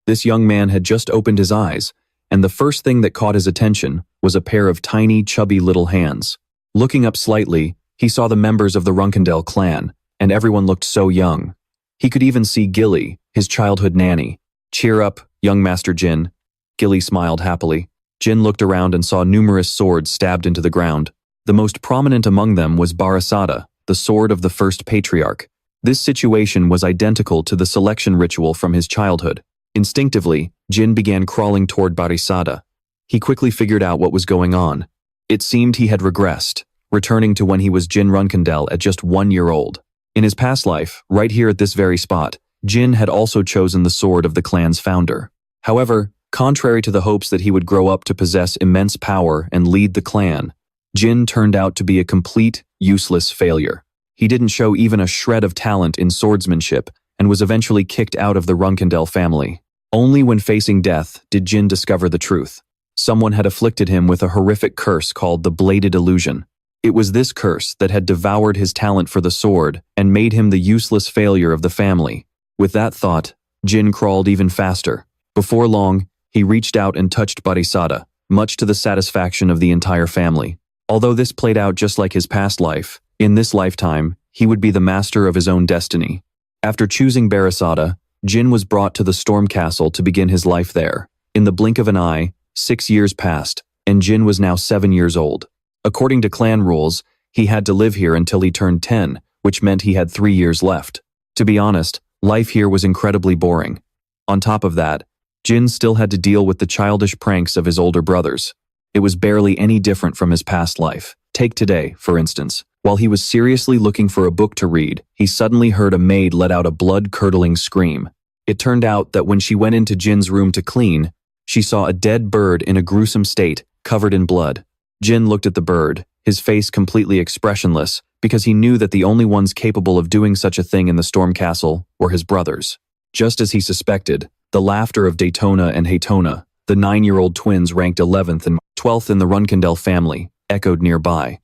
This young man had just opened his eyes, and the first thing that caught his attention was a pair of tiny, chubby little hands. Looking up slightly, he saw the members of the Runcandel clan, and everyone looked so young. He could even see Gilly, his childhood nanny. "Cheer up, young Master Jin." Gilly smiled happily. Jin looked around and saw numerous swords stabbed into the ground. The most prominent among them was Barasada, the sword of the first patriarch. This situation was identical to the selection ritual from his childhood. Instinctively, Jin began crawling toward Barasada. He quickly figured out what was going on. It seemed he had regressed, returning to when he was Jin Runcandel at just 1 year old. In his past life, right here at this very spot, Jin had also chosen the sword of the clan's founder. However, contrary to the hopes that he would grow up to possess immense power and lead the clan, Jin turned out to be a complete, useless failure. He didn't show even a shred of talent in swordsmanship and was eventually kicked out of the Runcandel family. Only when facing death did Jin discover the truth. Someone had afflicted him with a horrific curse called the Bladed Illusion. It was this curse that had devoured his talent for the sword and made him the useless failure of the family. With that thought, Jin crawled even faster. Before long, he reached out and touched Barasada, much to the satisfaction of the entire family. Although this played out just like his past life, in this lifetime, he would be the master of his own destiny. After choosing Barasada, Jin was brought to the Storm Castle to begin his life there. In the blink of an eye, 6 years passed, and Jin was now 7 years old. According to clan rules, he had to live here until he turned 10, which meant he had 3 years left. To be honest, life here was incredibly boring. On top of that, Jin still had to deal with the childish pranks of his older brothers. It was barely any different from his past life. Take today, for instance. While he was seriously looking for a book to read, he suddenly heard a maid let out a blood-curdling scream. It turned out that when she went into Jin's room to clean, she saw a dead bird in a gruesome state, covered in blood. Jin looked at the bird, his face completely expressionless, because he knew that the only ones capable of doing such a thing in the Storm Castle were his brothers. Just as he suspected, the laughter of Daytona and Haytona, the 9-year-old twins ranked 11th and 12th in the Runcandel family, echoed nearby.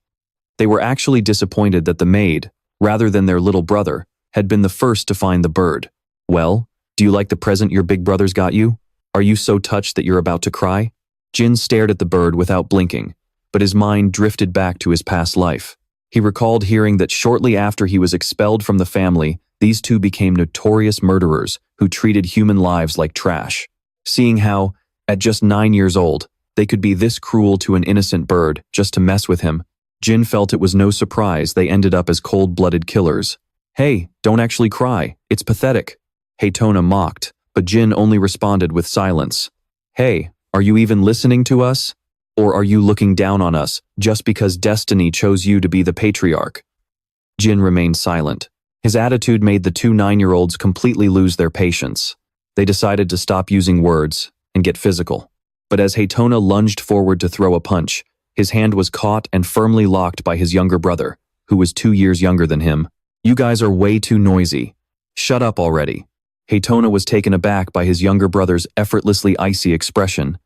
They were actually disappointed that the maid, rather than their little brother, had been the first to find the bird. "Well, do you like the present your big brothers got you? Are you so touched that you're about to cry?" Jin stared at the bird without blinking, but his mind drifted back to his past life. He recalled hearing that shortly after he was expelled from the family, these two became notorious murderers who treated human lives like trash. Seeing how, at just 9 years old, they could be this cruel to an innocent bird just to mess with him, Jin felt it was no surprise they ended up as cold-blooded killers. "Hey, don't actually cry. It's pathetic." Haytona mocked, but Jin only responded with silence. "Hey, are you even listening to us? Or are you looking down on us just because destiny chose you to be the patriarch?" Jin remained silent. His attitude made the two 9-year-olds completely lose their patience. They decided to stop using words and get physical. But as Haytona lunged forward to throw a punch, his hand was caught and firmly locked by his younger brother, who was 2 years younger than him. "You guys are way too noisy. Shut up already." Haytona was taken aback by his younger brother's effortlessly icy expression.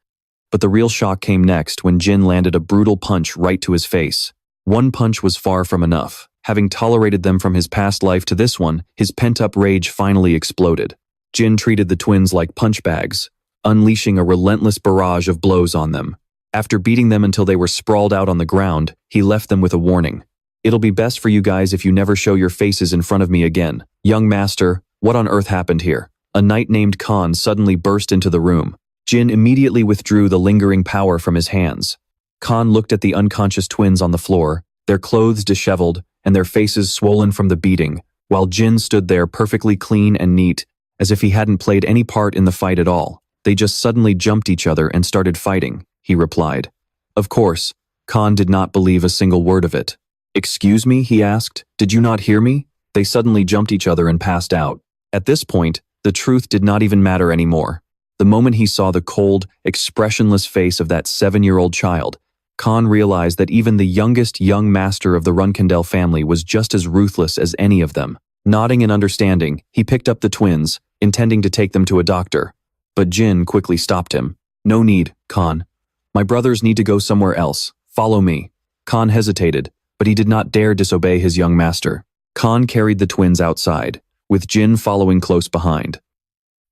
But the real shock came next when Jin landed a brutal punch right to his face. One punch was far from enough. Having tolerated them from his past life to this one, his pent-up rage finally exploded. Jin treated the twins like punch bags, unleashing a relentless barrage of blows on them. After beating them until they were sprawled out on the ground, he left them with a warning. "It'll be best for you guys if you never show your faces in front of me again. Young master, what on earth happened here?" A knight named Khan suddenly burst into the room. Jin immediately withdrew the lingering power from his hands. Khan looked at the unconscious twins on the floor, their clothes disheveled and their faces swollen from the beating, while Jin stood there perfectly clean and neat, as if he hadn't played any part in the fight at all. "They just suddenly jumped each other and started fighting," he replied. Of course, Khan did not believe a single word of it. "Excuse me?" he asked. "Did you not hear me? They suddenly jumped each other and passed out." At this point, the truth did not even matter anymore. The moment he saw the cold, expressionless face of that 7-year-old child, Khan realized that even the youngest young master of the Runcandel family was just as ruthless as any of them. Nodding in understanding, he picked up the twins, intending to take them to a doctor. But Jin quickly stopped him. "No need, Khan. My brothers need to go somewhere else. Follow me." Khan hesitated, but he did not dare disobey his young master. Khan carried the twins outside, with Jin following close behind.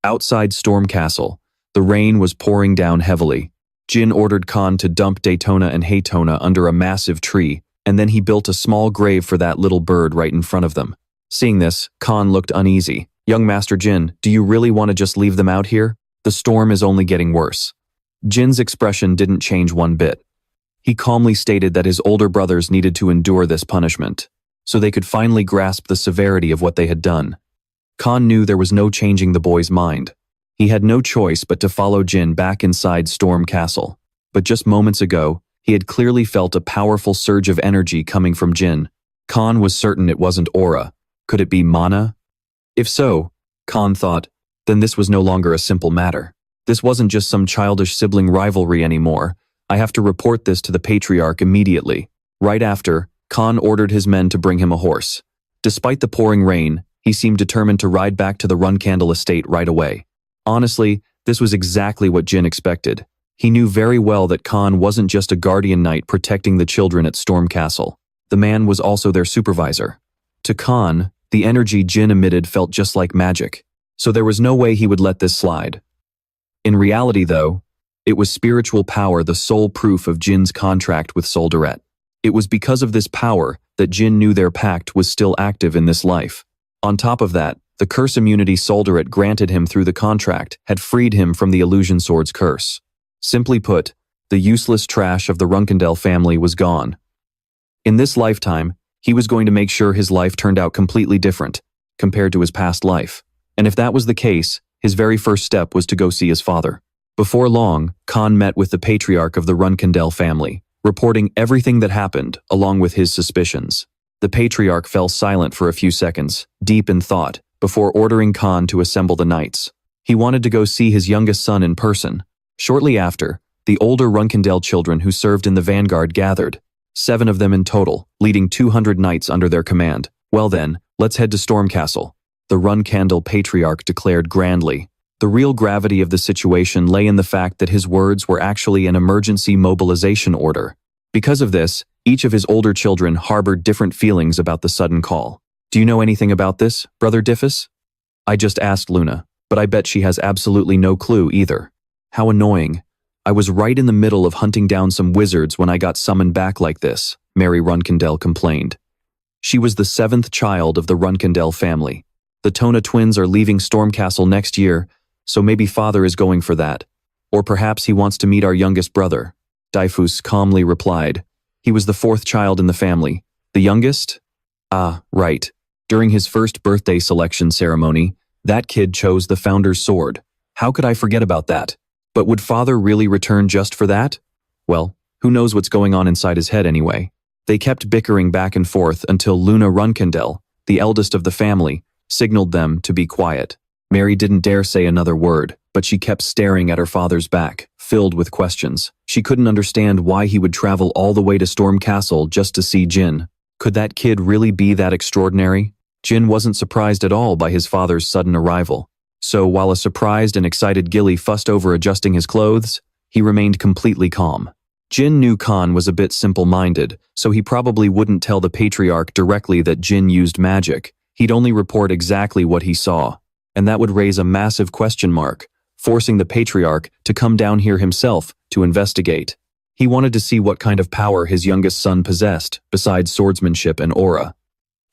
Outside Storm Castle, the rain was pouring down heavily. Jin ordered Khan to dump Daytona and Haytona under a massive tree, and then he built a small grave for that little bird right in front of them. Seeing this, Khan looked uneasy. "Young Master Jin, do you really want to just leave them out here? The storm is only getting worse." Jin's expression didn't change one bit. He calmly stated that his older brothers needed to endure this punishment, so they could finally grasp the severity of what they had done. Khan knew there was no changing the boy's mind. He had no choice but to follow Jin back inside Storm Castle. But just moments ago, he had clearly felt a powerful surge of energy coming from Jin. Khan was certain it wasn't aura. Could it be mana? If so, Khan thought, then this was no longer a simple matter. This wasn't just some childish sibling rivalry anymore. I have to report this to the Patriarch immediately. Right after, Khan ordered his men to bring him a horse. Despite the pouring rain, he seemed determined to ride back to the Runcandel estate right away. Honestly, this was exactly what Jin expected. He knew very well that Khan wasn't just a guardian knight protecting the children at Storm Castle. The man was also their supervisor. To Khan, the energy Jin emitted felt just like magic, so there was no way he would let this slide. In reality, though, it was spiritual power, the sole proof of Jin's contract with Soldaret. It was because of this power that Jin knew their pact was still active in this life. On top of that, the curse immunity Soldaret granted him through the contract had freed him from the illusion sword's curse. Simply put, the useless trash of the Runcandel family was gone. In this lifetime, he was going to make sure his life turned out completely different compared to his past life. And if that was the case, his very first step was to go see his father. Before long, Khan met with the patriarch of the Runcandel family, reporting everything that happened, along with his suspicions. The patriarch fell silent for a few seconds, deep in thought, before ordering Khan to assemble the knights. He wanted to go see his youngest son in person. Shortly after, the older Runcandel children who served in the vanguard gathered, 7 of them in total, leading 200 knights under their command. "Well then, let's head to Storm Castle," the Runcandel patriarch declared grandly. The real gravity of the situation lay in the fact that his words were actually an emergency mobilization order. Because of this, each of his older children harbored different feelings about the sudden call. "Do you know anything about this, Brother Diffus?" "I just asked Luna, but I bet she has absolutely no clue either." "How annoying. I was right in the middle of hunting down some wizards when I got summoned back like this," Mary Runcandel complained. She was the 7th child of the Runcandel family. The Tona twins are leaving Storm Castle next year, so maybe father is going for that. Or perhaps he wants to meet our youngest brother. Diffus calmly replied. He was the 4th child in the family. The youngest? Ah, right. During his first birthday selection ceremony, that kid chose the founder's sword. How could I forget about that? But would father really return just for that? Well, who knows what's going on inside his head anyway. They kept bickering back and forth until Luna Runcandel, the eldest of the family, signaled them to be quiet. Mary didn't dare say another word, but she kept staring at her father's back, filled with questions. She couldn't understand why he would travel all the way to Storm Castle just to see Jin. Could that kid really be that extraordinary? Jin wasn't surprised at all by his father's sudden arrival. So while a surprised and excited Gilly fussed over adjusting his clothes, he remained completely calm. Jin knew Khan was a bit simple-minded, so he probably wouldn't tell the patriarch directly that Jin used magic. He'd only report exactly what he saw, and that would raise a massive question mark, forcing the patriarch to come down here himself to investigate. He wanted to see what kind of power his youngest son possessed, besides swordsmanship and aura,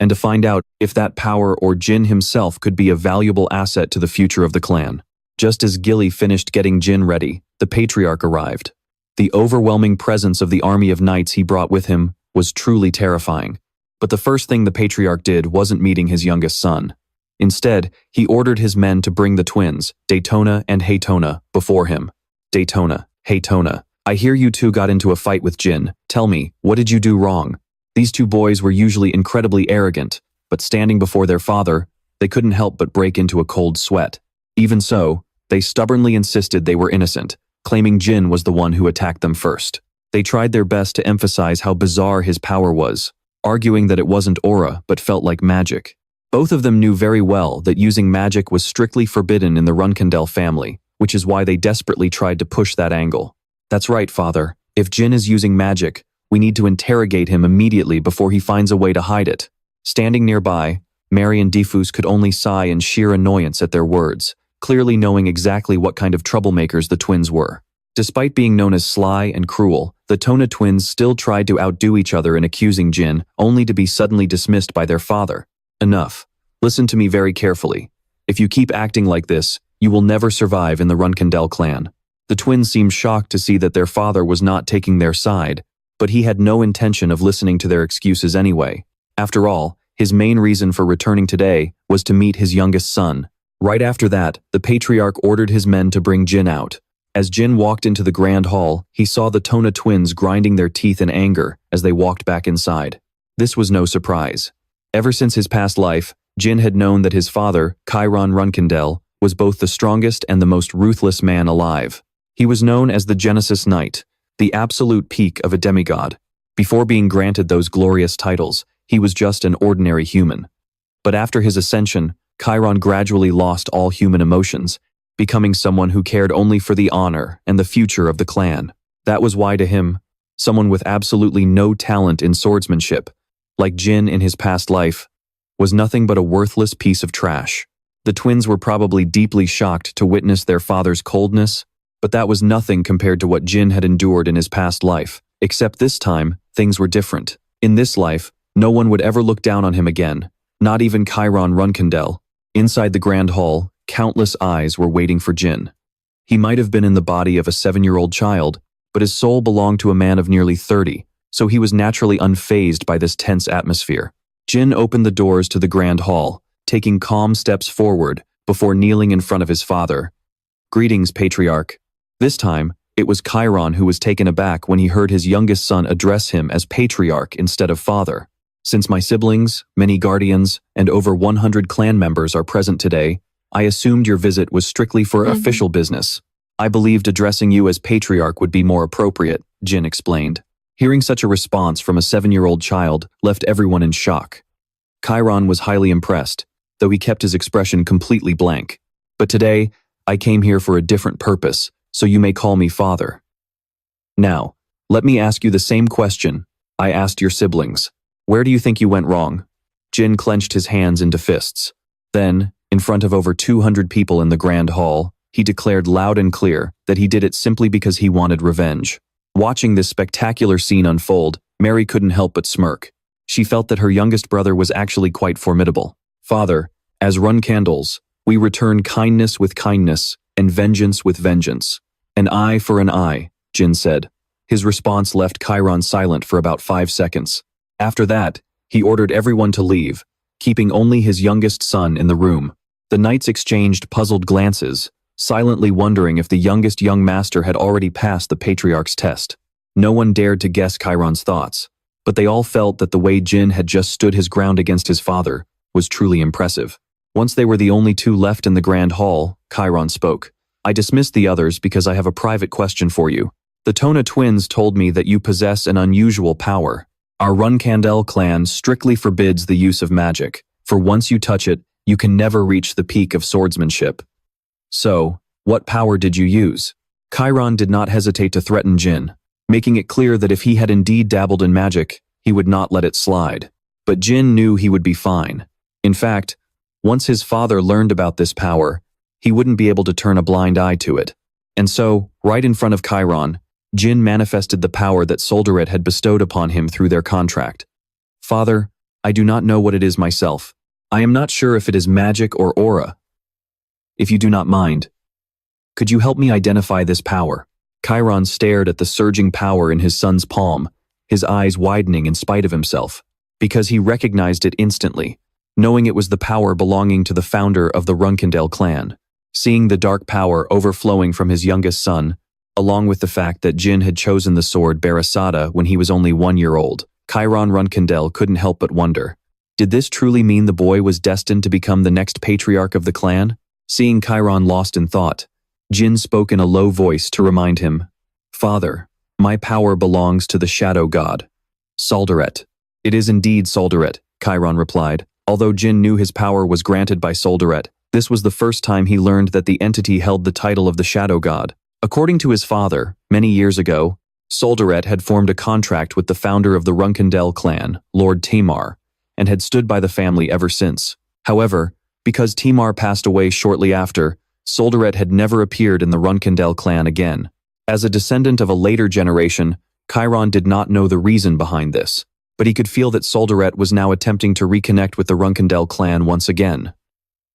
and to find out if that power or Jin himself could be a valuable asset to the future of the clan. Just as Gilly finished getting Jin ready, the patriarch arrived. The overwhelming presence of the army of knights he brought with him was truly terrifying. But the first thing the patriarch did wasn't meeting his youngest son. Instead, he ordered his men to bring the twins, Daytona and Haytona, before him. Daytona, Haytona, I hear you two got into a fight with Jin. Tell me, what did you do wrong? These two boys were usually incredibly arrogant, but standing before their father, they couldn't help but break into a cold sweat. Even so, they stubbornly insisted they were innocent, claiming Jin was the one who attacked them first. They tried their best to emphasize how bizarre his power was, arguing that it wasn't aura but felt like magic. Both of them knew very well that using magic was strictly forbidden in the Runcandel family, which is why they desperately tried to push that angle. That's right, father. If Jin is using magic, we need to interrogate him immediately before he finds a way to hide it. Standing nearby, Mary and Diffus could only sigh in sheer annoyance at their words. clearly knowing exactly what kind of troublemakers the twins were. Despite being known as sly and cruel, the Tona twins still tried to outdo each other in accusing Jin, only to be suddenly dismissed by their father. Enough. Listen to me very carefully. If you keep acting like this, you will never survive in the Runcandel clan. The twins seemed shocked to see that their father was not taking their side, but he had no intention of listening to their excuses anyway. After all, his main reason for returning today was to meet his youngest son. Right after that, the patriarch ordered his men to bring Jin out. As Jin walked into the grand hall, he saw the Tona twins grinding their teeth in anger as they walked back inside. This was no surprise. Ever since his past life, Jin had known that his father, Jin Runcandel, was both the strongest and the most ruthless man alive. He was known as the Genesis Knight, the absolute peak of a demigod. Before being granted those glorious titles, he was just an ordinary human. But after his ascension, Chiron gradually lost all human emotions, becoming someone who cared only for the honor and the future of the clan. That was why to him, someone with absolutely no talent in swordsmanship, like Jin in his past life, was nothing but a worthless piece of trash. The twins were probably deeply shocked to witness their father's coldness, but that was nothing compared to what Jin had endured in his past life. Except this time, things were different. In this life, no one would ever look down on him again, not even Jin Runcandel. Inside the grand hall, countless eyes were waiting for Jin. He might have been in the body of a 7-year-old child, but his soul belonged to a man of nearly 30, so he was naturally unfazed by this tense atmosphere. Jin opened the doors to the grand hall, taking calm steps forward before kneeling in front of his father. "Greetings, Patriarch." This time, it was Chiron who was taken aback when he heard his youngest son address him as Patriarch instead of father. "Since my siblings, many guardians, and over 100 clan members are present today, I assumed your visit was strictly for official business. I believed addressing you as Patriarch would be more appropriate," Jin explained. Hearing such a response from a 7-year-old child left everyone in shock. Chiron was highly impressed, though he kept his expression completely blank. "But today, I came here for a different purpose, so you may call me father. Now, let me ask you the same question I asked your siblings. Where do you think you went wrong?" Jin clenched his hands into fists. Then, in front of over 200 people in the grand hall, he declared loud and clear that he did it simply because he wanted revenge. Watching this spectacular scene unfold, Mary couldn't help but smirk. She felt that her youngest brother was actually quite formidable. "Father, as Runcandels, we return kindness with kindness and vengeance with vengeance. An eye for an eye," Jin said. His response left Chiron silent for about 5 seconds. After that, he ordered everyone to leave, keeping only his youngest son in the room. The knights exchanged puzzled glances, silently wondering if the youngest young master had already passed the Patriarch's test. No one dared to guess Chiron's thoughts, but they all felt that the way Jin had just stood his ground against his father was truly impressive. Once they were the only two left in the grand hall, Chiron spoke. "I dismissed the others because I have a private question for you. The Tona twins told me that you possess an unusual power. Our Runcandel clan strictly forbids the use of magic, for once you touch it, you can never reach the peak of swordsmanship. So, what power did you use?" Chiron did not hesitate to threaten Jin, making it clear that if he had indeed dabbled in magic, he would not let it slide. But Jin knew he would be fine. In fact, once his father learned about this power, he wouldn't be able to turn a blind eye to it. And so, right in front of Chiron, Jin manifested the power that Soldaret had bestowed upon him through their contract. "Father, I do not know what it is myself. I am not sure if it is magic or aura. If you do not mind, could you help me identify this power?" Chiron stared at the surging power in his son's palm, his eyes widening in spite of himself, because he recognized it instantly, knowing it was the power belonging to the founder of the Runcandel clan. Seeing the dark power overflowing from his youngest son, along with the fact that Jin had chosen the sword Barasada when he was only 1 year old, Jin Runcandel couldn't help but wonder. Did this truly mean the boy was destined to become the next patriarch of the clan? Seeing Chiron lost in thought, Jin spoke in a low voice to remind him, "Father, my power belongs to the shadow god, Soldaret." "It is indeed Soldaret," Chiron replied. Although Jin knew his power was granted by Soldaret, this was the first time he learned that the entity held the title of the shadow god. According to his father, many years ago, Soldaret had formed a contract with the founder of the Runcandel clan, Lord Temar, and had stood by the family ever since. However, because Temar passed away shortly after, Solderette had never appeared in the Runcandel clan again. As a descendant of a later generation, Chiron did not know the reason behind this, but he could feel that Solderette was now attempting to reconnect with the Runcandel clan once again.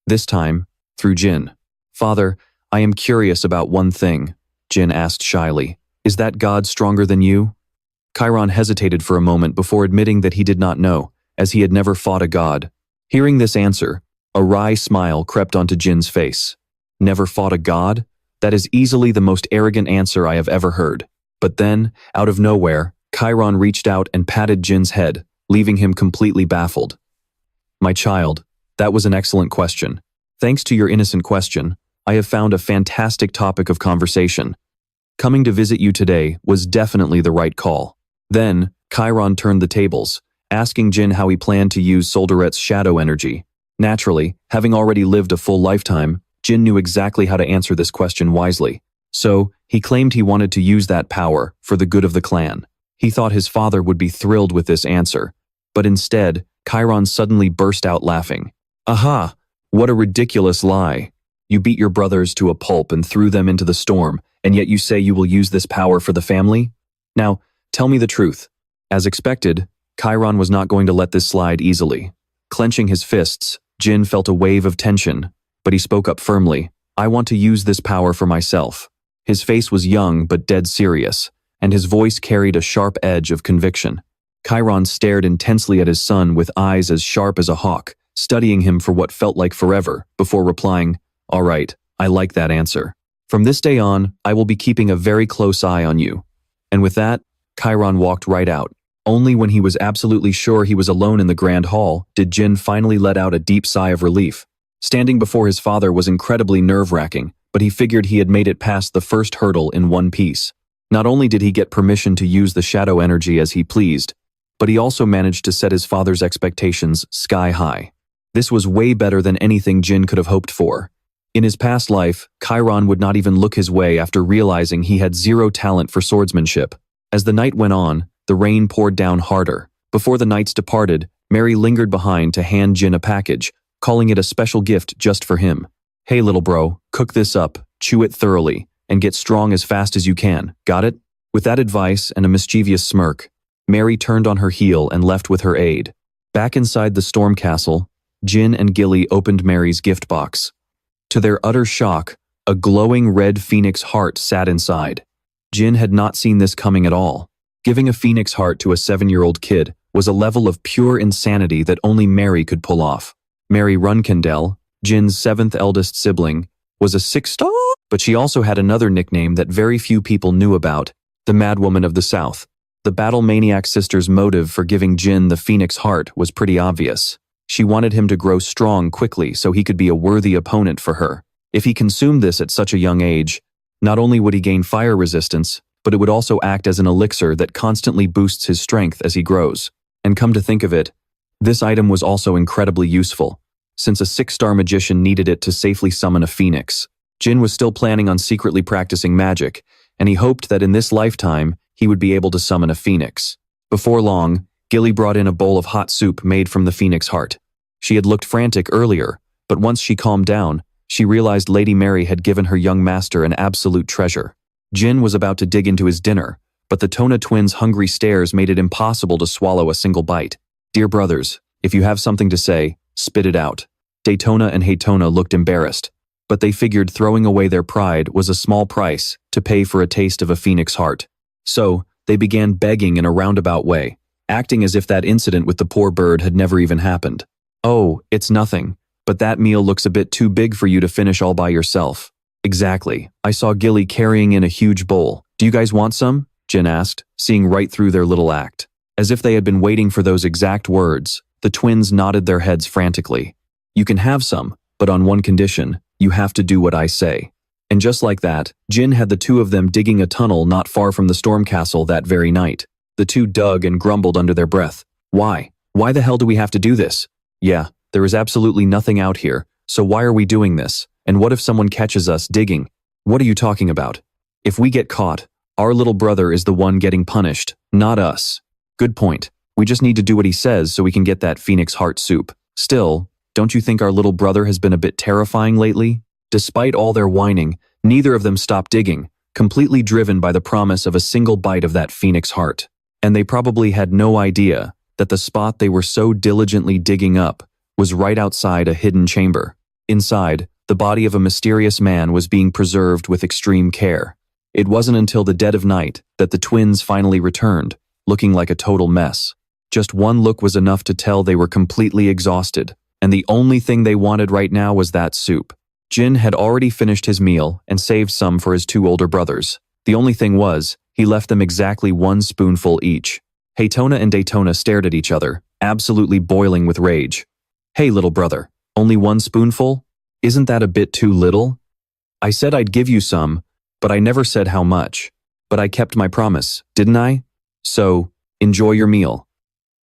This time, through Jin. "Father, I am curious about one thing," Jin asked shyly. "Is that God stronger than you?" Chiron hesitated for a moment before admitting that he did not know, as he had never fought a god. Hearing this answer, a wry smile crept onto Jin's face. Never fought a god? That is easily the most arrogant answer I have ever heard. But then, out of nowhere, Chiron reached out and patted Jin's head, leaving him completely baffled. "My child, that was an excellent question. Thanks to your innocent question, I have found a fantastic topic of conversation. Coming to visit you today was definitely the right call." Then, Chiron turned the tables, asking Jin how he planned to use Solderette's shadow energy. Naturally, having already lived a full lifetime, Jin knew exactly how to answer this question wisely. So, he claimed he wanted to use that power for the good of the clan. He thought his father would be thrilled with this answer. But instead, Chiron suddenly burst out laughing. "Aha! What a ridiculous lie. You beat your brothers to a pulp and threw them into the storm, and yet you say you will use this power for the family? Now, tell me the truth." As expected, Chiron was not going to let this slide easily. Clenching his fists, Jin felt a wave of tension, but he spoke up firmly. "I want to use this power for myself." His face was young but dead serious, and his voice carried a sharp edge of conviction. Chiron stared intensely at his son with eyes as sharp as a hawk, studying him for what felt like forever, before replying, "All right, I like that answer. From this day on, I will be keeping a very close eye on you." And with that, Chiron walked right out. Only when he was absolutely sure he was alone in the grand hall did Jin finally let out a deep sigh of relief. Standing before his father was incredibly nerve-wracking, but he figured he had made it past the first hurdle in one piece. Not only did he get permission to use the shadow energy as he pleased, but he also managed to set his father's expectations sky high. This was way better than anything Jin could have hoped for. In his past life, Chiron would not even look his way after realizing he had zero talent for swordsmanship. As the night went on, the rain poured down harder. Before the knights departed, Mary lingered behind to hand Jin a package, calling it a special gift just for him. "Hey little bro, cook this up, chew it thoroughly, and get strong as fast as you can, got it?" With that advice and a mischievous smirk, Mary turned on her heel and left with her aide. Back inside the storm castle, Jin and Gilly opened Mary's gift box. To their utter shock, a glowing red phoenix heart sat inside. Jin had not seen this coming at all. Giving a phoenix heart to a 7-year-old kid was a level of pure insanity that only Mary could pull off. Mary Runcandel, Jin's 7th eldest sibling, was a 6-star, but she also had another nickname that very few people knew about, the Madwoman of the South. The battle maniac sister's motive for giving Jin the phoenix heart was pretty obvious. She wanted him to grow strong quickly so he could be a worthy opponent for her. If he consumed this at such a young age, not only would he gain fire resistance, but it would also act as an elixir that constantly boosts his strength as he grows. And come to think of it, this item was also incredibly useful, since a 6-star magician needed it to safely summon a phoenix. Jin was still planning on secretly practicing magic, and he hoped that in this lifetime, he would be able to summon a phoenix. Before long, Gilly brought in a bowl of hot soup made from the phoenix heart. She had looked frantic earlier, but once she calmed down, she realized Lady Mary had given her young master an absolute treasure. Jin was about to dig into his dinner, but the Tona twins' hungry stares made it impossible to swallow a single bite. "Dear brothers, if you have something to say, spit it out." Daytona and Haytona looked embarrassed, but they figured throwing away their pride was a small price to pay for a taste of a phoenix heart. So, they began begging in a roundabout way, acting as if that incident with the poor bird had never even happened. "Oh, it's nothing, but that meal looks a bit too big for you to finish all by yourself." "Exactly. I saw Gilly carrying in a huge bowl. Do you guys want some?" Jin asked, seeing right through their little act. As if they had been waiting for those exact words, the twins nodded their heads frantically. "You can have some, but on one condition, you have to do what I say." And just like that, Jin had the two of them digging a tunnel not far from the storm castle that very night. The two dug and grumbled under their breath. "Why? Why the hell do we have to do this? Yeah, there is absolutely nothing out here, so why are we doing this? And what if someone catches us digging? What are you talking about? If we get caught, our little brother is the one getting punished, not us." "Good point. We just need to do what he says so we can get that phoenix heart soup. Still, don't you think our little brother has been a bit terrifying lately?" Despite all their whining, neither of them stopped digging, completely driven by the promise of a single bite of that phoenix heart. And they probably had no idea that the spot they were so diligently digging up was right outside a hidden chamber. Inside, the body of a mysterious man was being preserved with extreme care. It wasn't until the dead of night that the twins finally returned, looking like a total mess. Just one look was enough to tell they were completely exhausted, and the only thing they wanted right now was that soup. Jin had already finished his meal and saved some for his two older brothers. The only thing was, he left them exactly one spoonful each. Haytona and Daytona stared at each other, absolutely boiling with rage. "Hey, little brother, only one spoonful? Isn't that a bit too little? I said I'd give you some, but I never said how much. But I kept my promise, didn't I? So, enjoy your meal."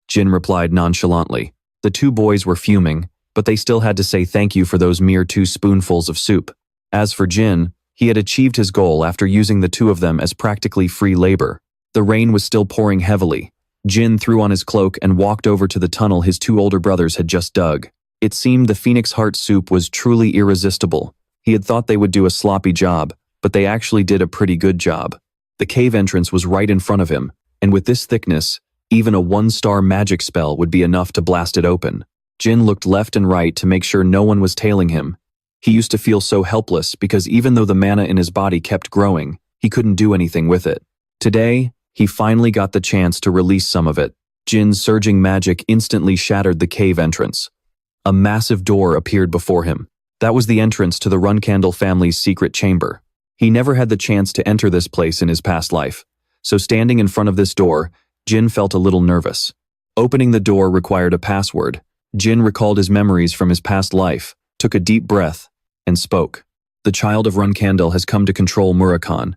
Jin replied nonchalantly. The two boys were fuming, but they still had to say thank you for those mere 2 spoonfuls of soup. As for Jin, he had achieved his goal after using the two of them as practically free labor. The rain was still pouring heavily. Jin threw on his cloak and walked over to the tunnel his two older brothers had just dug. It seemed the phoenix heart soup was truly irresistible. He had thought they would do a sloppy job, but they actually did a pretty good job. The cave entrance was right in front of him, and with this thickness, even a 1-star magic spell would be enough to blast it open. Jin looked left and right to make sure no one was tailing him. He used to feel so helpless because even though the mana in his body kept growing, he couldn't do anything with it. Today, he finally got the chance to release some of it. Jin's surging magic instantly shattered the cave entrance. A massive door appeared before him. That was the entrance to the Runcandel family's secret chamber. He never had the chance to enter this place in his past life, so standing in front of this door, Jin felt a little nervous. Opening the door required a password. Jin recalled his memories from his past life, took a deep breath, and spoke. "The child of Runcandel has come to control Murakan."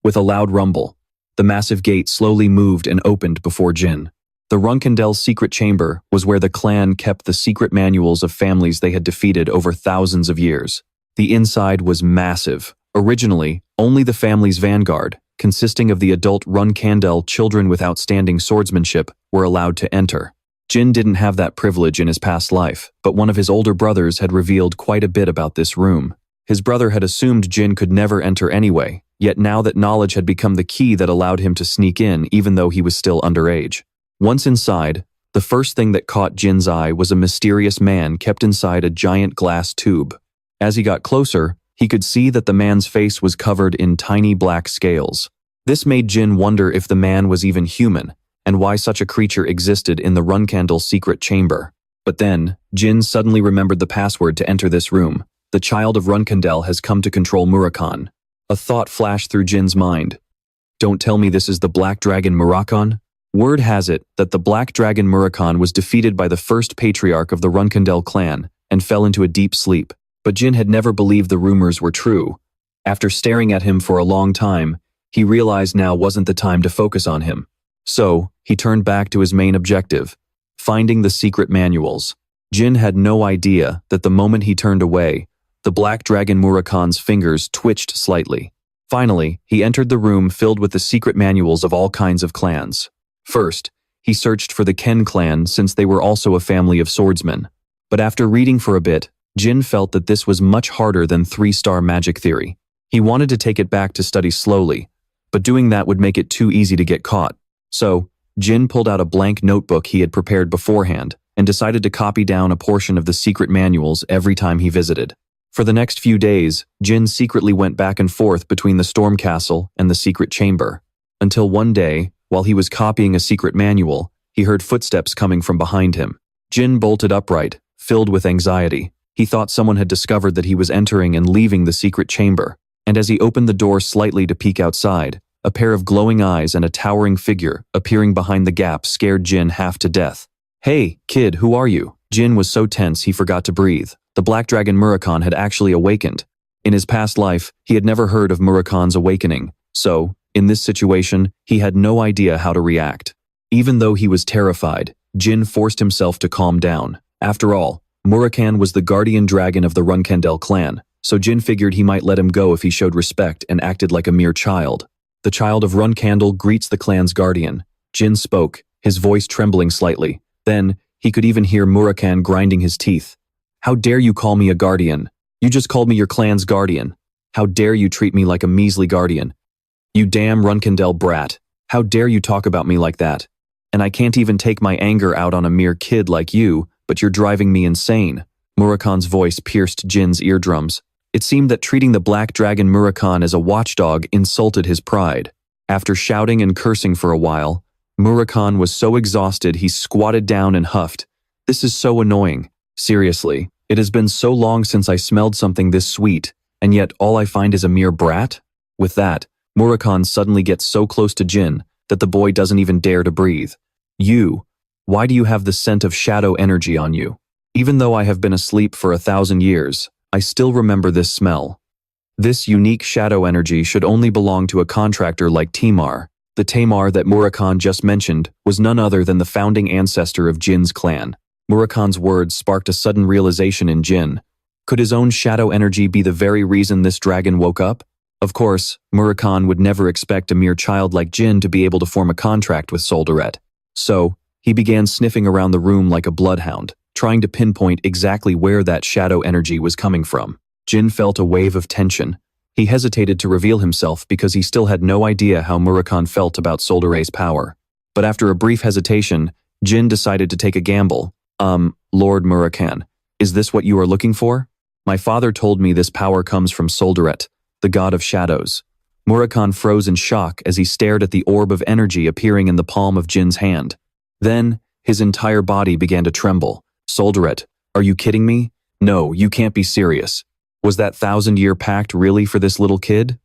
With a loud rumble, the massive gate slowly moved and opened before Jin. The Runcandel's secret chamber was where the clan kept the secret manuals of families they had defeated over thousands of years. The inside was massive. Originally, only the family's vanguard, consisting of the adult Runcandel children with outstanding swordsmanship, were allowed to enter. Jin didn't have that privilege in his past life, but one of his older brothers had revealed quite a bit about this room. His brother had assumed Jin could never enter anyway, yet now that knowledge had become the key that allowed him to sneak in even though he was still underage. Once inside, the first thing that caught Jin's eye was a mysterious man kept inside a giant glass tube. As he got closer, he could see that the man's face was covered in tiny black scales. This made Jin wonder if the man was even human, and why such a creature existed in the Runcandel secret chamber. But then, Jin suddenly remembered the password to enter this room. The child of Runcandel has come to control Murakan. A thought flashed through Jin's mind. Don't tell me this is the Black Dragon Murakan? Word has it that the Black Dragon Murakan was defeated by the first patriarch of the Runcandel clan and fell into a deep sleep. But Jin had never believed the rumors were true. After staring at him for a long time, he realized now wasn't the time to focus on him. So, he turned back to his main objective, finding the secret manuals. Jin had no idea that the moment he turned away, the Black Dragon Murakan's fingers twitched slightly. Finally, he entered the room filled with the secret manuals of all kinds of clans. First, he searched for the Ken clan since they were also a family of swordsmen. But after reading for a bit, Jin felt that this was much harder than 3-star magic theory. He wanted to take it back to study slowly, but doing that would make it too easy to get caught. So, Jin pulled out a blank notebook he had prepared beforehand and decided to copy down a portion of the secret manuals every time he visited. For the next few days, Jin secretly went back and forth between the storm castle and the secret chamber. Until one day, while he was copying a secret manual, he heard footsteps coming from behind him. Jin bolted upright, filled with anxiety. He thought someone had discovered that he was entering and leaving the secret chamber, and as he opened the door slightly to peek outside, a pair of glowing eyes and a towering figure appearing behind the gap scared Jin half to death. "Hey, kid, who are you?" Jin was so tense he forgot to breathe. The Black Dragon Murakan had actually awakened. In his past life, he had never heard of Murakan's awakening, so, in this situation, he had no idea how to react. Even though he was terrified, Jin forced himself to calm down. After all, Murakan was the guardian dragon of the Runcandel clan, so Jin figured he might let him go if he showed respect and acted like a mere child. The child of Runcandel greets the clan's guardian. Jin spoke, his voice trembling slightly. Then, he could even hear Murakan grinding his teeth. "How dare you call me a guardian? You just called me your clan's guardian. How dare you treat me like a measly guardian? You damn Runcandel brat. How dare you talk about me like that? And I can't even take my anger out on a mere kid like you, but you're driving me insane. Murakan's voice pierced Jin's eardrums. It seemed that treating the black dragon Murakan as a watchdog insulted his pride. After shouting and cursing for a while, Murakan was so exhausted he squatted down and huffed. This is so annoying. Seriously, it has been so long since I smelled something this sweet, and yet all I find is a mere brat? With that, Murakan suddenly gets so close to Jin that the boy doesn't even dare to breathe. Why do you have the scent of shadow energy on you? Even though I have been asleep for 1,000 years, I still remember this smell. This unique shadow energy should only belong to a contractor like Temar. The Temar that Murakan just mentioned was none other than the founding ancestor of Jin's clan. Murakan's words sparked a sudden realization in Jin. Could his own shadow energy be the very reason this dragon woke up? Of course, Murakan would never expect a mere child like Jin to be able to form a contract with Soldaret. So, he began sniffing around the room like a bloodhound, trying to pinpoint exactly where that shadow energy was coming from. Jin felt a wave of tension. He hesitated to reveal himself because he still had no idea how Murakan felt about Soldaret's power. But after a brief hesitation, Jin decided to take a gamble. Lord Murakan, is this what you are looking for? My father told me this power comes from Soldaret, the god of shadows. Murakan froze in shock as he stared at the orb of energy appearing in the palm of Jin's hand. Then, his entire body began to tremble. Soldaret, are you kidding me? No, you can't be serious. Was that 1,000-year pact really for this little kid?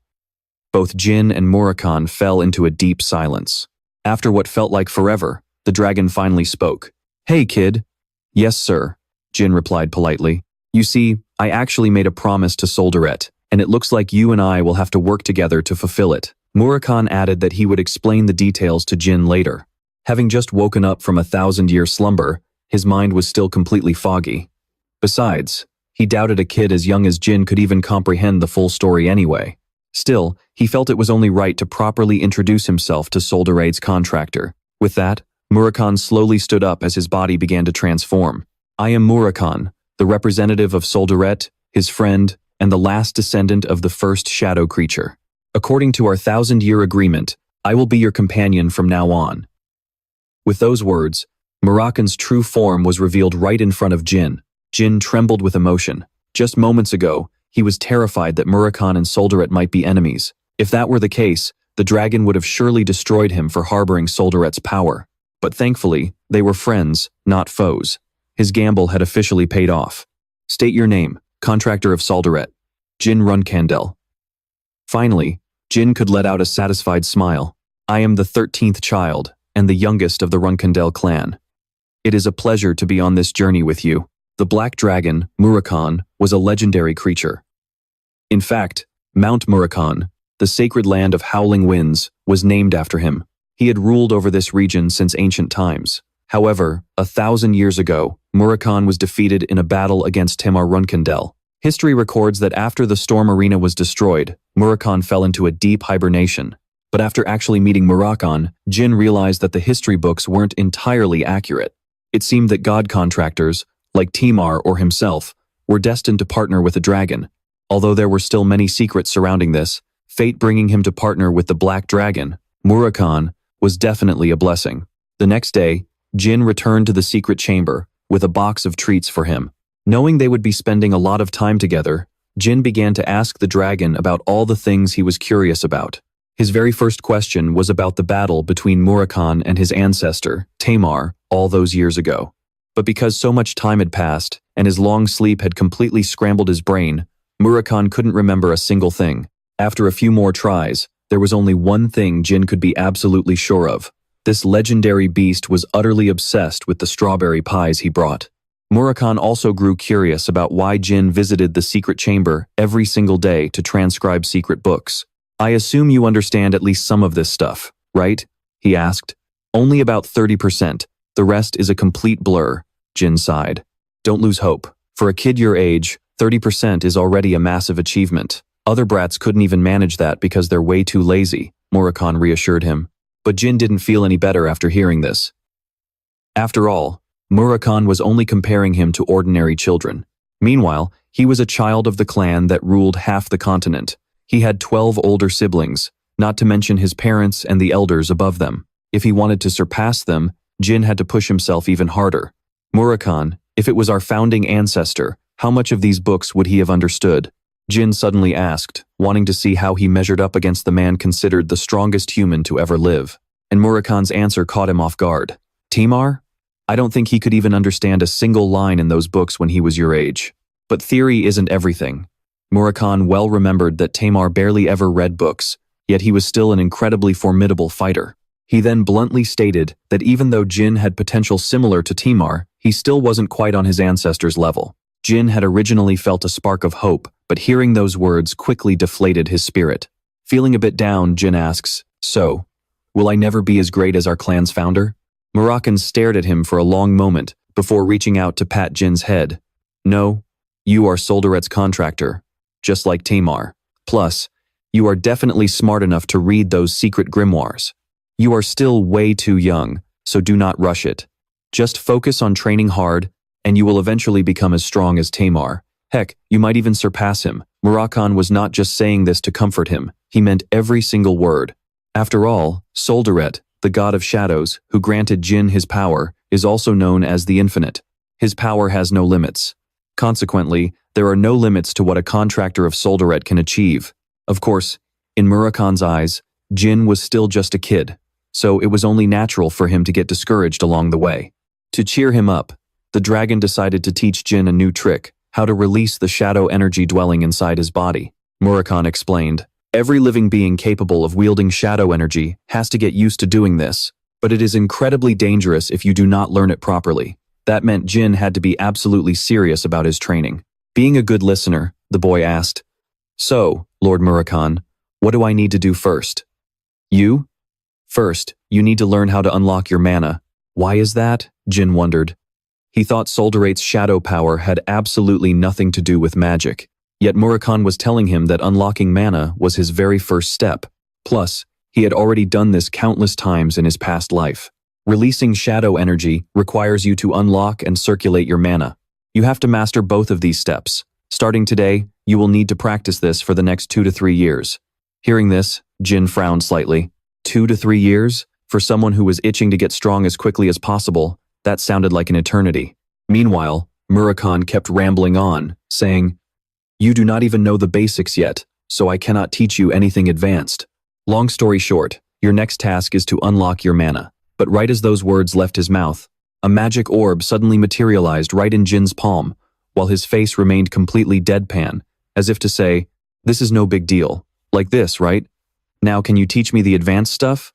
Both Jin and Murakan fell into a deep silence. After what felt like forever, the dragon finally spoke. Hey, kid. Yes, sir, Jin replied politely. You see, I actually made a promise to Soldaret, and it looks like you and I will have to work together to fulfill it. Murakan added that he would explain the details to Jin later. Having just woken up from a 1,000-year slumber, his mind was still completely foggy. Besides, he doubted a kid as young as Jin could even comprehend the full story anyway. Still, he felt it was only right to properly introduce himself to Soldaret's contractor. With that, Murakan slowly stood up as his body began to transform. I am Murakan, the representative of Soldaret, his friend, and the last descendant of the first shadow creature. According to our 1,000-year agreement, I will be your companion from now on. With those words, Murakan's true form was revealed right in front of Jin. Jin trembled with emotion. Just moments ago, he was terrified that Murakan and Soldaret might be enemies. If that were the case, the dragon would have surely destroyed him for harboring Soldaret's power. But thankfully, they were friends, not foes. His gamble had officially paid off. State your name, contractor of Soldaret. Jin Runcandel. Finally, Jin could let out a satisfied smile. I am the 13th child, and the youngest of the Runcandel clan. It is a pleasure to be on this journey with you. The black dragon, Murakan, was a legendary creature. In fact, Mount Murakan, the sacred land of howling winds, was named after him. He had ruled over this region since ancient times. However, 1,000 years ago, Murakan was defeated in a battle against Temar Runcandel. History records that after the storm arena was destroyed, Murakan fell into a deep hibernation. But after actually meeting Murakan, Jin realized that the history books weren't entirely accurate. It seemed that god contractors, like Temar or himself, were destined to partner with the dragon. Although there were still many secrets surrounding this, fate bringing him to partner with the black dragon, Murakan, was definitely a blessing. The next day, Jin returned to the secret chamber with a box of treats for him. Knowing they would be spending a lot of time together, Jin began to ask the dragon about all the things he was curious about. His very first question was about the battle between Murakan and his ancestor, Temar, all those years ago. But because so much time had passed, and his long sleep had completely scrambled his brain, Murakan couldn't remember a single thing. After a few more tries, there was only one thing Jin could be absolutely sure of. This legendary beast was utterly obsessed with the strawberry pies he brought. Murakan also grew curious about why Jin visited the secret chamber every single day to transcribe secret books. I assume you understand at least some of this stuff, right? He asked. Only about 30%. The rest is a complete blur, Jin sighed. Don't lose hope. For a kid your age, 30% is already a massive achievement. Other brats couldn't even manage that because they're way too lazy, Murakan reassured him. But Jin didn't feel any better after hearing this. After all, Murakan was only comparing him to ordinary children. Meanwhile, he was a child of the clan that ruled half the continent. He had 12 older siblings, not to mention his parents and the elders above them. If he wanted to surpass them, Jin had to push himself even harder. Murakhan, if it was our founding ancestor, how much of these books would he have understood? Jin suddenly asked, wanting to see how he measured up against the man considered the strongest human to ever live. And Murakhan's answer caught him off guard. Temar? I don't think he could even understand a single line in those books when he was your age. But theory isn't everything. Murakhan well remembered that Temar barely ever read books, yet he was still an incredibly formidable fighter. He then bluntly stated that even though Jin had potential similar to Temar, he still wasn't quite on his ancestor's level. Jin had originally felt a spark of hope, but hearing those words quickly deflated his spirit. Feeling a bit down, Jin asks, "So, will I never be as great as our clan's founder?" Murakhan stared at him for a long moment before reaching out to pat Jin's head. "No, you are Solderet's contractor, just like Temar. Plus, you are definitely smart enough to read those secret grimoires. You are still way too young, so do not rush it. Just focus on training hard, and you will eventually become as strong as Temar. Heck, you might even surpass him." Murakhan was not just saying this to comfort him, he meant every single word. After all, Solderet, the god of shadows, who granted Jin his power, is also known as the Infinite. His power has no limits. Consequently, there are no limits to what a contractor of Solderet can achieve. Of course, in Murakhan's eyes, Jin was still just a kid, so it was only natural for him to get discouraged along the way. To cheer him up, the dragon decided to teach Jin a new trick, how to release the shadow energy dwelling inside his body. Murakhan explained, "Every living being capable of wielding shadow energy has to get used to doing this, but it is incredibly dangerous if you do not learn it properly." That meant Jin had to be absolutely serious about his training. Being a good listener, the boy asked, "So, Lord Murakhan, what do I need to do first?" "You? First, you need to learn how to unlock your mana." "Why is that?" Jin wondered. He thought Solderet's shadow power had absolutely nothing to do with magic. Yet Murakhan was telling him that unlocking mana was his very first step. Plus, he had already done this countless times in his past life. Releasing shadow energy requires you to unlock and circulate your mana. You have to master both of these steps. Starting today, you will need to practice this for the next 2 to 3 years. Hearing this, Jin frowned slightly. 2 to 3 years? For someone who was itching to get strong as quickly as possible, that sounded like an eternity. Meanwhile, Murakhan kept rambling on, saying, "You do not even know the basics yet, so I cannot teach you anything advanced. Long story short, your next task is to unlock your mana." But right as those words left his mouth, a magic orb suddenly materialized right in Jin's palm, while his face remained completely deadpan, as if to say, "This is no big deal. Like this, right? Now can you teach me the advanced stuff?"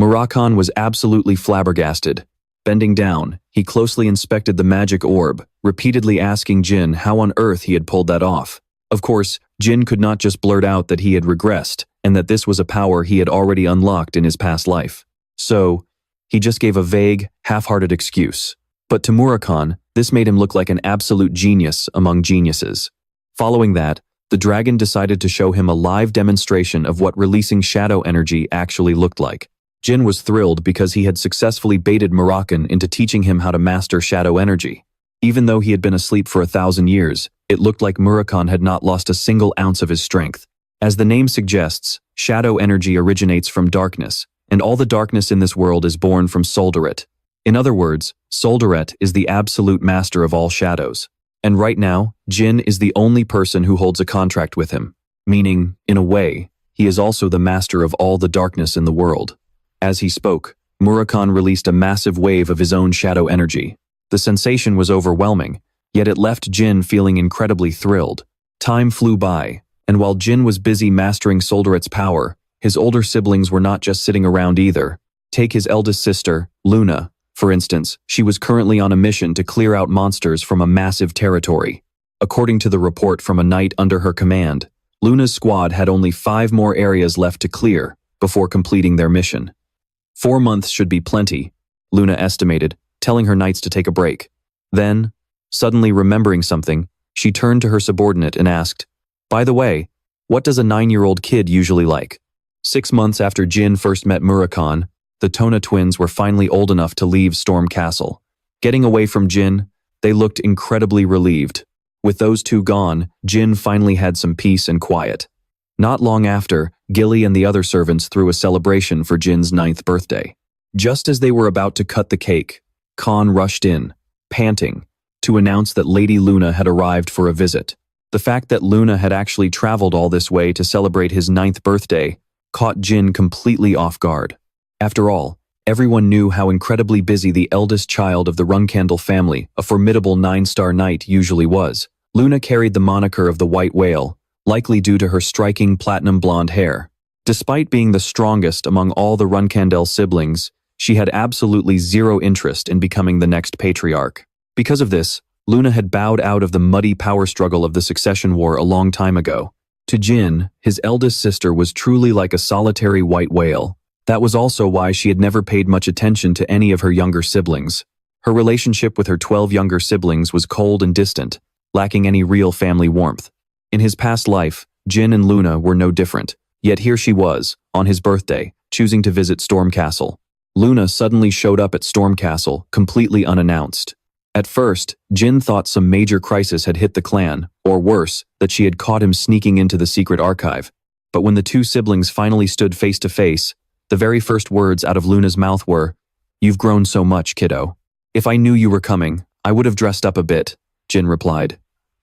Murakhan was absolutely flabbergasted. Bending down, he closely inspected the magic orb, repeatedly asking Jin how on earth he had pulled that off. Of course, Jin could not just blurt out that he had regressed, and that this was a power he had already unlocked in his past life. So, he just gave a vague, half-hearted excuse. But to Murakhan, this made him look like an absolute genius among geniuses. Following that, the dragon decided to show him a live demonstration of what releasing shadow energy actually looked like. Jin was thrilled because he had successfully baited Murakhan into teaching him how to master shadow energy. Even though he had been asleep for 1,000 years, it looked like Murakhan had not lost a single ounce of his strength. As the name suggests, shadow energy originates from darkness, and all the darkness in this world is born from Solderet. In other words, Solderet is the absolute master of all shadows. And right now, Jin is the only person who holds a contract with him. Meaning, in a way, he is also the master of all the darkness in the world. As he spoke, Murakhan released a massive wave of his own shadow energy. The sensation was overwhelming, yet it left Jin feeling incredibly thrilled. Time flew by, and while Jin was busy mastering Solderet's power, his older siblings were not just sitting around either. Take his eldest sister, Luna, for instance. She was currently on a mission to clear out monsters from a massive territory. According to the report from a knight under her command, Luna's squad had only 5 more areas left to clear before completing their mission. 4 months should be plenty, Luna estimated, telling her knights to take a break. Then, suddenly remembering something, she turned to her subordinate and asked, "By the way, what does a 9-year-old kid usually like?" 6 months after Jin first met Murakhan, the Tona twins were finally old enough to leave Storm Castle. Getting away from Jin, they looked incredibly relieved. With those two gone, Jin finally had some peace and quiet. Not long after, Gilly and the other servants threw a celebration for Jin's 9th birthday. Just as they were about to cut the cake, Khan rushed in, panting, to announce that Lady Luna had arrived for a visit. The fact that Luna had actually traveled all this way to celebrate his 9th birthday caught Jin completely off guard. After all, everyone knew how incredibly busy the eldest child of the Runcandel family, a formidable 9-star knight, usually was. Luna carried the moniker of the White Whale, likely due to her striking platinum blonde hair. Despite being the strongest among all the Runcandel siblings, she had absolutely zero interest in becoming the next patriarch. Because of this, Luna had bowed out of the muddy power struggle of the succession war a long time ago. To Jin, his eldest sister was truly like a solitary white whale. That was also why she had never paid much attention to any of her younger siblings. Her relationship with her 12 younger siblings was cold and distant, lacking any real family warmth. In his past life, Jin and Luna were no different, yet here she was, on his birthday, choosing to visit Storm Castle. Luna suddenly showed up at Storm Castle, completely unannounced. At first, Jin thought some major crisis had hit the clan, or worse, that she had caught him sneaking into the secret archive. But when the two siblings finally stood face to face, the very first words out of Luna's mouth were, "You've grown so much, kiddo." "If I knew you were coming, I would have dressed up a bit," Jin replied.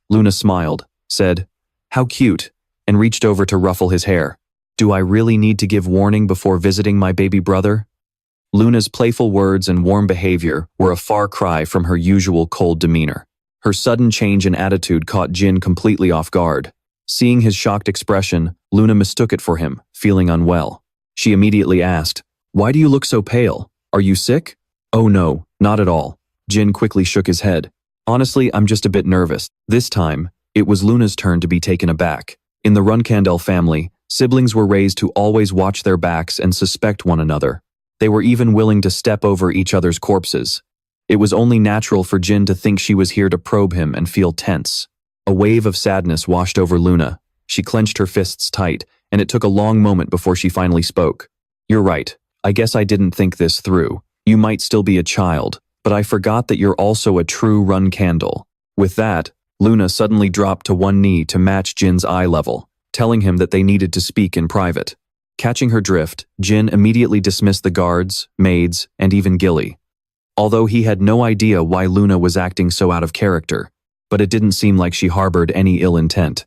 Luna smiled, said, "How cute," and reached over to ruffle his hair. "Do I really need to give warning before visiting my baby brother?" Luna's playful words and warm behavior were a far cry from her usual cold demeanor. Her sudden change in attitude caught Jin completely off guard. Seeing his shocked expression, Luna mistook it for him, feeling unwell. She immediately asked, "Why do you look so pale? Are you sick?" "Oh no, not at all." Jin quickly shook his head. "Honestly, I'm just a bit nervous." This time, it was Luna's turn to be taken aback. In the Runcandel family, siblings were raised to always watch their backs and suspect one another. They were even willing to step over each other's corpses. It was only natural for Jin to think she was here to probe him and feel tense. A wave of sadness washed over Luna. She clenched her fists tight, and it took a long moment before she finally spoke. "You're right. I guess I didn't think this through. You might still be a child, but I forgot that you're also a true Runcandel." With that, Luna suddenly dropped to one knee to match Jin's eye level, telling him that they needed to speak in private. Catching her drift, Jin immediately dismissed the guards, maids, and even Gilly. Although he had no idea why Luna was acting so out of character, but it didn't seem like she harbored any ill intent.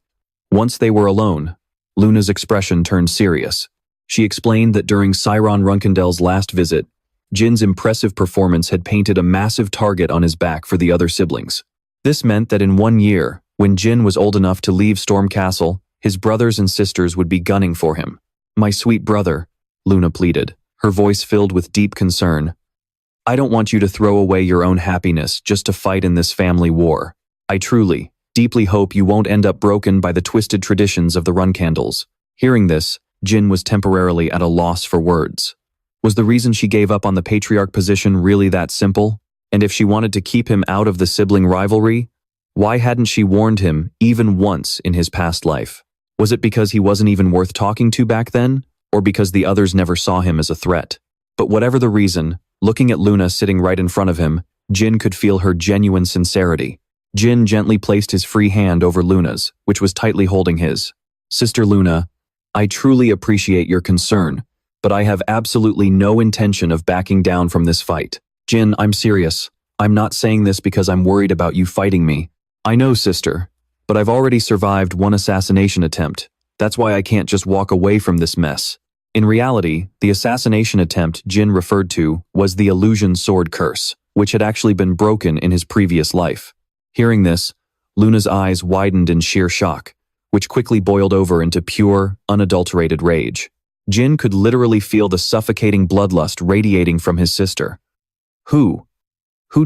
Once they were alone, Luna's expression turned serious. She explained that during Sciron Runcandel's last visit, Jin's impressive performance had painted a massive target on his back for the other siblings. This meant that in 1 year, when Jin was old enough to leave Storm Castle, his brothers and sisters would be gunning for him. "My sweet brother," Luna pleaded, her voice filled with deep concern. "I don't want you to throw away your own happiness just to fight in this family war. I truly, deeply hope you won't end up broken by the twisted traditions of the Runcandels." Hearing this, Jin was temporarily at a loss for words. Was the reason she gave up on the patriarch position really that simple? And if she wanted to keep him out of the sibling rivalry, why hadn't she warned him even once in his past life? Was it because he wasn't even worth talking to back then, or because the others never saw him as a threat? But whatever the reason, looking at Luna sitting right in front of him, Jin could feel her genuine sincerity. Jin gently placed his free hand over Luna's, which was tightly holding his. "Sister Luna, I truly appreciate your concern, but I have absolutely no intention of backing down from this fight. Jin, I'm serious. I'm not saying this because I'm worried about you fighting me. I know, sister, but I've already survived one assassination attempt. That's why I can't just walk away from this mess." In reality, the assassination attempt Jin referred to was the illusion sword curse, which had actually been broken in his previous life. Hearing this, Luna's eyes widened in sheer shock, which quickly boiled over into pure, unadulterated rage. Jin could literally feel the suffocating bloodlust radiating from his sister. Who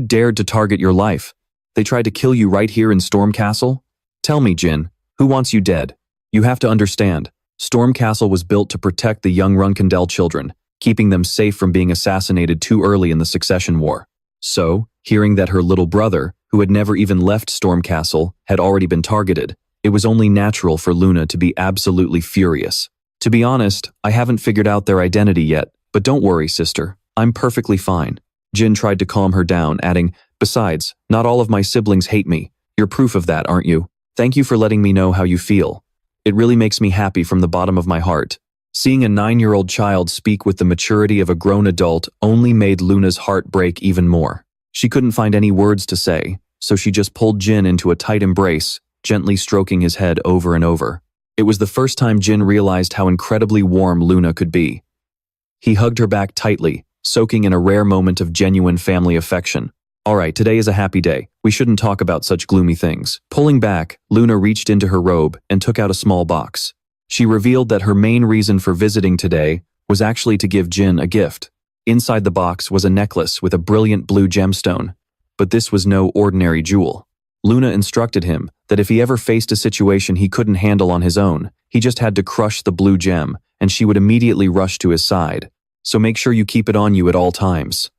dared to target your life? They tried to kill you right here in Storm Castle? Tell me, Jin, who wants you dead? You have to understand, Storm Castle was built to protect the young Runcandel children, keeping them safe from being assassinated too early in the succession war. So, hearing that her little brother, who had never even left Storm Castle, had already been targeted, it was only natural for Luna to be absolutely furious. "To be honest, I haven't figured out their identity yet, but don't worry, sister. I'm perfectly fine." Jin tried to calm her down, adding, "Besides, not all of my siblings hate me. You're proof of that, aren't you? Thank you for letting me know how you feel. It really makes me happy from the bottom of my heart. Seeing a 9-year-old child speak with the maturity of a grown adult only made Luna's heart break even more. She couldn't find any words to say, so she just pulled Jin into a tight embrace, gently stroking his head over and over. It was the first time Jin realized how incredibly warm Luna could be. He hugged her back tightly, soaking in a rare moment of genuine family affection. All right, today is a happy day. We shouldn't talk about such gloomy things. Pulling back, Luna reached into her robe and took out a small box. She revealed that her main reason for visiting today was actually to give Jin a gift. Inside the box was a necklace with a brilliant blue gemstone, but this was no ordinary jewel. Luna instructed him that if he ever faced a situation he couldn't handle on his own, he just had to crush the blue gem, and she would immediately rush to his side. So make sure you keep it on you at all times.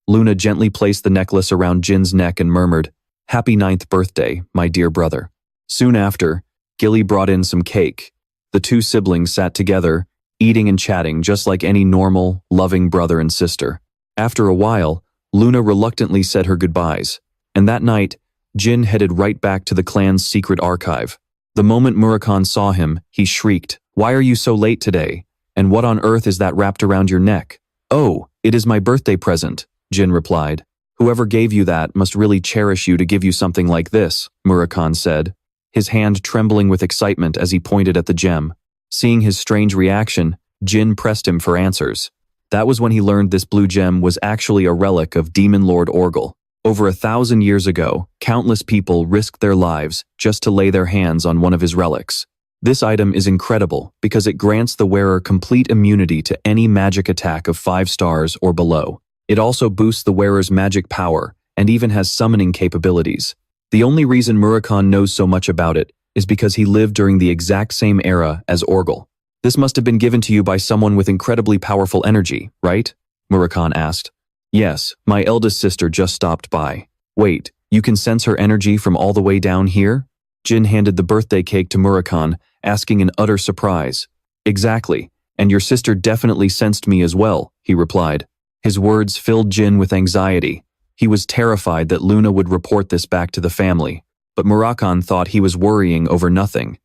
Luna gently placed the necklace around Jin's neck and murmured, "Happy 9th birthday, my dear brother." Soon after, Gilly brought in some cake. The two siblings sat together, eating and chatting just like any normal, loving brother and sister. After a while, Luna reluctantly said her goodbyes, and that night, Jin headed right back to the clan's secret archive. The moment Murakhan saw him, he shrieked, "Why are you so late today? And what on earth is that wrapped around your neck?" "Oh, it is my birthday present," Jin replied. "Whoever gave you that must really cherish you to give you something like this," Murakhan said, his hand trembling with excitement as he pointed at the gem. Seeing his strange reaction, Jin pressed him for answers. That was when he learned this blue gem was actually a relic of Demon Lord Orgel. Over 1,000 years ago, countless people risked their lives just to lay their hands on one of his relics. This item is incredible because it grants the wearer complete immunity to any magic attack of 5 stars or below. It also boosts the wearer's magic power and even has summoning capabilities. The only reason Murakhan knows so much about it is because he lived during the exact same era as Orgel. "This must have been given to you by someone with incredibly powerful energy, right?" Murakhan asked. "Yes, my eldest sister just stopped by." "Wait, you can sense her energy from all the way down here?" Jin handed the birthday cake to Murakhan, asking in utter surprise. "Exactly, and your sister definitely sensed me as well," he replied. His words filled Jin with anxiety. He was terrified that Luna would report this back to the family, but Murakhan thought he was worrying over nothing.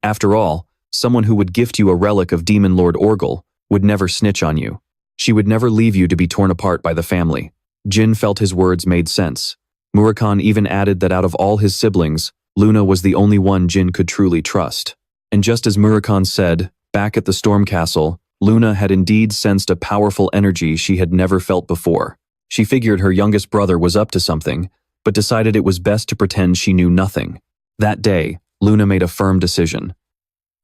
After all, someone who would gift you a relic of Demon Lord Orgel would never snitch on you. She would never leave you to be torn apart by the family. Jin felt his words made sense. Murakhan even added that out of all his siblings, Luna was the only one Jin could truly trust. And just as Murakhan said, back at the Storm Castle, Luna had indeed sensed a powerful energy she had never felt before. She figured her youngest brother was up to something, but decided it was best to pretend she knew nothing. That day, Luna made a firm decision.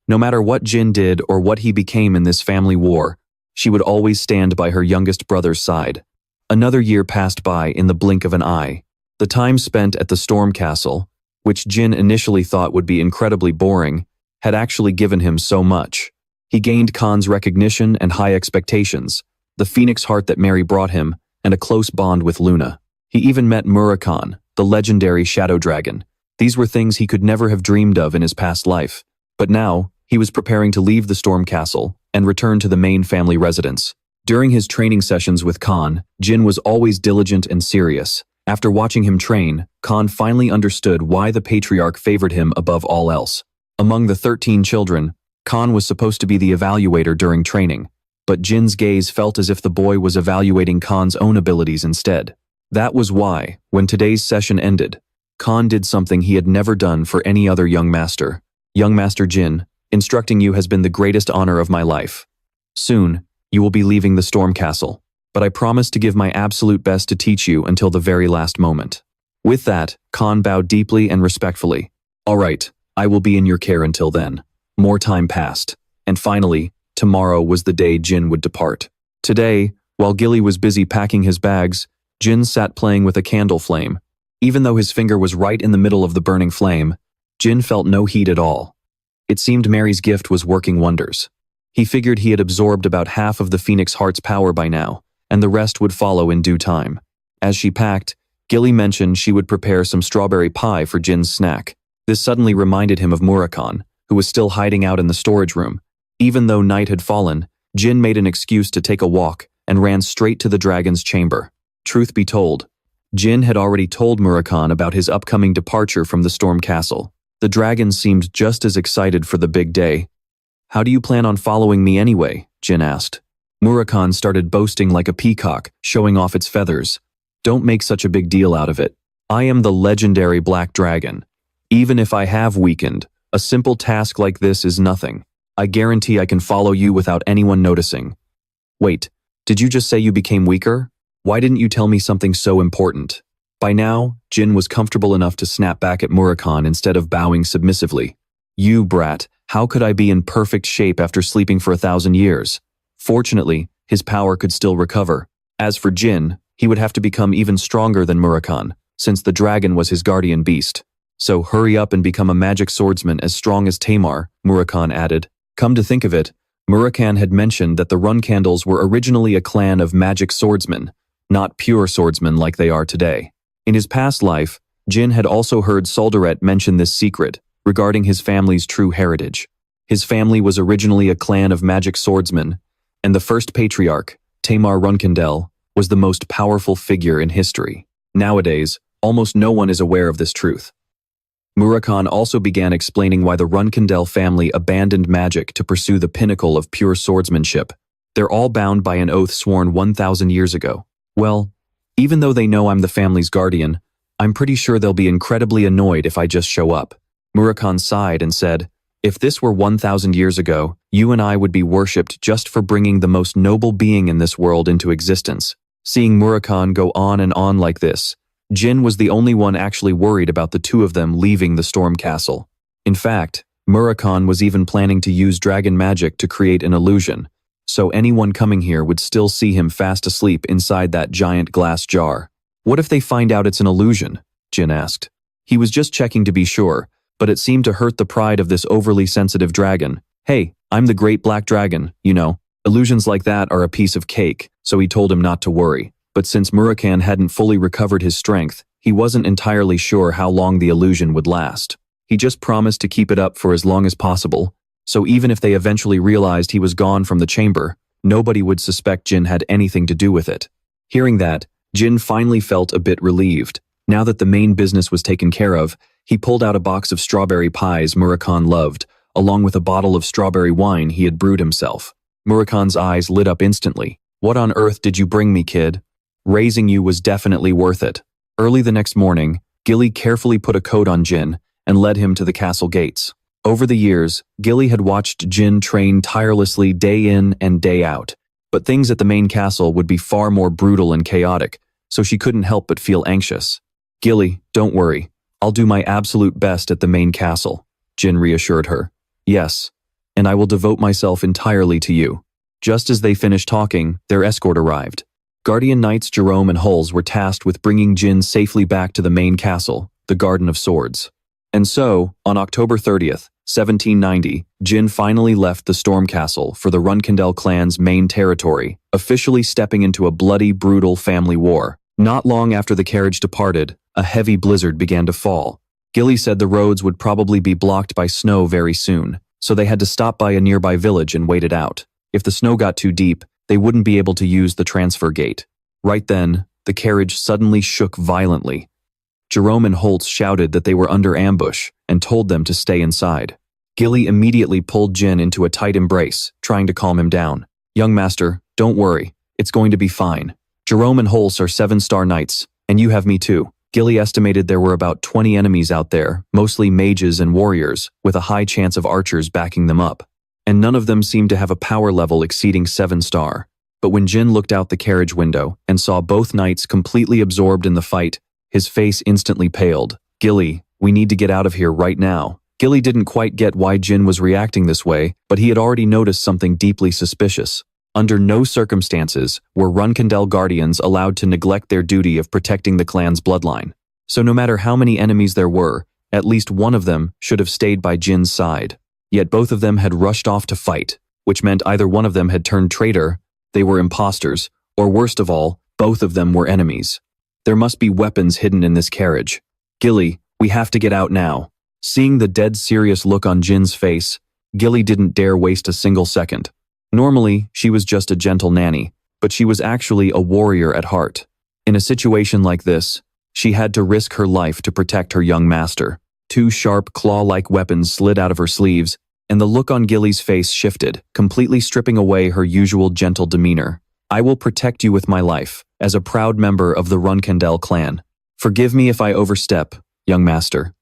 No matter what Jin did or what he became in this family war, she would always stand by her youngest brother's side. Another year passed by in the blink of an eye. The time spent at the Storm Castle, which Jin initially thought would be incredibly boring, had actually given him so much. He gained Khan's recognition and high expectations, the phoenix heart that Mary brought him, and a close bond with Luna. He even met Murakhan, the legendary shadow dragon. These were things he could never have dreamed of in his past life. But now, he was preparing to leave the Storm Castle and return to the main family residence. During his training sessions with Khan, Jin was always diligent and serious. After watching him train, Khan finally understood why the patriarch favored him above all else. Among the 13 children, Khan was supposed to be the evaluator during training, but Jin's gaze felt as if the boy was evaluating Khan's own abilities instead. That was why, when today's session ended, Khan did something he had never done for any other young master. "Young Master Jin, instructing you has been the greatest honor of my life. Soon, you will be leaving the Storm Castle, but I promise to give my absolute best to teach you until the very last moment." With that, Khan bowed deeply and respectfully. "All right, I will be in your care until then." More time passed, and finally, tomorrow was the day Jin would depart. Today, while Gilly was busy packing his bags, Jin sat playing with a candle flame. Even though his finger was right in the middle of the burning flame, Jin felt no heat at all. It seemed Mary's gift was working wonders. He figured he had absorbed about half of the Phoenix Heart's power by now, and the rest would follow in due time. As she packed, Gilly mentioned she would prepare some strawberry pie for Jin's snack. This suddenly reminded him of Murakhan, who was still hiding out in the storage room. Even though night had fallen, Jin made an excuse to take a walk and ran straight to the dragon's chamber. Truth be told, Jin had already told Murakhan about his upcoming departure from the Storm Castle. The dragon seemed just as excited for the big day. "How do you plan on following me anyway?" Jin asked. Murakhan started boasting like a peacock, showing off its feathers. "Don't make such a big deal out of it. I am the legendary Black Dragon. Even if I have weakened, a simple task like this is nothing. I guarantee I can follow you without anyone noticing." "Wait, did you just say you became weaker? Why didn't you tell me something so important?" By now, Jin was comfortable enough to snap back at Murakhan instead of bowing submissively. "You brat, how could I be in perfect shape after sleeping for 1,000 years? Fortunately, his power could still recover. As for Jin, he would have to become even stronger than Murakhan, since the dragon was his guardian beast. So hurry up and become a magic swordsman as strong as Temar," Murakhan added. Come to think of it, Murakhan had mentioned that the Runcandels were originally a clan of magic swordsmen, not pure swordsmen like they are today. In his past life, Jin had also heard Soldaret mention this secret regarding his family's true heritage. His family was originally a clan of magic swordsmen, and the first patriarch, Temar Runcandel, was the most powerful figure in history. Nowadays, almost no one is aware of this truth. Murakhan also began explaining why the Runcandel family abandoned magic to pursue the pinnacle of pure swordsmanship. They're all bound by an oath sworn 1,000 years ago. Well, even though they know I'm the family's guardian, I'm pretty sure they'll be incredibly annoyed if I just show up. Murakhan sighed and said, "If this were 1,000 years ago, you and I would be worshipped just for bringing the most noble being in this world into existence." Seeing Murakhan go on and on like this, Jin was the only one actually worried about the two of them leaving the Storm Castle. In fact, Murakhan was even planning to use dragon magic to create an illusion, so anyone coming here would still see him fast asleep inside that giant glass jar. "What if they find out it's an illusion?" Jin asked. He was just checking to be sure, but it seemed to hurt the pride of this overly sensitive dragon. "Hey, I'm the Great Black Dragon, you know. Illusions like that are a piece of cake," so he told him not to worry. But since Murakhan hadn't fully recovered his strength, he wasn't entirely sure how long the illusion would last. He just promised to keep it up for as long as possible, so even if they eventually realized he was gone from the chamber, nobody would suspect Jin had anything to do with it. Hearing that, Jin finally felt a bit relieved. Now that the main business was taken care of, he pulled out a box of strawberry pies Murakhan loved, along with a bottle of strawberry wine he had brewed himself. Murakhan's eyes lit up instantly. "What on earth did you bring me, kid? Raising you was definitely worth it." Early the next morning, Gilly carefully put a coat on Jin and led him to the castle gates. Over the years, Gilly had watched Jin train tirelessly day in and day out, but things at the main castle would be far more brutal and chaotic, so she couldn't help but feel anxious. "Gilly, don't worry. I'll do my absolute best at the main castle," Jin reassured her. "Yes, and I will devote myself entirely to you." Just as they finished talking, their escort arrived. Guardian Knights Jerome and Hulls were tasked with bringing Jin safely back to the main castle, the Garden of Swords. And so, on October 30th, 1790, Jin finally left the Storm Castle for the Runcandel clan's main territory, officially stepping into a bloody, brutal family war. Not long after the carriage departed, a heavy blizzard began to fall. Gilly said the roads would probably be blocked by snow very soon, so they had to stop by a nearby village and wait it out. If the snow got too deep, they wouldn't be able to use the transfer gate. Right then, the carriage suddenly shook violently. Jerome and Holtz shouted that they were under ambush and told them to stay inside. Gilly immediately pulled Jin into a tight embrace, trying to calm him down. "Young master, don't worry. It's going to be fine. Jerome and Holtz are 7-star knights, and you have me too." Gilly estimated there were about 20 enemies out there, mostly mages and warriors, with a high chance of archers backing them up. And none of them seemed to have a power level exceeding 7-star. But when Jin looked out the carriage window and saw both knights completely absorbed in the fight, his face instantly paled. "Gilly, we need to get out of here right now." Gilly didn't quite get why Jin was reacting this way, but he had already noticed something deeply suspicious. Under no circumstances were Runcandel guardians allowed to neglect their duty of protecting the clan's bloodline. So no matter how many enemies there were, at least one of them should have stayed by Jin's side. Yet both of them had rushed off to fight, which meant either one of them had turned traitor, they were imposters, or worst of all, both of them were enemies. There must be weapons hidden in this carriage. "Gilly, we have to get out now." Seeing the dead serious look on Jin's face, Gilly didn't dare waste a single second. Normally, she was just a gentle nanny, but she was actually a warrior at heart. In a situation like this, she had to risk her life to protect her young master. Two sharp, claw-like weapons slid out of her sleeves, and the look on Gilly's face shifted, completely stripping away her usual gentle demeanor. "I will protect you with my life, as a proud member of the Runcandel clan. Forgive me if I overstep, young master."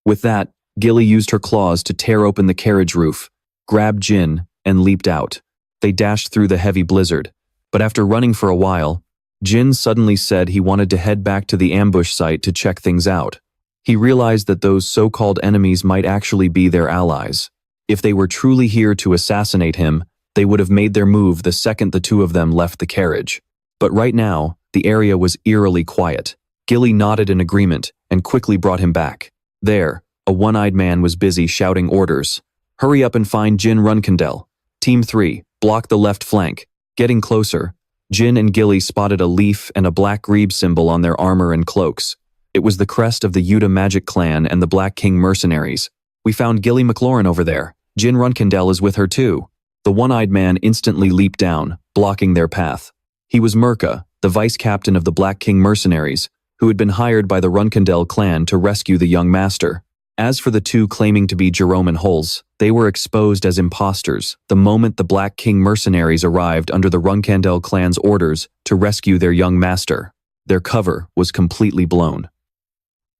With that, Gilly used her claws to tear open the carriage roof, grabbed Jin, and leaped out. They dashed through the heavy blizzard, but after running for a while, Jin suddenly said he wanted to head back to the ambush site to check things out. He realized that those so-called enemies might actually be their allies. If they were truly here to assassinate him, they would have made their move the second the two of them left the carriage. But right now, the area was eerily quiet. Gilly nodded in agreement and quickly brought him back. There, a one-eyed man was busy shouting orders. "Hurry up and find Jin Runcandel. Team 3, block the left flank." Getting closer, Jin and Gilly spotted a leaf and a black grebe symbol on their armor and cloaks. It was the crest of the Yuta Magic Clan and the Black King mercenaries. "We found Gilly McLaurin over there. Jin Runcandel is with her too." The one-eyed man instantly leaped down, blocking their path. He was Mirka, the vice-captain of the Black King mercenaries, who had been hired by the Runcandel clan to rescue the young master. As for the two claiming to be Jerome and Hulse, they were exposed as imposters the moment the Black King mercenaries arrived under the Runcandel clan's orders to rescue their young master. Their cover was completely blown.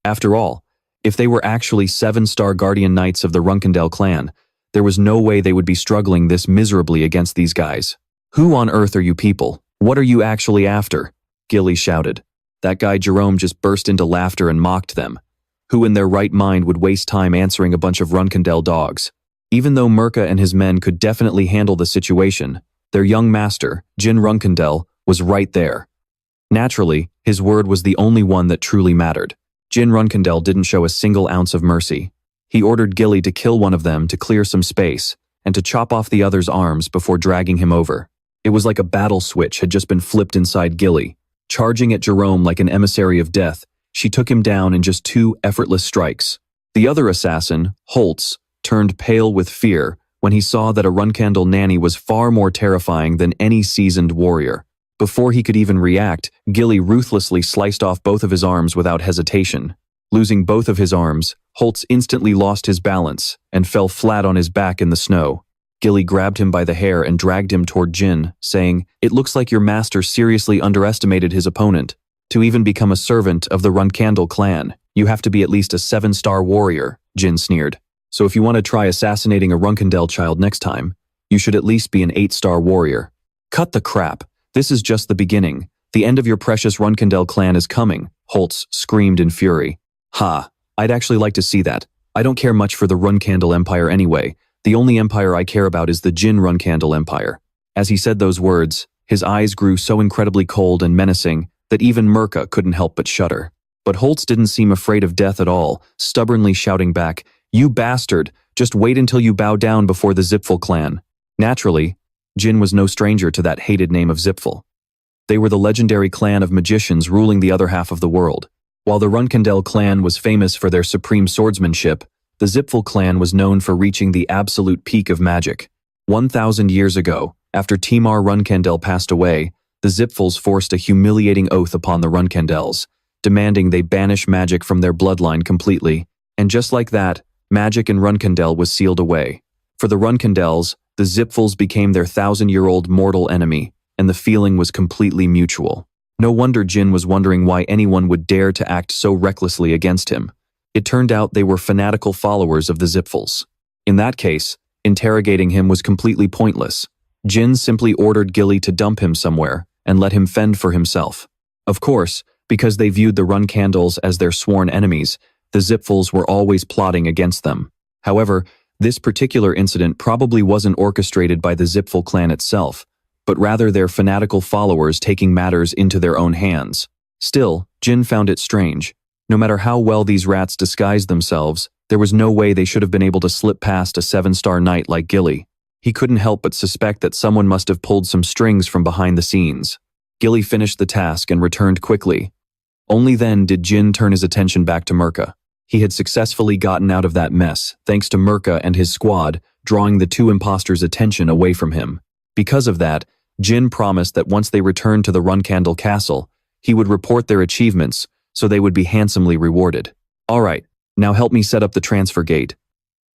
After all, if they were actually 7-star guardian knights of the Runcandel clan, there was no way they would be struggling this miserably against these guys. "Who on earth are you people? What are you actually after?" Gilly shouted. That guy Jerome just burst into laughter and mocked them. Who in their right mind would waste time answering a bunch of Runcandel dogs? Even though Mirka and his men could definitely handle the situation, their young master, Jin Runcandel, was right there. Naturally, his word was the only one that truly mattered. Jin Runcandel didn't show a single ounce of mercy. He ordered Gilly to kill one of them to clear some space, and to chop off the other's arms before dragging him over. It was like a battle switch had just been flipped inside Gilly. Charging at Jerome like an emissary of death, she took him down in just 2 effortless strikes. The other assassin, Hulse, turned pale with fear when he saw that a Runcandel nanny was far more terrifying than any seasoned warrior. Before he could even react, Gilly ruthlessly sliced off both of his arms without hesitation. Losing both of his arms, Hulse instantly lost his balance and fell flat on his back in the snow. Gilly grabbed him by the hair and dragged him toward Jin, saying, "It looks like your master seriously underestimated his opponent. To even become a servant of the Runcandel clan, you have to be at least a 7-star warrior," Jin sneered. "So if you want to try assassinating a Runcandel child next time, you should at least be an 8-star warrior." "Cut the crap. This is just the beginning. The end of your precious Runcandel clan is coming," Hulse screamed in fury. "Ha, I'd actually like to see that. I don't care much for the Runcandel Empire anyway. The only empire I care about is the Jin Runcandel Empire." As he said those words, his eyes grew so incredibly cold and menacing that even Mirka couldn't help but shudder. But Hulse didn't seem afraid of death at all, stubbornly shouting back, "You bastard! Just wait until you bow down before the Zipfel clan." Naturally, Jin was no stranger to that hated name of Zipfel. They were the legendary clan of magicians ruling the other half of the world. While the Runcandel clan was famous for their supreme swordsmanship, the Zipfel clan was known for reaching the absolute peak of magic. 1,000 years ago, after Temar Runcandel passed away, the Zipfels forced a humiliating oath upon the Runcandels, demanding they banish magic from their bloodline completely. And just like that, magic in Runcandel was sealed away. For the Runcandels, the Zipfels became their 1,000-year-old mortal enemy, and the feeling was completely mutual. No wonder Jin was wondering why anyone would dare to act so recklessly against him. It turned out they were fanatical followers of the Zipfels. In that case, interrogating him was completely pointless. Jin simply ordered Gilly to dump him somewhere and let him fend for himself. Of course, because they viewed the Runcandels as their sworn enemies, the Zipfels were always plotting against them. However, this particular incident probably wasn't orchestrated by the Zipfel clan itself, but rather their fanatical followers taking matters into their own hands. Still, Jin found it strange. No matter how well these rats disguised themselves, there was no way they should have been able to slip past a 7-star knight like Gilly. He couldn't help but suspect that someone must have pulled some strings from behind the scenes. Gilly finished the task and returned quickly. Only then did Jin turn his attention back to Mirka. He had successfully gotten out of that mess, thanks to Mirka and his squad, drawing the two imposters' attention away from him. Because of that, Jin promised that once they returned to the Runcandel castle, he would report their achievements, so they would be handsomely rewarded. All right, now help me set up the transfer gate.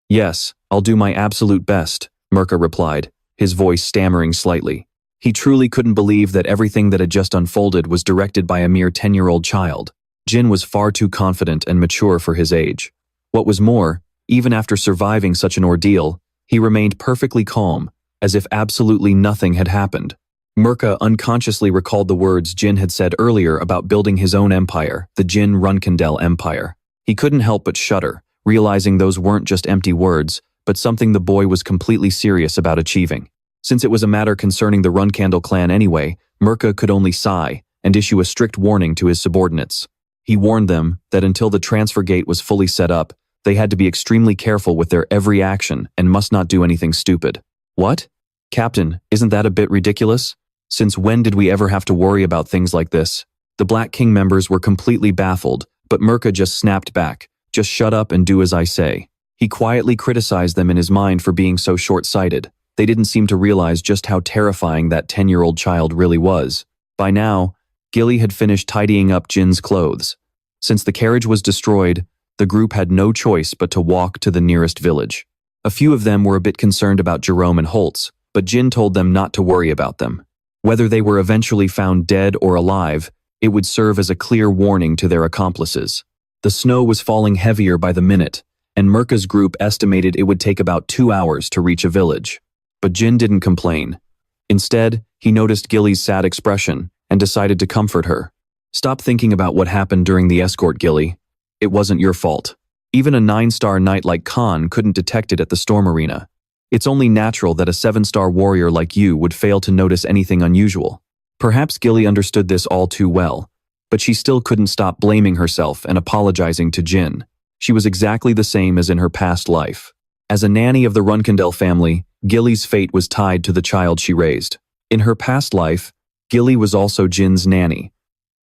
Yes, I'll do my absolute best, Mirka replied, his voice stammering slightly. He truly couldn't believe that everything that had just unfolded was directed by a mere 10-year-old child. Jin was far too confident and mature for his age. What was more, even after surviving such an ordeal, he remained perfectly calm, as if absolutely nothing had happened. Mirka unconsciously recalled the words Jin had said earlier about building his own empire, the Jin Runcandel Empire. He couldn't help but shudder, realizing those weren't just empty words, but something the boy was completely serious about achieving. Since it was a matter concerning the Runcandel clan anyway, Mirka could only sigh and issue a strict warning to his subordinates. He warned them that until the transfer gate was fully set up, they had to be extremely careful with their every action and must not do anything stupid. What? Captain, isn't that a bit ridiculous? Since when did we ever have to worry about things like this? The Black King members were completely baffled, but Mirka just snapped back. Just shut up and do as I say. He quietly criticized them in his mind for being so short-sighted. They didn't seem to realize just how terrifying that 10-year-old child really was. By now, Gilly had finished tidying up Jin's clothes. Since the carriage was destroyed, the group had no choice but to walk to the nearest village. A few of them were a bit concerned about Jerome and Holtz, but Jin told them not to worry about them. Whether they were eventually found dead or alive, it would serve as a clear warning to their accomplices. The snow was falling heavier by the minute, and Mirka's group estimated it would take about 2 hours to reach a village. But Jin didn't complain. Instead, he noticed Gilly's sad expression and decided to comfort her. Stop thinking about what happened during the escort, Gilly. It wasn't your fault. Even a 9-star knight like Khan couldn't detect it at the storm arena. It's only natural that a 7-star warrior like you would fail to notice anything unusual. Perhaps Gilly understood this all too well, but she still couldn't stop blaming herself and apologizing to Jin. She was exactly the same as in her past life. As a nanny of the Runcandel family, Gilly's fate was tied to the child she raised. In her past life, Gilly was also Jin's nanny,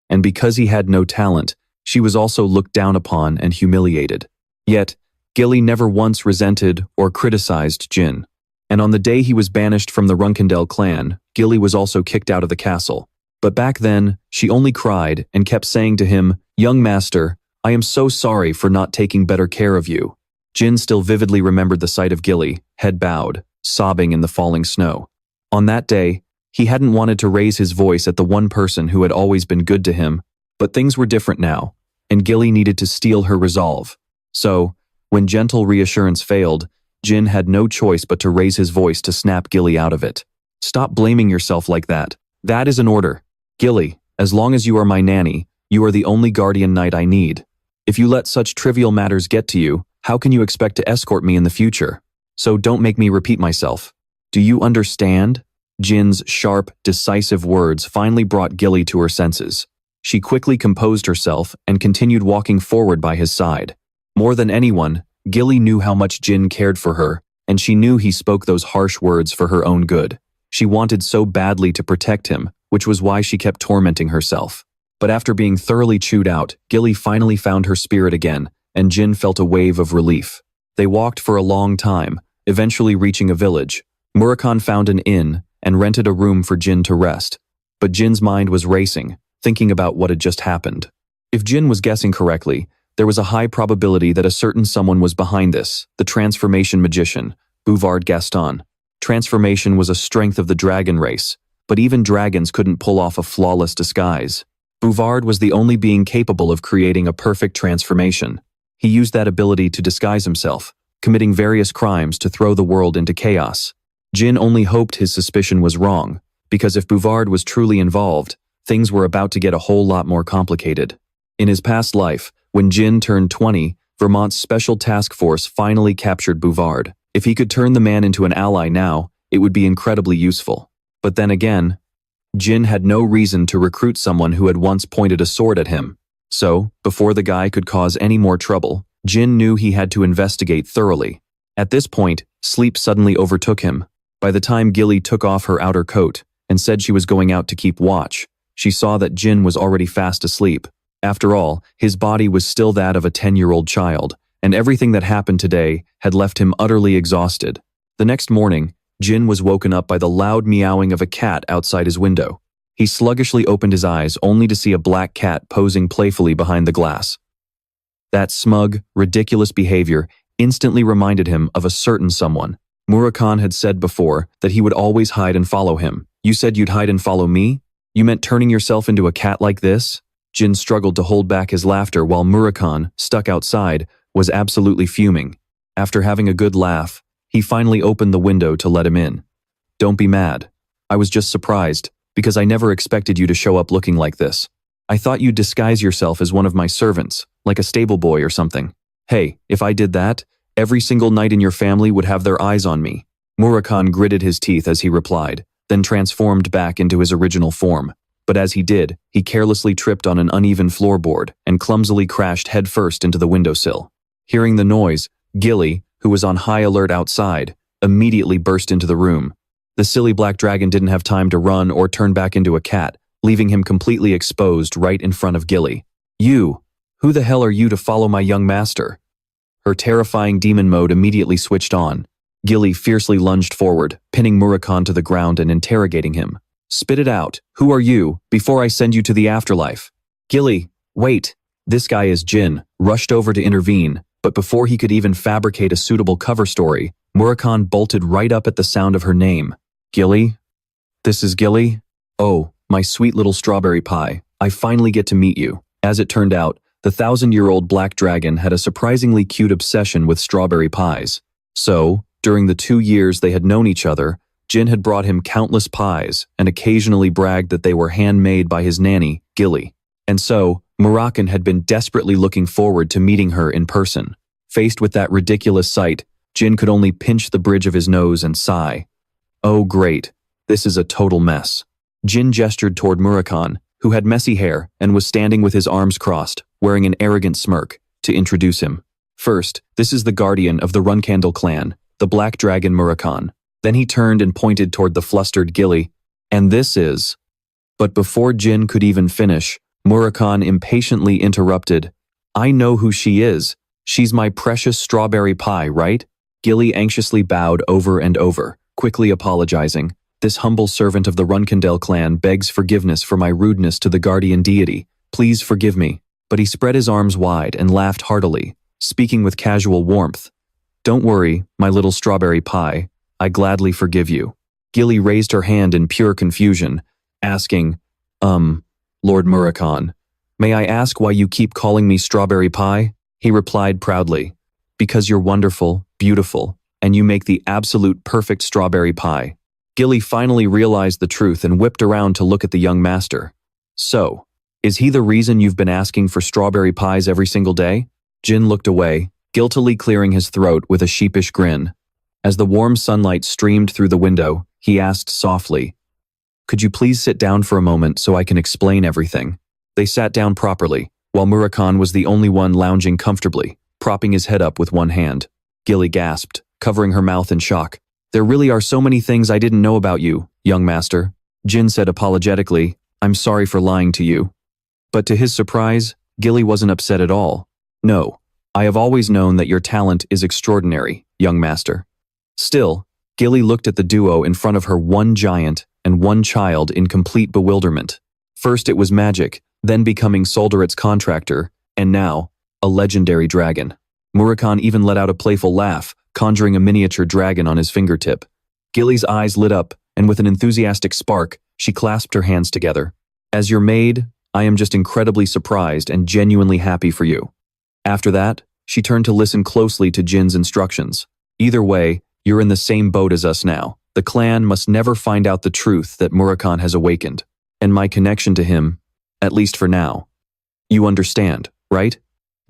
and because he had no talent, she was also looked down upon and humiliated. Yet, Gilly never once resented or criticized Jin. And on the day he was banished from the Runcandel clan, Gilly was also kicked out of the castle. But back then, she only cried and kept saying to him, "Young master, I am so sorry for not taking better care of you." Jin still vividly remembered the sight of Gilly, head bowed, sobbing in the falling snow. On that day, he hadn't wanted to raise his voice at the one person who had always been good to him, but things were different now, and Gilly needed to steel her resolve. So, when gentle reassurance failed, Jin had no choice but to raise his voice to snap Gilly out of it. "Stop blaming yourself like that. That is an order. Gilly, as long as you are my nanny, you are the only guardian knight I need. If you let such trivial matters get to you, how can you expect to escort me in the future? So don't make me repeat myself. Do you understand?" Jin's sharp, decisive words finally brought Gilly to her senses. She quickly composed herself and continued walking forward by his side. More than anyone, Gilly knew how much Jin cared for her, and she knew he spoke those harsh words for her own good. She wanted so badly to protect him, which was why she kept tormenting herself. But after being thoroughly chewed out, Gilly finally found her spirit again, and Jin felt a wave of relief. They walked for a long time, eventually reaching a village. Murakhan found an inn and rented a room for Jin to rest. But Jin's mind was racing, thinking about what had just happened. If Jin was guessing correctly, there was a high probability that a certain someone was behind this, the transformation magician, Bouvard Gaston. Transformation was a strength of the dragon race, but even dragons couldn't pull off a flawless disguise. Bouvard was the only being capable of creating a perfect transformation. He used that ability to disguise himself, committing various crimes to throw the world into chaos. Jin only hoped his suspicion was wrong, because if Bouvard was truly involved, things were about to get a whole lot more complicated. In his past life, when Jin turned 20, Vermont's Special Task Force finally captured Bouvard. If he could turn the man into an ally now, it would be incredibly useful. But then again, Jin had no reason to recruit someone who had once pointed a sword at him. So, before the guy could cause any more trouble, Jin knew he had to investigate thoroughly. At this point, sleep suddenly overtook him. By the time Gilly took off her outer coat and said she was going out to keep watch, she saw that Jin was already fast asleep. After all, his body was still that of a 10-year-old child, and everything that happened today had left him utterly exhausted. The next morning, Jin was woken up by the loud meowing of a cat outside his window. He sluggishly opened his eyes only to see a black cat posing playfully behind the glass. That smug, ridiculous behavior instantly reminded him of a certain someone. Murakhan had said before that he would always hide and follow him. You said you'd hide and follow me? You meant turning yourself into a cat like this? Jin struggled to hold back his laughter while Murakhan, stuck outside, was absolutely fuming. After having a good laugh, he finally opened the window to let him in. Don't be mad. I was just surprised, because I never expected you to show up looking like this. I thought you'd disguise yourself as one of my servants, like a stable boy or something. Hey, if I did that, every single knight in your family would have their eyes on me. Murakhan gritted his teeth as he replied, then transformed back into his original form. But as he did, he carelessly tripped on an uneven floorboard and clumsily crashed headfirst into the windowsill. Hearing the noise, Gilly, who was on high alert outside, immediately burst into the room. The silly black dragon didn't have time to run or turn back into a cat, leaving him completely exposed right in front of Gilly. You! Who the hell are you to follow my young master? Her terrifying demon mode immediately switched on. Gilly fiercely lunged forward, pinning Murakhan to the ground and interrogating him. Spit it out. Who are you, before I send you to the afterlife? Gilly, wait. This guy is Jin, rushed over to intervene, but before he could even fabricate a suitable cover story, Murakhan bolted right up at the sound of her name. Gilly? This is Gilly? Oh, my sweet little strawberry pie, I finally get to meet you. As it turned out, the 1,000-year-old black dragon had a surprisingly cute obsession with strawberry pies. So, during the 2 years they had known each other, Jin had brought him countless pies and occasionally bragged that they were handmade by his nanny, Gilly. And so, Murakhan had been desperately looking forward to meeting her in person. Faced with that ridiculous sight, Jin could only pinch the bridge of his nose and sigh. Oh great, this is a total mess. Jin gestured toward Murakhan, who had messy hair and was standing with his arms crossed, wearing an arrogant smirk, to introduce him. First, this is the guardian of the Runcandel clan, the Black Dragon Murakhan. Then he turned and pointed toward the flustered Gilly. And this is... But before Jin could even finish, Murakhan impatiently interrupted. I know who she is. She's my precious strawberry pie, right? Gilly anxiously bowed over and over, quickly apologizing. This humble servant of the Runcandel clan begs forgiveness for my rudeness to the guardian deity. Please forgive me. But he spread his arms wide and laughed heartily, speaking with casual warmth. Don't worry, my little strawberry pie. I gladly forgive you. Gilly raised her hand in pure confusion, asking, Lord Murakhan, may I ask why you keep calling me strawberry pie? He replied proudly, because you're wonderful, beautiful, and you make the absolute perfect strawberry pie. Gilly finally realized the truth and whipped around to look at the young master. So, is he the reason you've been asking for strawberry pies every single day? Jin looked away, guiltily clearing his throat with a sheepish grin. As the warm sunlight streamed through the window, he asked softly, could you please sit down for a moment so I can explain everything? They sat down properly, while Murakhan was the only one lounging comfortably, propping his head up with one hand. Gilly gasped, covering her mouth in shock. There really are so many things I didn't know about you, young master. Jin said apologetically, I'm sorry for lying to you. But to his surprise, Gilly wasn't upset at all. No, I have always known that your talent is extraordinary, young master. Still, Gilly looked at the duo in front of her, one giant and one child, in complete bewilderment. First it was magic, then becoming Solderit's contractor, and now, a legendary dragon. Murakhan even let out a playful laugh, conjuring a miniature dragon on his fingertip. Gilly's eyes lit up, and with an enthusiastic spark, she clasped her hands together. As your maid, I am just incredibly surprised and genuinely happy for you. After that, she turned to listen closely to Jin's instructions. Either way, you're in the same boat as us now. The clan must never find out the truth that Murakhan has awakened, and my connection to him, at least for now. You understand, right?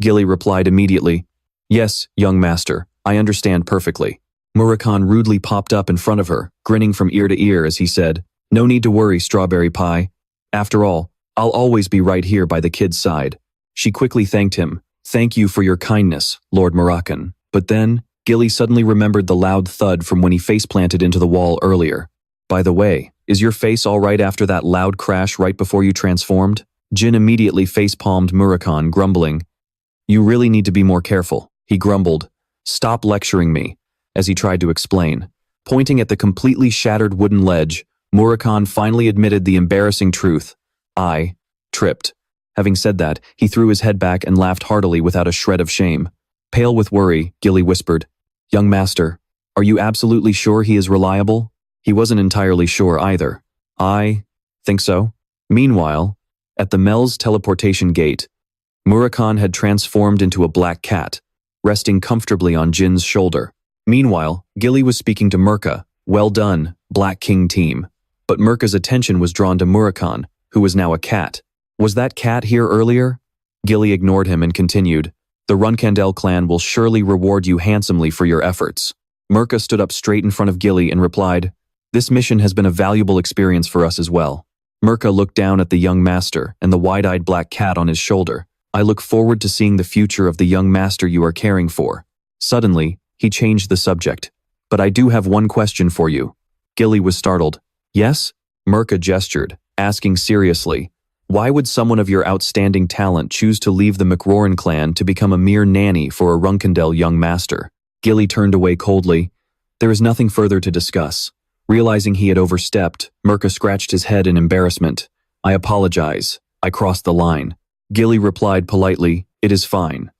Gilly replied immediately. Yes, young master, I understand perfectly. Murakhan rudely popped up in front of her, grinning from ear to ear as he said, no need to worry, strawberry pie. After all, I'll always be right here by the kid's side. She quickly thanked him. Thank you for your kindness, Lord Murakhan. But then, Gilly suddenly remembered the loud thud from when he face-planted into the wall earlier. By the way, is your face all right after that loud crash right before you transformed? Jin immediately face-palmed Murakhan, grumbling. You really need to be more careful, he grumbled. Stop lecturing me, as he tried to explain. Pointing at the completely shattered wooden ledge, Murakhan finally admitted the embarrassing truth. I tripped. Having said that, he threw his head back and laughed heartily without a shred of shame. Pale with worry, Gilly whispered, "Young master, are you absolutely sure he is reliable?" He wasn't entirely sure either. "I think so." Meanwhile, at the Mel's teleportation gate, Murakhan had transformed into a black cat, resting comfortably on Jin's shoulder. Meanwhile, Gilly was speaking to Mirka. "Well done, Black King team." But Mirka's attention was drawn to Murakhan, who was now a cat. "Was that cat here earlier?" Gilly ignored him and continued, "The Runcandel clan will surely reward you handsomely for your efforts." Mirka stood up straight in front of Gilly and replied, "This mission has been a valuable experience for us as well." Mirka looked down at the young master and the wide-eyed black cat on his shoulder. "I look forward to seeing the future of the young master you are caring for." Suddenly, he changed the subject. "But I do have one question for you." Gilly was startled. "Yes?" Mirka gestured, asking seriously, "Why would someone of your outstanding talent choose to leave the McRoran clan to become a mere nanny for a Runcandel young master?" Gilly turned away coldly. "There is nothing further to discuss." Realizing he had overstepped, Mirka scratched his head in embarrassment. "I apologize. I crossed the line." Gilly replied politely, "It is fine."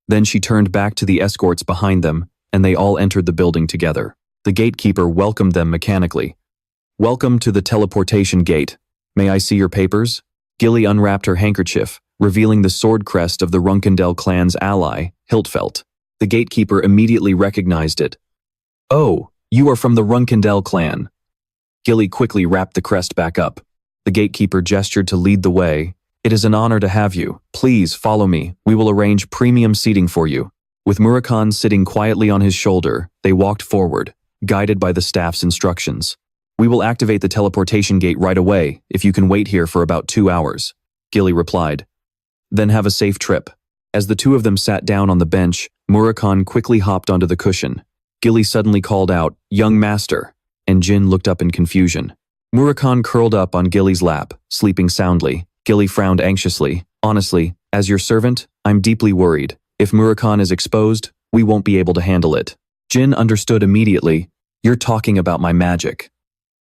Then she turned back to the escorts behind them, and they all entered the building together. The gatekeeper welcomed them mechanically. "Welcome to the teleportation gate. May I see your papers?" Gilly unwrapped her handkerchief, revealing the sword crest of the Runcandel clan's ally, Hiltfelt. The gatekeeper immediately recognized it. "Oh, you are from the Runcandel clan." Gilly quickly wrapped the crest back up. The gatekeeper gestured to lead the way. "It is an honor to have you. Please follow me. We will arrange premium seating for you." With Murakhan sitting quietly on his shoulder, they walked forward, guided by the staff's instructions. "We will activate the teleportation gate right away, if you can wait here for about 2 hours," Gilly replied. "Then have a safe trip." As the two of them sat down on the bench, Murakhan quickly hopped onto the cushion. Gilly suddenly called out, "Young master," and Jin looked up in confusion. Murakhan curled up on Gilly's lap, sleeping soundly. Gilly frowned anxiously. "Honestly, as your servant, I'm deeply worried. If Murakhan is exposed, we won't be able to handle it." Jin understood immediately. "You're talking about my magic."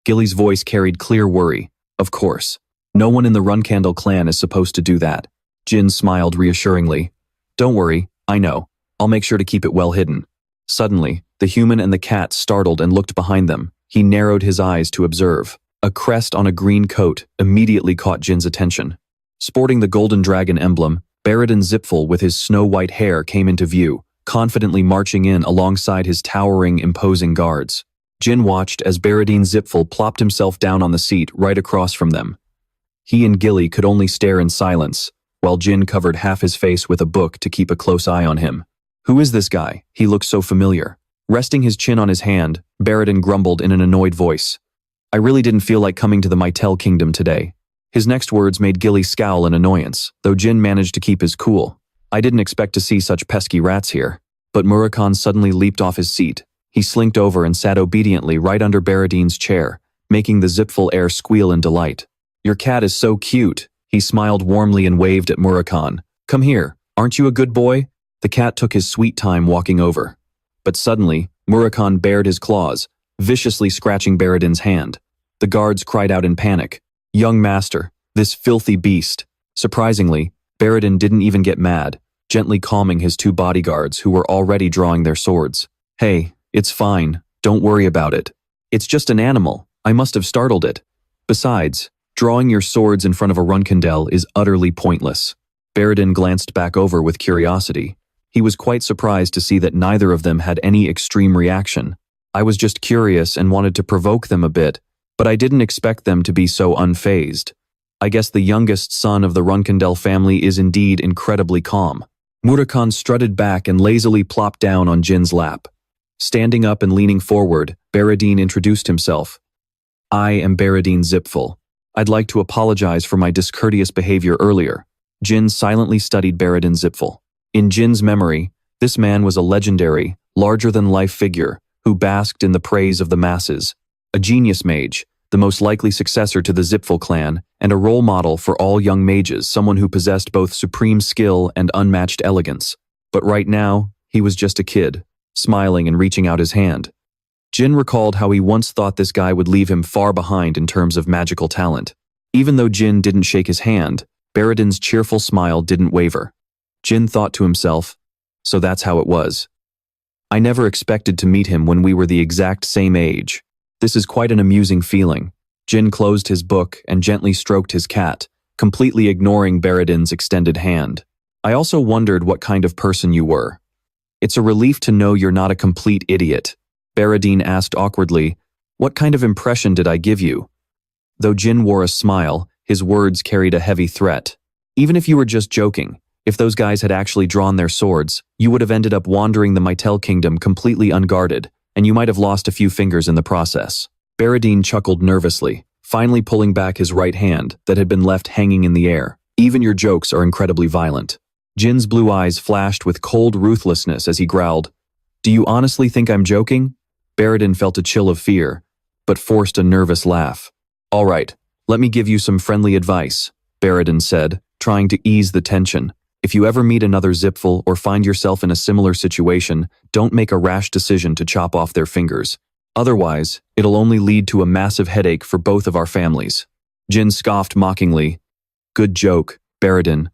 Gilly's voice carried clear worry. "Of course. No one in the Runcandel clan is supposed to do that." Jin smiled reassuringly. "Don't worry, I know. I'll make sure to keep it well hidden." Suddenly, the human and the cat startled and looked behind them. He narrowed his eyes to observe. A crest on a green coat immediately caught Jin's attention. Sporting the golden dragon emblem, Baradin Zipfel with his snow-white hair came into view, confidently marching in alongside his towering, imposing guards. Jin watched as Baradin Zipfel plopped himself down on the seat right across from them. He and Gilly could only stare in silence, while Jin covered half his face with a book to keep a close eye on him. "Who is this guy? He looks so familiar." Resting his chin on his hand, Baradin grumbled in an annoyed voice. "I really didn't feel like coming to the Mytel kingdom today." His next words made Gilly scowl in annoyance, though Jin managed to keep his cool. "I didn't expect to see such pesky rats here." But Murakhan suddenly leaped off his seat. He slinked over and sat obediently right under Baradin's chair, making the Zipfel heir squeal in delight. "Your cat is so cute." He smiled warmly and waved at Murakhan. "Come here, aren't you a good boy?" The cat took his sweet time walking over. But suddenly, Murakhan bared his claws, viciously scratching Baradin's hand. The guards cried out in panic. "Young master, this filthy beast." Surprisingly, Baradin didn't even get mad, gently calming his two bodyguards who were already drawing their swords. "Hey, it's fine, don't worry about it. It's just an animal, I must have startled it. Besides, drawing your swords in front of a Runcandel is utterly pointless." Baradin glanced back over with curiosity. He was quite surprised to see that neither of them had any extreme reaction. "I was just curious and wanted to provoke them a bit, but I didn't expect them to be so unfazed. I guess the youngest son of the Runcandel family is indeed incredibly calm." Murakhan strutted back and lazily plopped down on Jin's lap. Standing up and leaning forward, Baradin introduced himself. "I am Baradin Zipfel. I'd like to apologize for my discourteous behavior earlier." Jin silently studied Baradin Zipfel. In Jin's memory, this man was a legendary, larger-than-life figure who basked in the praise of the masses. A genius mage, the most likely successor to the Zipfel clan, and a role model for all young mages, someone who possessed both supreme skill and unmatched elegance. But right now, he was just a kid, smiling and reaching out his hand. Jin recalled how he once thought this guy would leave him far behind in terms of magical talent. Even though Jin didn't shake his hand, Baradin's cheerful smile didn't waver. Jin thought to himself, so that's how it was. I never expected to meet him when we were the exact same age. This is quite an amusing feeling. Jin closed his book and gently stroked his cat, completely ignoring Baradin's extended hand. I also wondered what kind of person you were. It's a relief to know you're not a complete idiot. Baradin asked awkwardly, what kind of impression did I give you? Though Jin wore a smile, his words carried a heavy threat. Even if you were just joking, if those guys had actually drawn their swords, you would have ended up wandering the Mytel kingdom completely unguarded, and you might have lost a few fingers in the process. Baradin chuckled nervously, finally pulling back his right hand that had been left hanging in the air. Even your jokes are incredibly violent. Jin's blue eyes flashed with cold ruthlessness as he growled, do you honestly think I'm joking? Baradin felt a chill of fear, but forced a nervous laugh. All right, let me give you some friendly advice, Baradin said, trying to ease the tension. If you ever meet another Zipfel or find yourself in a similar situation, don't make a rash decision to chop off their fingers. Otherwise, it'll only lead to a massive headache for both of our families. Jin scoffed mockingly. Good joke, Baradin.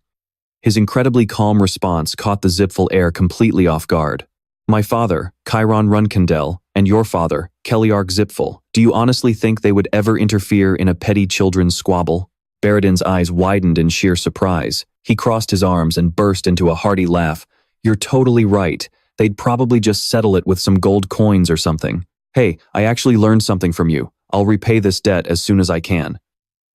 His incredibly calm response caught the Zipfel heir completely off guard. My father, Jin Runcandel, and your father, Keliark Zipfel, do you honestly think they would ever interfere in a petty children's squabble? Baradin's eyes widened in sheer surprise. He crossed his arms and burst into a hearty laugh. You're totally right. They'd probably just settle it with some gold coins or something. Hey, I actually learned something from you. I'll repay this debt as soon as I can.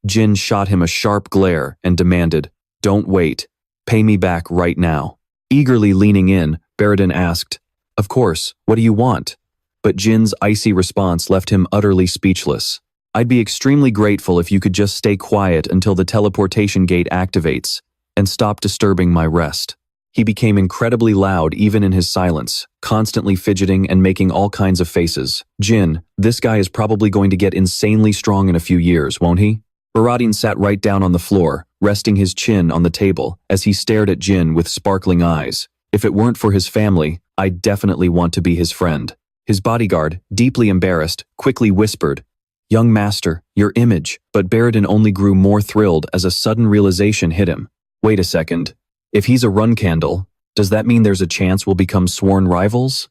Jin shot him a sharp glare and demanded, don't wait. Pay me back right now. Eagerly leaning in, Baradin asked, of course, what do you want? But Jin's icy response left him utterly speechless. I'd be extremely grateful if you could just stay quiet until the teleportation gate activates and stop disturbing my rest. He became incredibly loud even in his silence, constantly fidgeting and making all kinds of faces. Jin, this guy is probably going to get insanely strong in a few years, won't he? Baradin sat right down on the floor, resting his chin on the table as he stared at Jin with sparkling eyes. If it weren't for his family, I'd definitely want to be his friend. His bodyguard, deeply embarrassed, quickly whispered, young master, your image, but Baradin only grew more thrilled as a sudden realization hit him. Wait a second. If he's a Runcandel, does that mean there's a chance we'll become sworn rivals?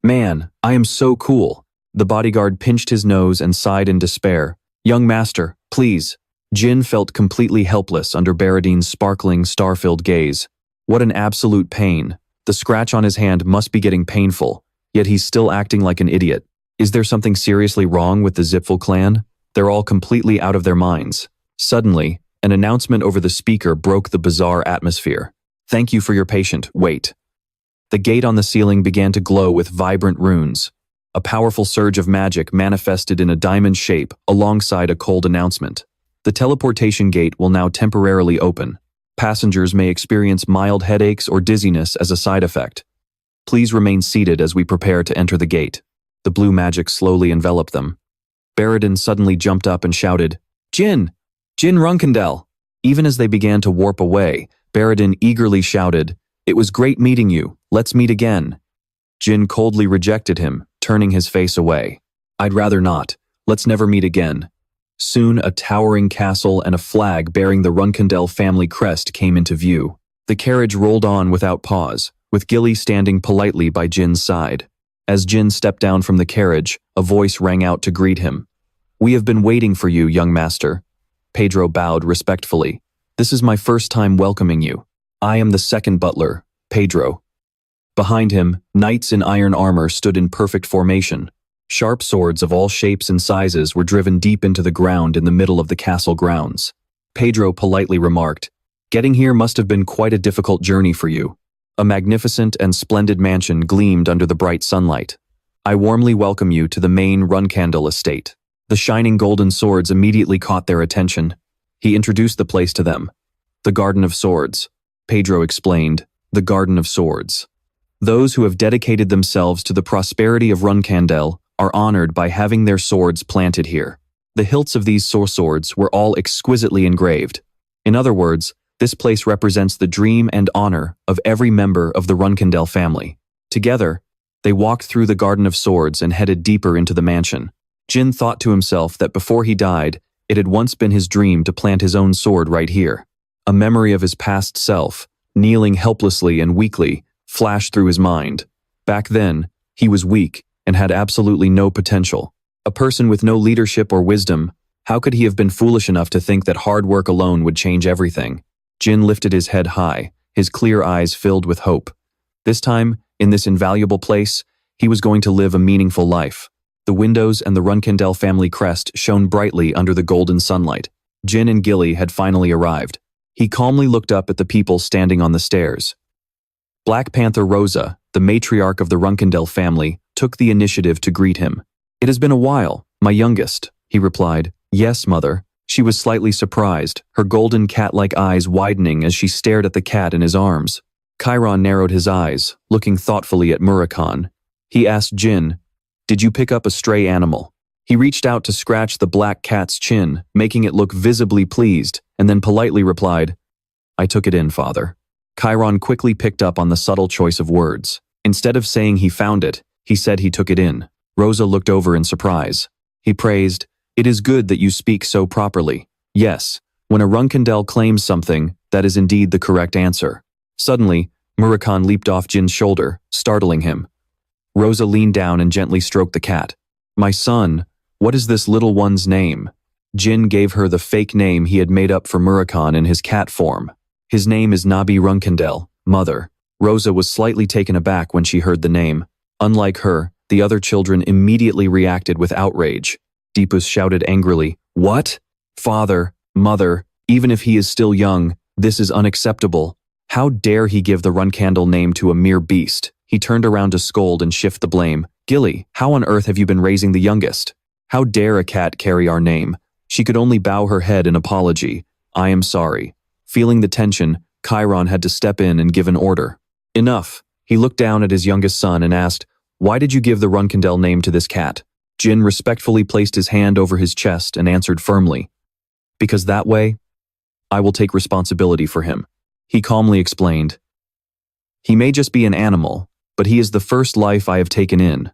Man, I am so cool. The bodyguard pinched his nose and sighed in despair. Young master, please. Jin felt completely helpless under Baradin's sparkling, star-filled gaze. What an absolute pain. The scratch on his hand must be getting painful, yet he's still acting like an idiot. Is there something seriously wrong with the Zipfel clan? They're all completely out of their minds. Suddenly, an announcement over the speaker broke the bizarre atmosphere. Thank you for your patient wait. The gate on the ceiling began to glow with vibrant runes. A powerful surge of magic manifested in a diamond shape alongside a cold announcement. The teleportation gate will now temporarily open. Passengers may experience mild headaches or dizziness as a side effect. Please remain seated as we prepare to enter the gate. The blue magic slowly enveloped them. Baradin suddenly jumped up and shouted, Jin! Jin Runcandel! Even as they began to warp away, Baradin eagerly shouted, it was great meeting you, let's meet again. Jin coldly rejected him, turning his face away. I'd rather not, let's never meet again. Soon a towering castle and a flag bearing the Runcandel family crest came into view. The carriage rolled on without pause, with Gilly standing politely by Jin's side. As Jin stepped down from the carriage, a voice rang out to greet him. We have been waiting for you, young master. Pedro bowed respectfully. This is my first time welcoming you. I am the second butler, Pedro. Behind him, knights in iron armor stood in perfect formation. Sharp swords of all shapes and sizes were driven deep into the ground in the middle of the castle grounds. Pedro politely remarked, getting here must have been quite a difficult journey for you. A magnificent and splendid mansion gleamed under the bright sunlight. I warmly welcome you to the main Runcandel estate. The shining golden swords immediately caught their attention. He introduced the place to them. The Garden of Swords. Pedro explained, the Garden of Swords. Those who have dedicated themselves to the prosperity of Runcandel are honored by having their swords planted here. The hilts of these swords were all exquisitely engraved. In other words, this place represents the dream and honor of every member of the Runcandel family. Together, They walked through the Garden of Swords and headed deeper into the mansion. Jin thought to himself that before he died, it had once been his dream to plant his own sword right here. A memory of his past self, kneeling helplessly and weakly, flashed through his mind. Back then, he was weak and had absolutely no potential. A person with no leadership or wisdom, how could he have been foolish enough to think that hard work alone would change everything? Jin lifted his head high, his clear eyes filled with hope. This time, in this invaluable place, he was going to live a meaningful life. The windows and the Runcandel family crest shone brightly under the golden sunlight. Jin and Gilly had finally arrived. He calmly looked up at the people standing on the stairs. Black Panther Rosa, the matriarch of the Runcandel family, took the initiative to greet him. "It has been a while, my youngest," he replied. "Yes, mother." She was slightly surprised, her golden cat-like eyes widening as she stared at the cat in his arms. Chiron narrowed his eyes, looking thoughtfully at Murakhan. He asked Jin, "Did you pick up a stray animal?" He reached out to scratch the black cat's chin, making it look visibly pleased, and then politely replied, "I took it in, father." Chiron quickly picked up on the subtle choice of words. Instead of saying he found it, he said he took it in. Rosa looked over in surprise. He praised, "It is good that you speak so properly. Yes, when a Runcandel claims something, that is indeed the correct answer." Suddenly, Murakhan leaped off Jin's shoulder, startling him. Rosa leaned down and gently stroked the cat. "My son, what is this little one's name?" Jin gave her the fake name he had made up for Murakhan in his cat form. "His name is Nabi Runcandel, mother." Rosa was slightly taken aback when she heard the name. Unlike her, the other children immediately reacted with outrage. Deepus shouted angrily, "What? Father, mother, even if he is still young, this is unacceptable. How dare he give the Runcandel name to a mere beast?" He turned around to scold and shift the blame. "Gilly, how on earth have you been raising the youngest? How dare a cat carry our name?" She could only bow her head in apology. "I am sorry." Feeling the tension, Chiron had to step in and give an order. "Enough." He looked down at his youngest son and asked, "Why did you give the Runcandel name to this cat?" Jin respectfully placed his hand over his chest and answered firmly, "Because that way, I will take responsibility for him." He calmly explained, "He may just be an animal, but he is the first life I have taken in.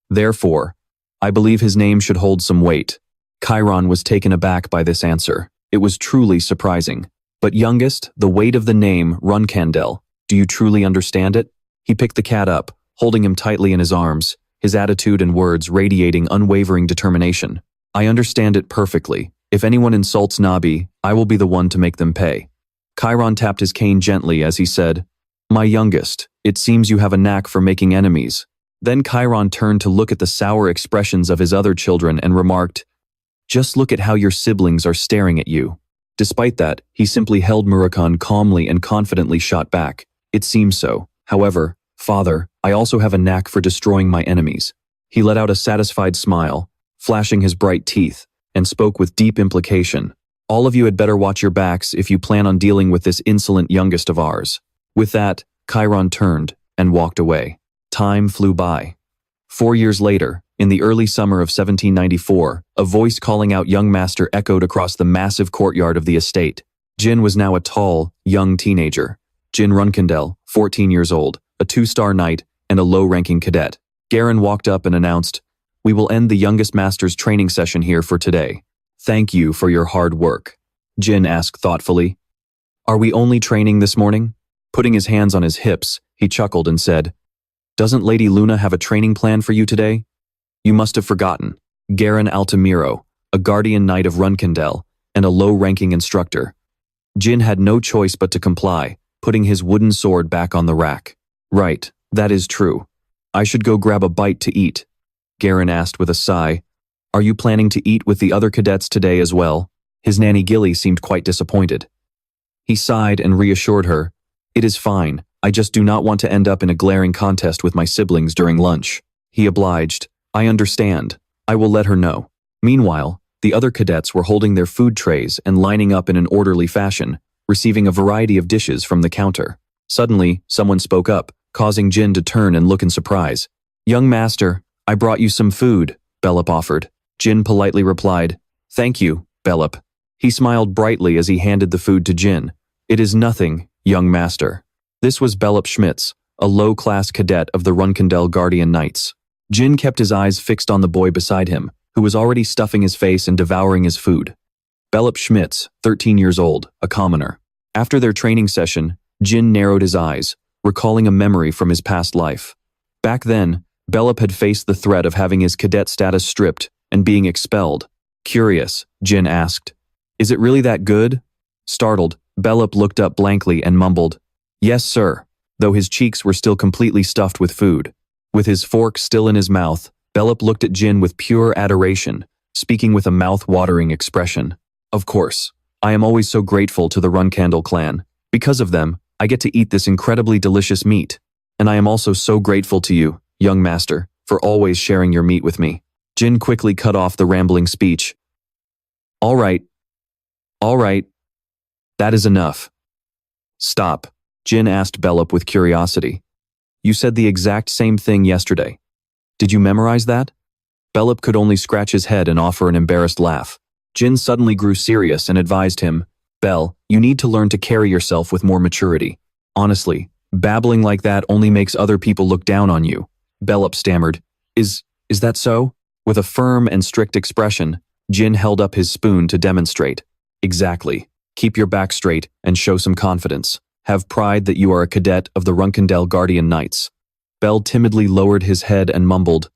Therefore, I believe his name should hold some weight." Chiron was taken aback by this answer. It was truly surprising. "But youngest, the weight of the name, Runcandel, do you truly understand it?" He picked the cat up, holding him tightly in his arms, his attitude and words radiating unwavering determination. "I understand it perfectly. If anyone insults Nabi, I will be the one to make them pay." Chiron tapped his cane gently as he said, "My youngest, it seems you have a knack for making enemies." Then Chiron turned to look at the sour expressions of his other children and remarked, "Just look at how your siblings are staring at you." Despite that, he simply held Murakhan calmly and confidently shot back. "It seems so. However, father, I also have a knack for destroying my enemies." He let out a satisfied smile, flashing his bright teeth, and spoke with deep implication. "All of you had better watch your backs if you plan on dealing with this insolent youngest of ours." With that, Chiron turned and walked away. Time flew by. 4 years later, in the early summer of 1794, a voice calling out young master echoed across the massive courtyard of the estate. Jin was now a tall, young teenager. Jin Runcandel, 14 years old, a 2-star knight, and a low-ranking cadet. Garen walked up and announced, "We will end the youngest master's training session here for today. Thank you for your hard work." Jin asked thoughtfully, "Are we only training this morning?" Putting his hands on his hips, he chuckled and said, "Doesn't Lady Luna have a training plan for you today?" "You must have forgotten. Garen Altamiro, a guardian knight of Runcandel, and a low-ranking instructor." Jin had no choice but to comply, putting his wooden sword back on the rack. "Right, that is true. I should go grab a bite to eat." Garen asked with a sigh, "Are you planning to eat with the other cadets today as well?" His nanny Gilly seemed quite disappointed. He sighed and reassured her, "It is fine. I just do not want to end up in a glaring contest with my siblings during lunch." He obliged, "I understand. I will let her know." Meanwhile, the other cadets were holding their food trays and lining up in an orderly fashion, receiving a variety of dishes from the counter. Suddenly, someone spoke up, causing Jin to turn and look in surprise. "Young master, I brought you some food," Bellup offered. Jin politely replied, "Thank you, Bellup." He smiled brightly as he handed the food to Jin. "It is nothing, young master." This was Bellup Schmitz, a low-class cadet of the Runcandel Guardian Knights. Jin kept his eyes fixed on the boy beside him, who was already stuffing his face and devouring his food. Belop Schmitz, 13 years old, a commoner. After their training session, Jin narrowed his eyes, recalling a memory from his past life. Back then, Belop had faced the threat of having his cadet status stripped and being expelled. Curious, Jin asked, "Is it really that good?" Startled, Belop looked up blankly and mumbled, "Yes, sir," though his cheeks were still completely stuffed with food. With his fork still in his mouth, Belop looked at Jin with pure adoration, speaking with a mouth-watering expression. "Of course, I am always so grateful to the Runcandel clan. Because of them, I get to eat this incredibly delicious meat. And I am also so grateful to you, young master, for always sharing your meat with me." Jin quickly cut off the rambling speech. All right. That is enough." "Stop," Jin asked Belop with curiosity. "You said the exact same thing yesterday. Did you memorize that?" Belop could only scratch his head and offer an embarrassed laugh. Jin suddenly grew serious and advised him, "Bell, you need to learn to carry yourself with more maturity. Honestly, babbling like that only makes other people look down on you." Belop stammered, Is that so?" With a firm and strict expression, Jin held up his spoon to demonstrate. "Exactly. Keep your back straight and show some confidence. Have pride that you are a cadet of the Runcandel Guardian Knights." Bell timidly lowered his head and mumbled,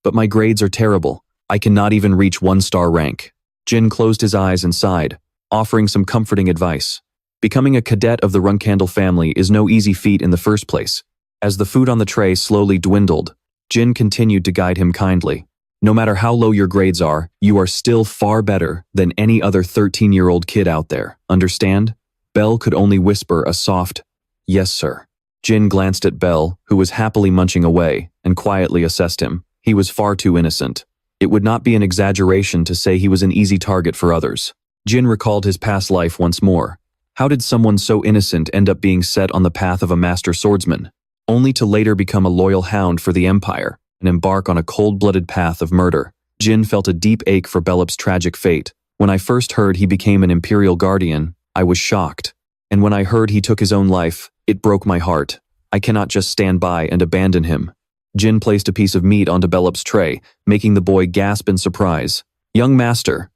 "But my grades are terrible. I cannot even reach 1-star rank." Jin closed his eyes and sighed, offering some comforting advice. Becoming a cadet of the Runcandel family is no easy feat in the first place. As the food on the tray slowly dwindled, Jin continued to guide him kindly. "No matter how low your grades are, you are still far better than any other 13-year-old kid out there, understand?" Bell could only whisper a soft, "Yes, sir." Jin glanced at Bell, who was happily munching away, and quietly assessed him. He was far too innocent. It would not be an exaggeration to say he was an easy target for others. Jin recalled his past life once more. How did someone so innocent end up being set on the path of a master swordsman, only to later become a loyal hound for the Empire and embark on a cold-blooded path of murder? Jin felt a deep ache for Belop's tragic fate. "When I first heard he became an Imperial Guardian, I was shocked. And when I heard he took his own life, it broke my heart. I cannot just stand by and abandon him." Jin placed a piece of meat onto Belop's tray, making the boy gasp in surprise. "Young master,"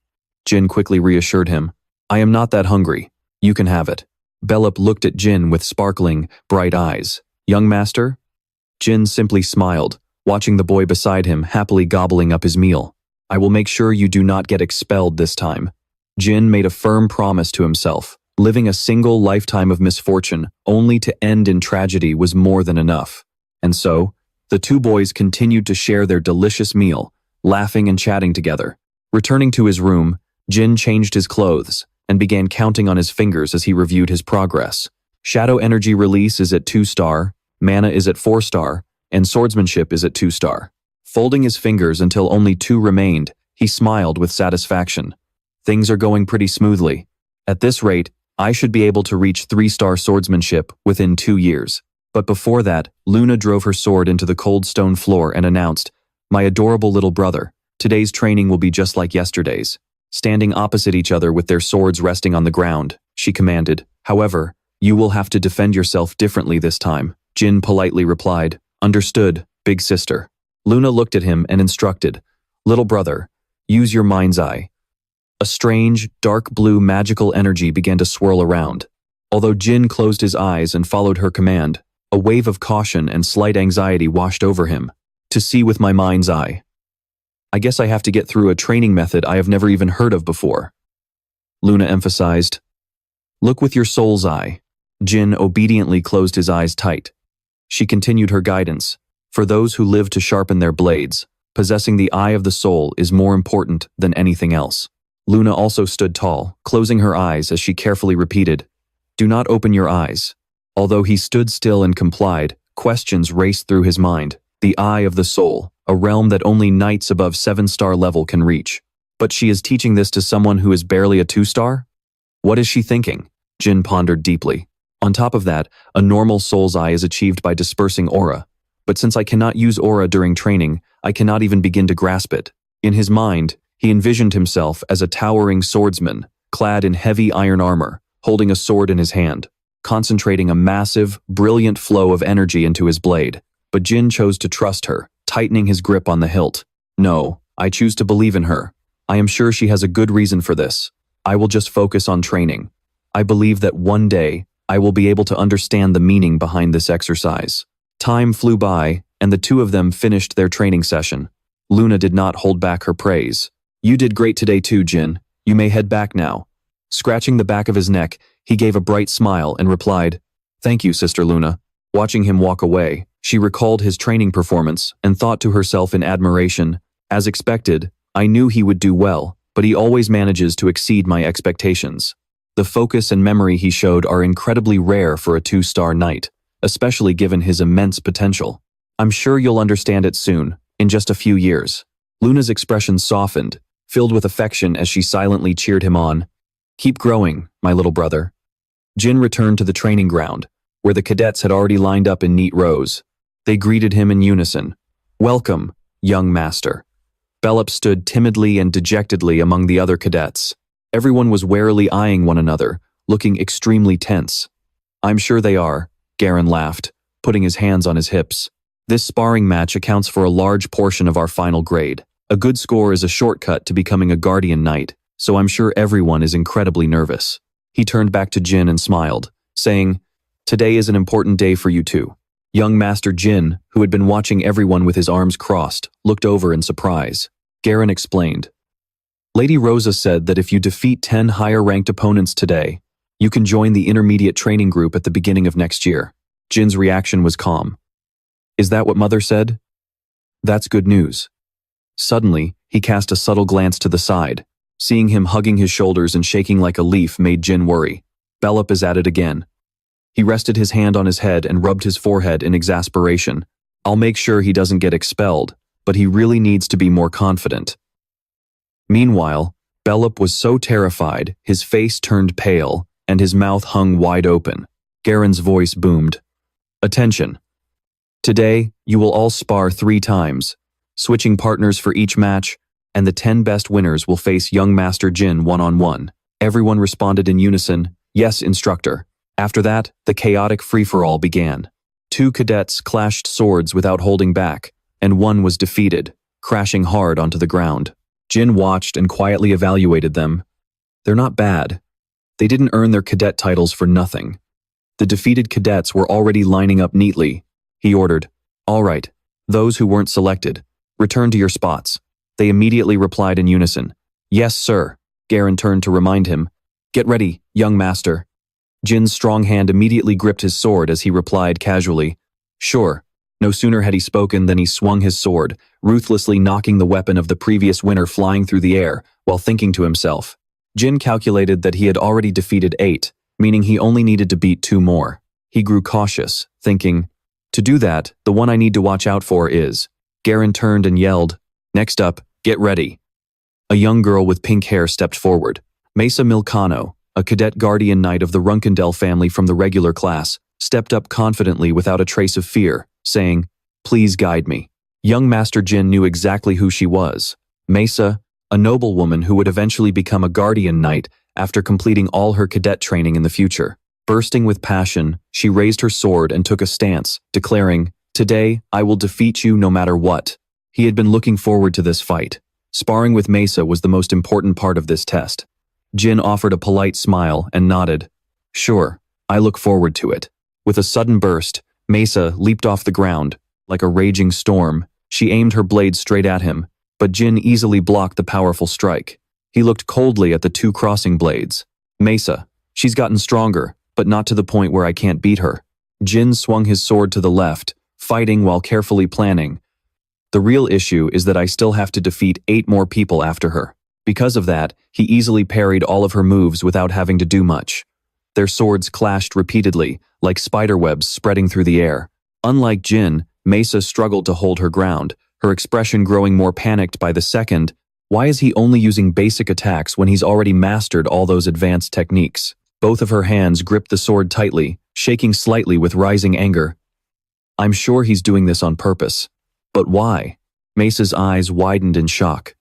Jin quickly reassured him, "I am not that hungry. You can have it." Belop looked at Jin with sparkling, bright eyes. "Young master?" Jin simply smiled, watching the boy beside him happily gobbling up his meal. "I will make sure you do not get expelled this time." Jin made a firm promise to himself. Living a single lifetime of misfortune only to end in tragedy was more than enough. And so, the two boys continued to share their delicious meal, laughing and chatting together. Returning to his room, Jin changed his clothes and began counting on his fingers as he reviewed his progress. Shadow energy release is at 2-star, mana is at 4-star, and swordsmanship is at 2-star. Folding his fingers until only 2 remained, he smiled with satisfaction. Things are going pretty smoothly. At this rate, I should be able to reach 3-star swordsmanship within 2 years. But before that, Luna drove her sword into the cold stone floor and announced, "My adorable little brother, today's training will be just like yesterday's." Standing opposite each other with their swords resting on the ground, she commanded, "However, you will have to defend yourself differently this time." Jin politely replied, "Understood, big sister." Luna looked at him and instructed, "Little brother, use your mind's eye." A strange, dark blue magical energy began to swirl around. Although Jin closed his eyes and followed her command, a wave of caution and slight anxiety washed over him. "To see with my mind's eye. I guess I have to get through a training method I have never even heard of before." Luna emphasized, "Look with your soul's eye." Jin obediently closed his eyes tight. She continued her guidance. "For those who live to sharpen their blades, possessing the eye of the soul is more important than anything else." Luna also stood tall, closing her eyes as she carefully repeated, "Do not open your eyes." Although he stood still and complied, questions raced through his mind. The eye of the soul, a realm that only knights above 7-star level can reach. But she is teaching this to someone who is barely a 2-star? What is she thinking? Jin pondered deeply. On top of that, a normal soul's eye is achieved by dispersing aura. But since I cannot use aura during training, I cannot even begin to grasp it. In his mind, he envisioned himself as a towering swordsman, clad in heavy iron armor, holding a sword in his hand. concentrating a massive, brilliant flow of energy into his blade. But Jin chose to trust her, tightening his grip on the hilt. No, I choose to believe in her. I am sure she has a good reason for this. I will just focus on training. I believe that one day, I will be able to understand the meaning behind this exercise. Time flew by, and the two of them finished their training session. Luna did not hold back her praise. You did great today too, Jin. You may head back now. Scratching the back of his neck, he gave a bright smile and replied, Thank you, Sister Luna. Watching him walk away, she recalled his training performance and thought to herself in admiration, As expected, I knew he would do well, but he always manages to exceed my expectations. The focus and memory he showed are incredibly rare for a 2-star knight, especially given his immense potential. I'm sure you'll understand it soon, in just a few years. Luna's expression softened, filled with affection as she silently cheered him on. Keep growing, my little brother. Jin returned to the training ground, where the cadets had already lined up in neat rows. They greeted him in unison. Welcome, young master. Belop stood timidly and dejectedly among the other cadets. Everyone was warily eyeing one another, looking extremely tense. I'm sure they are, Garen laughed, putting his hands on his hips. This sparring match accounts for a large portion of our final grade. A good score is a shortcut to becoming a guardian knight, so I'm sure everyone is incredibly nervous. He turned back to Jin and smiled, saying, Today is an important day for you too. Young Master Jin, who had been watching everyone with his arms crossed, looked over in surprise. Garen explained. Lady Rosa said that if you defeat 10 higher-ranked opponents today, you can join the intermediate training group at the beginning of next year. Jin's reaction was calm. Is that what Mother said? That's good news. Suddenly, he cast a subtle glance to the side. Seeing him hugging his shoulders and shaking like a leaf made Jin worry. Belop is at it again. He rested his hand on his head and rubbed his forehead in exasperation. I'll make sure he doesn't get expelled, but he really needs to be more confident. Meanwhile, Belop was so terrified, his face turned pale, and his mouth hung wide open. Garen's voice boomed. Attention. Today, you will all spar 3 times, switching partners for each match, and the 10 best winners will face young Master Jin one-on-one. Everyone responded in unison, Yes, instructor. After that, the chaotic free-for-all began. 2 cadets clashed swords without holding back, and one was defeated, crashing hard onto the ground. Jin watched and quietly evaluated them. They're not bad. They didn't earn their cadet titles for nothing. The defeated cadets were already lining up neatly. He ordered, All right, those who weren't selected, return to your spots. They immediately replied in unison. Yes, sir. Garen turned to remind him. Get ready, young master. Jin's strong hand immediately gripped his sword as he replied casually, Sure. No sooner had he spoken than he swung his sword, ruthlessly knocking the weapon of the previous winner flying through the air, while thinking to himself. Jin calculated that he had already defeated 8, meaning he only needed to beat 2 more. He grew cautious, thinking, To do that, the one I need to watch out for is. Garen turned and yelled, Next up, get ready. A young girl with pink hair stepped forward. Mesa Milcano, a cadet guardian knight of the Runcandel family from the regular class, stepped up confidently without a trace of fear, saying, Please guide me. Young Master Jin knew exactly who she was. Mesa, a noblewoman who would eventually become a guardian knight after completing all her cadet training in the future. Bursting with passion, she raised her sword and took a stance, declaring, Today, I will defeat you no matter what. He had been looking forward to this fight. Sparring with Mesa was the most important part of this test. Jin offered a polite smile and nodded. Sure, I look forward to it. With a sudden burst, Mesa leaped off the ground. Like a raging storm, she aimed her blade straight at him, but Jin easily blocked the powerful strike. He looked coldly at the 2 crossing blades. Mesa, she's gotten stronger, but not to the point where I can't beat her. Jin swung his sword to the left, fighting while carefully planning. The real issue is that I still have to defeat 8 more people after her. Because of that, he easily parried all of her moves without having to do much. Their swords clashed repeatedly, like spiderwebs spreading through the air. Unlike Jin, Mesa struggled to hold her ground, her expression growing more panicked by the second. Why is he only using basic attacks when he's already mastered all those advanced techniques? Both of her hands gripped the sword tightly, shaking slightly with rising anger. I'm sure he's doing this on purpose. But why? Mesa's eyes widened in shock.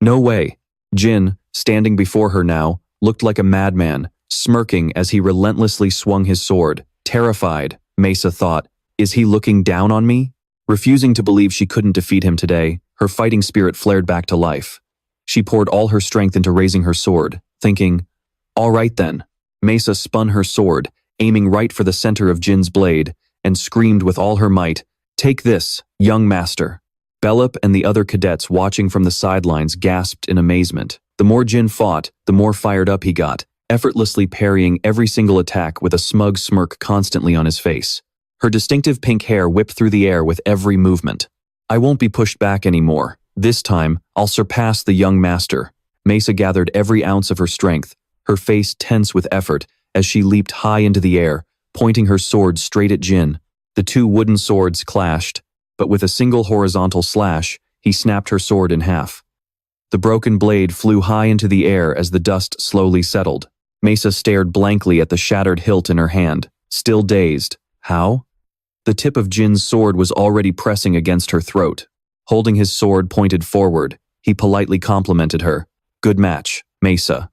No way. Jin, standing before her now, looked like a madman, smirking as he relentlessly swung his sword. Terrified, Mesa thought, is he looking down on me? Refusing to believe she couldn't defeat him today, her fighting spirit flared back to life. She poured all her strength into raising her sword, thinking, all right then. Mesa spun her sword, aiming right for the center of Jin's blade, and screamed with all her might, take this, young master. Belop and the other cadets watching from the sidelines gasped in amazement. The more Jin fought, the more fired up he got, effortlessly parrying every single attack with a smug smirk constantly on his face. Her distinctive pink hair whipped through the air with every movement. I won't be pushed back anymore. This time, I'll surpass the young master. Mesa gathered every ounce of her strength, her face tense with effort as she leaped high into the air, pointing her sword straight at Jin. The two wooden swords clashed, but with a single horizontal slash, he snapped her sword in half. The broken blade flew high into the air as the dust slowly settled. Mesa stared blankly at the shattered hilt in her hand, still dazed. How? The tip of Jin's sword was already pressing against her throat. Holding his sword pointed forward, he politely complimented her. Good match, Mesa.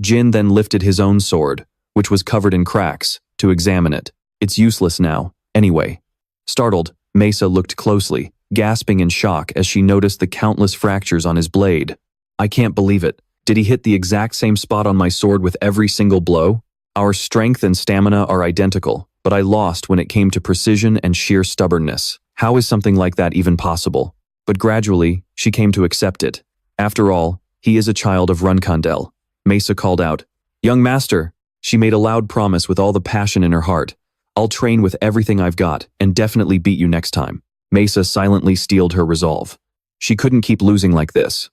Jin then lifted his own sword, which was covered in cracks, to examine it. It's useless now, anyway. Startled, Mesa looked closely, gasping in shock as she noticed the countless fractures on his blade. I can't believe it. Did he hit the exact same spot on my sword with every single blow? Our strength and stamina are identical, but I lost when it came to precision and sheer stubbornness. How is something like that even possible? But gradually, she came to accept it. After all, he is a child of Runcandel. Mesa called out, young master. She made a loud promise with all the passion in her heart. I'll train with everything I've got and definitely beat you next time. Mesa silently steeled her resolve. She couldn't keep losing like this.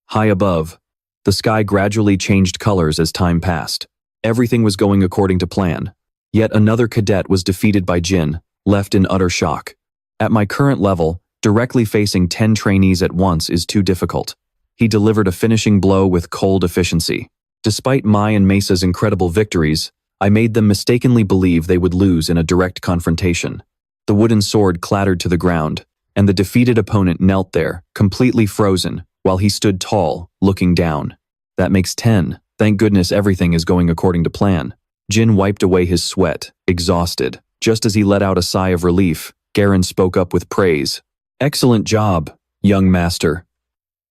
High above, the sky gradually changed colors as time passed. Everything was going according to plan. Yet another cadet was defeated by Jin, left in utter shock. At my current level, directly facing 10 trainees at once is too difficult. He delivered a finishing blow with cold efficiency. Despite my and Mesa's incredible victories, I made them mistakenly believe they would lose in a direct confrontation. The wooden sword clattered to the ground, and the defeated opponent knelt there, completely frozen, while he stood tall, looking down. That makes 10. Thank goodness everything is going according to plan. Jin wiped away his sweat, exhausted. Just as he let out a sigh of relief, Garen spoke up with praise. Excellent job, young master.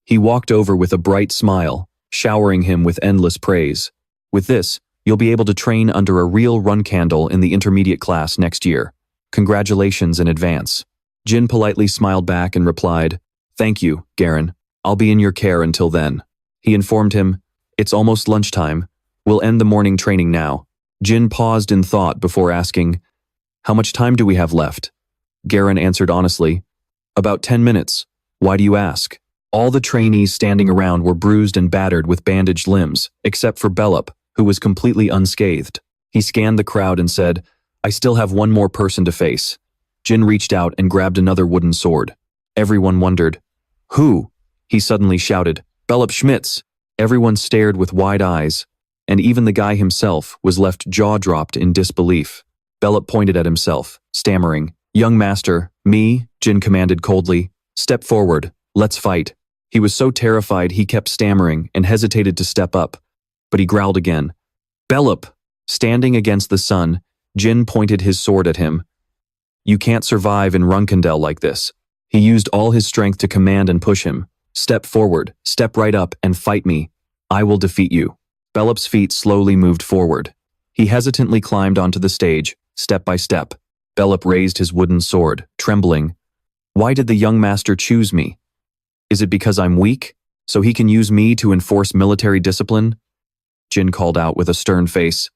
He walked over with a bright smile, showering him with endless praise. With this, you'll be able to train under a real Runcandel in the intermediate class next year. Congratulations in advance. Jin politely smiled back and replied, thank you, Garen. I'll be in your care until then. He informed him, it's almost lunchtime. We'll end the morning training now. Jin paused in thought before asking, how much time do we have left? Garen answered honestly, about 10 minutes. Why do you ask? All the trainees standing around were bruised and battered with bandaged limbs, except for Belop, who was completely unscathed. He scanned the crowd and said, I still have one more person to face. Jin reached out and grabbed another wooden sword. Everyone wondered, who? He suddenly shouted, Belop Schmitz. Everyone stared with wide eyes, and even the guy himself was left jaw-dropped in disbelief. Belop pointed at himself, stammering, young master, me, Jin commanded coldly, step forward, let's fight. He was so terrified he kept stammering and hesitated to step up, but he growled again. Belop! Standing against the sun, Jin pointed his sword at him. You can't survive in Runcandel like this. He used all his strength to command and push him. Step forward, step right up, and fight me. I will defeat you. Belop's feet slowly moved forward. He hesitantly climbed onto the stage, step by step. Belop raised his wooden sword, trembling. Why did the young master choose me? Is it because I'm weak, so he can use me to enforce military discipline? Jin called out with a stern face.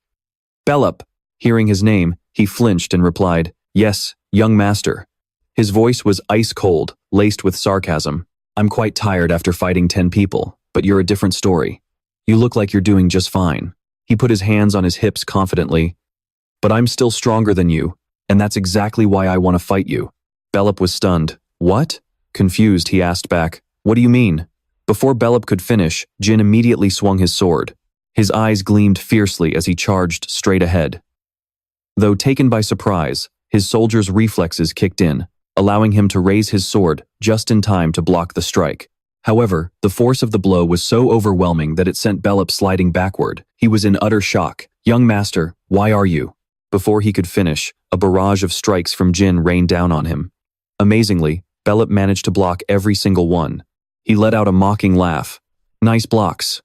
Belop! Hearing his name, he flinched and replied, yes, young master. His voice was ice cold, laced with sarcasm. I'm quite tired after fighting 10 people, but you're a different story. You look like you're doing just fine. He put his hands on his hips confidently. But I'm still stronger than you, and that's exactly why I want to fight you. Belop was stunned. What? Confused, he asked back, what do you mean? Before Belop could finish, Jin immediately swung his sword. His eyes gleamed fiercely as he charged straight ahead. Though taken by surprise, his soldier's reflexes kicked in, allowing him to raise his sword just in time to block the strike. However, the force of the blow was so overwhelming that it sent Belop sliding backward. He was in utter shock. "Young master, why are you?" Before he could finish, a barrage of strikes from Jin rained down on him. Amazingly, Belop managed to block every single one. He let out a mocking laugh. "Nice blocks."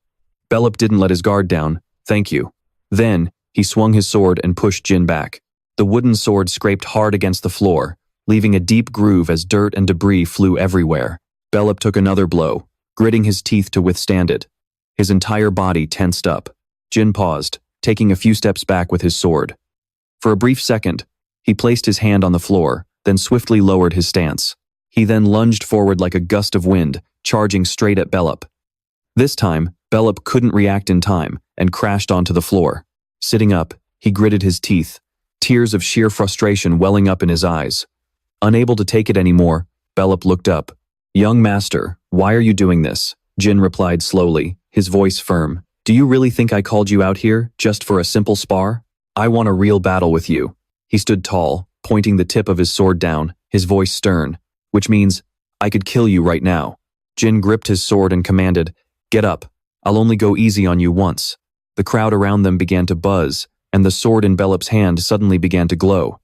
Belop didn't let his guard down. "Thank you." Then, he swung his sword and pushed Jin back. The wooden sword scraped hard against the floor, leaving a deep groove as dirt and debris flew everywhere. Belop took another blow, gritting his teeth to withstand it. His entire body tensed up. Jin paused, taking a few steps back with his sword. For a brief second, he placed his hand on the floor, then swiftly lowered his stance. He then lunged forward like a gust of wind, charging straight at Belop. This time, Belop couldn't react in time and crashed onto the floor. Sitting up, he gritted his teeth, tears of sheer frustration welling up in his eyes. Unable to take it anymore, Belop looked up. "Young master, why are you doing this?" Jin replied slowly, his voice firm. "Do you really think I called you out here just for a simple spar? I want a real battle with you." He stood tall, pointing the tip of his sword down, his voice stern, "Which means, I could kill you right now." Jin gripped his sword and commanded, "Get up. I'll only go easy on you once." The crowd around them began to buzz, and the sword in Belop's hand suddenly began to glow.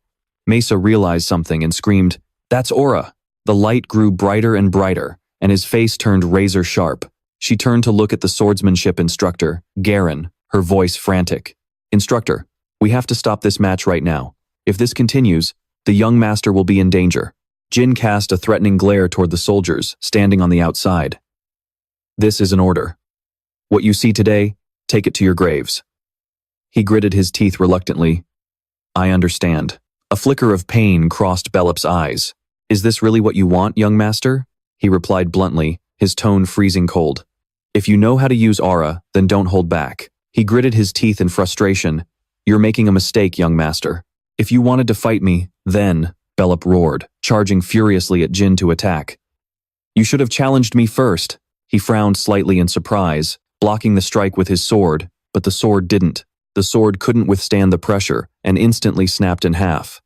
Mesa realized something and screamed, "That's Aura!" The light grew brighter and brighter, and his face turned razor sharp. She turned to look at the swordsmanship instructor, Garen, her voice frantic. "Instructor, we have to stop this match right now. If this continues, the young master will be in danger." Jin cast a threatening glare toward the soldiers, standing on the outside. "This is an order. What you see today, take it to your graves." He gritted his teeth reluctantly. "I understand." A flicker of pain crossed Belop's eyes. "Is this really what you want, young master?" He replied bluntly, his tone freezing cold. "If you know how to use aura, then don't hold back." He gritted his teeth in frustration. "You're making a mistake, young master. If you wanted to fight me, then," Belop roared, charging furiously at Jin to attack. "You should have challenged me first." He frowned slightly in surprise, blocking the strike with his sword, but the sword didn't. The sword couldn't withstand the pressure and instantly snapped in half.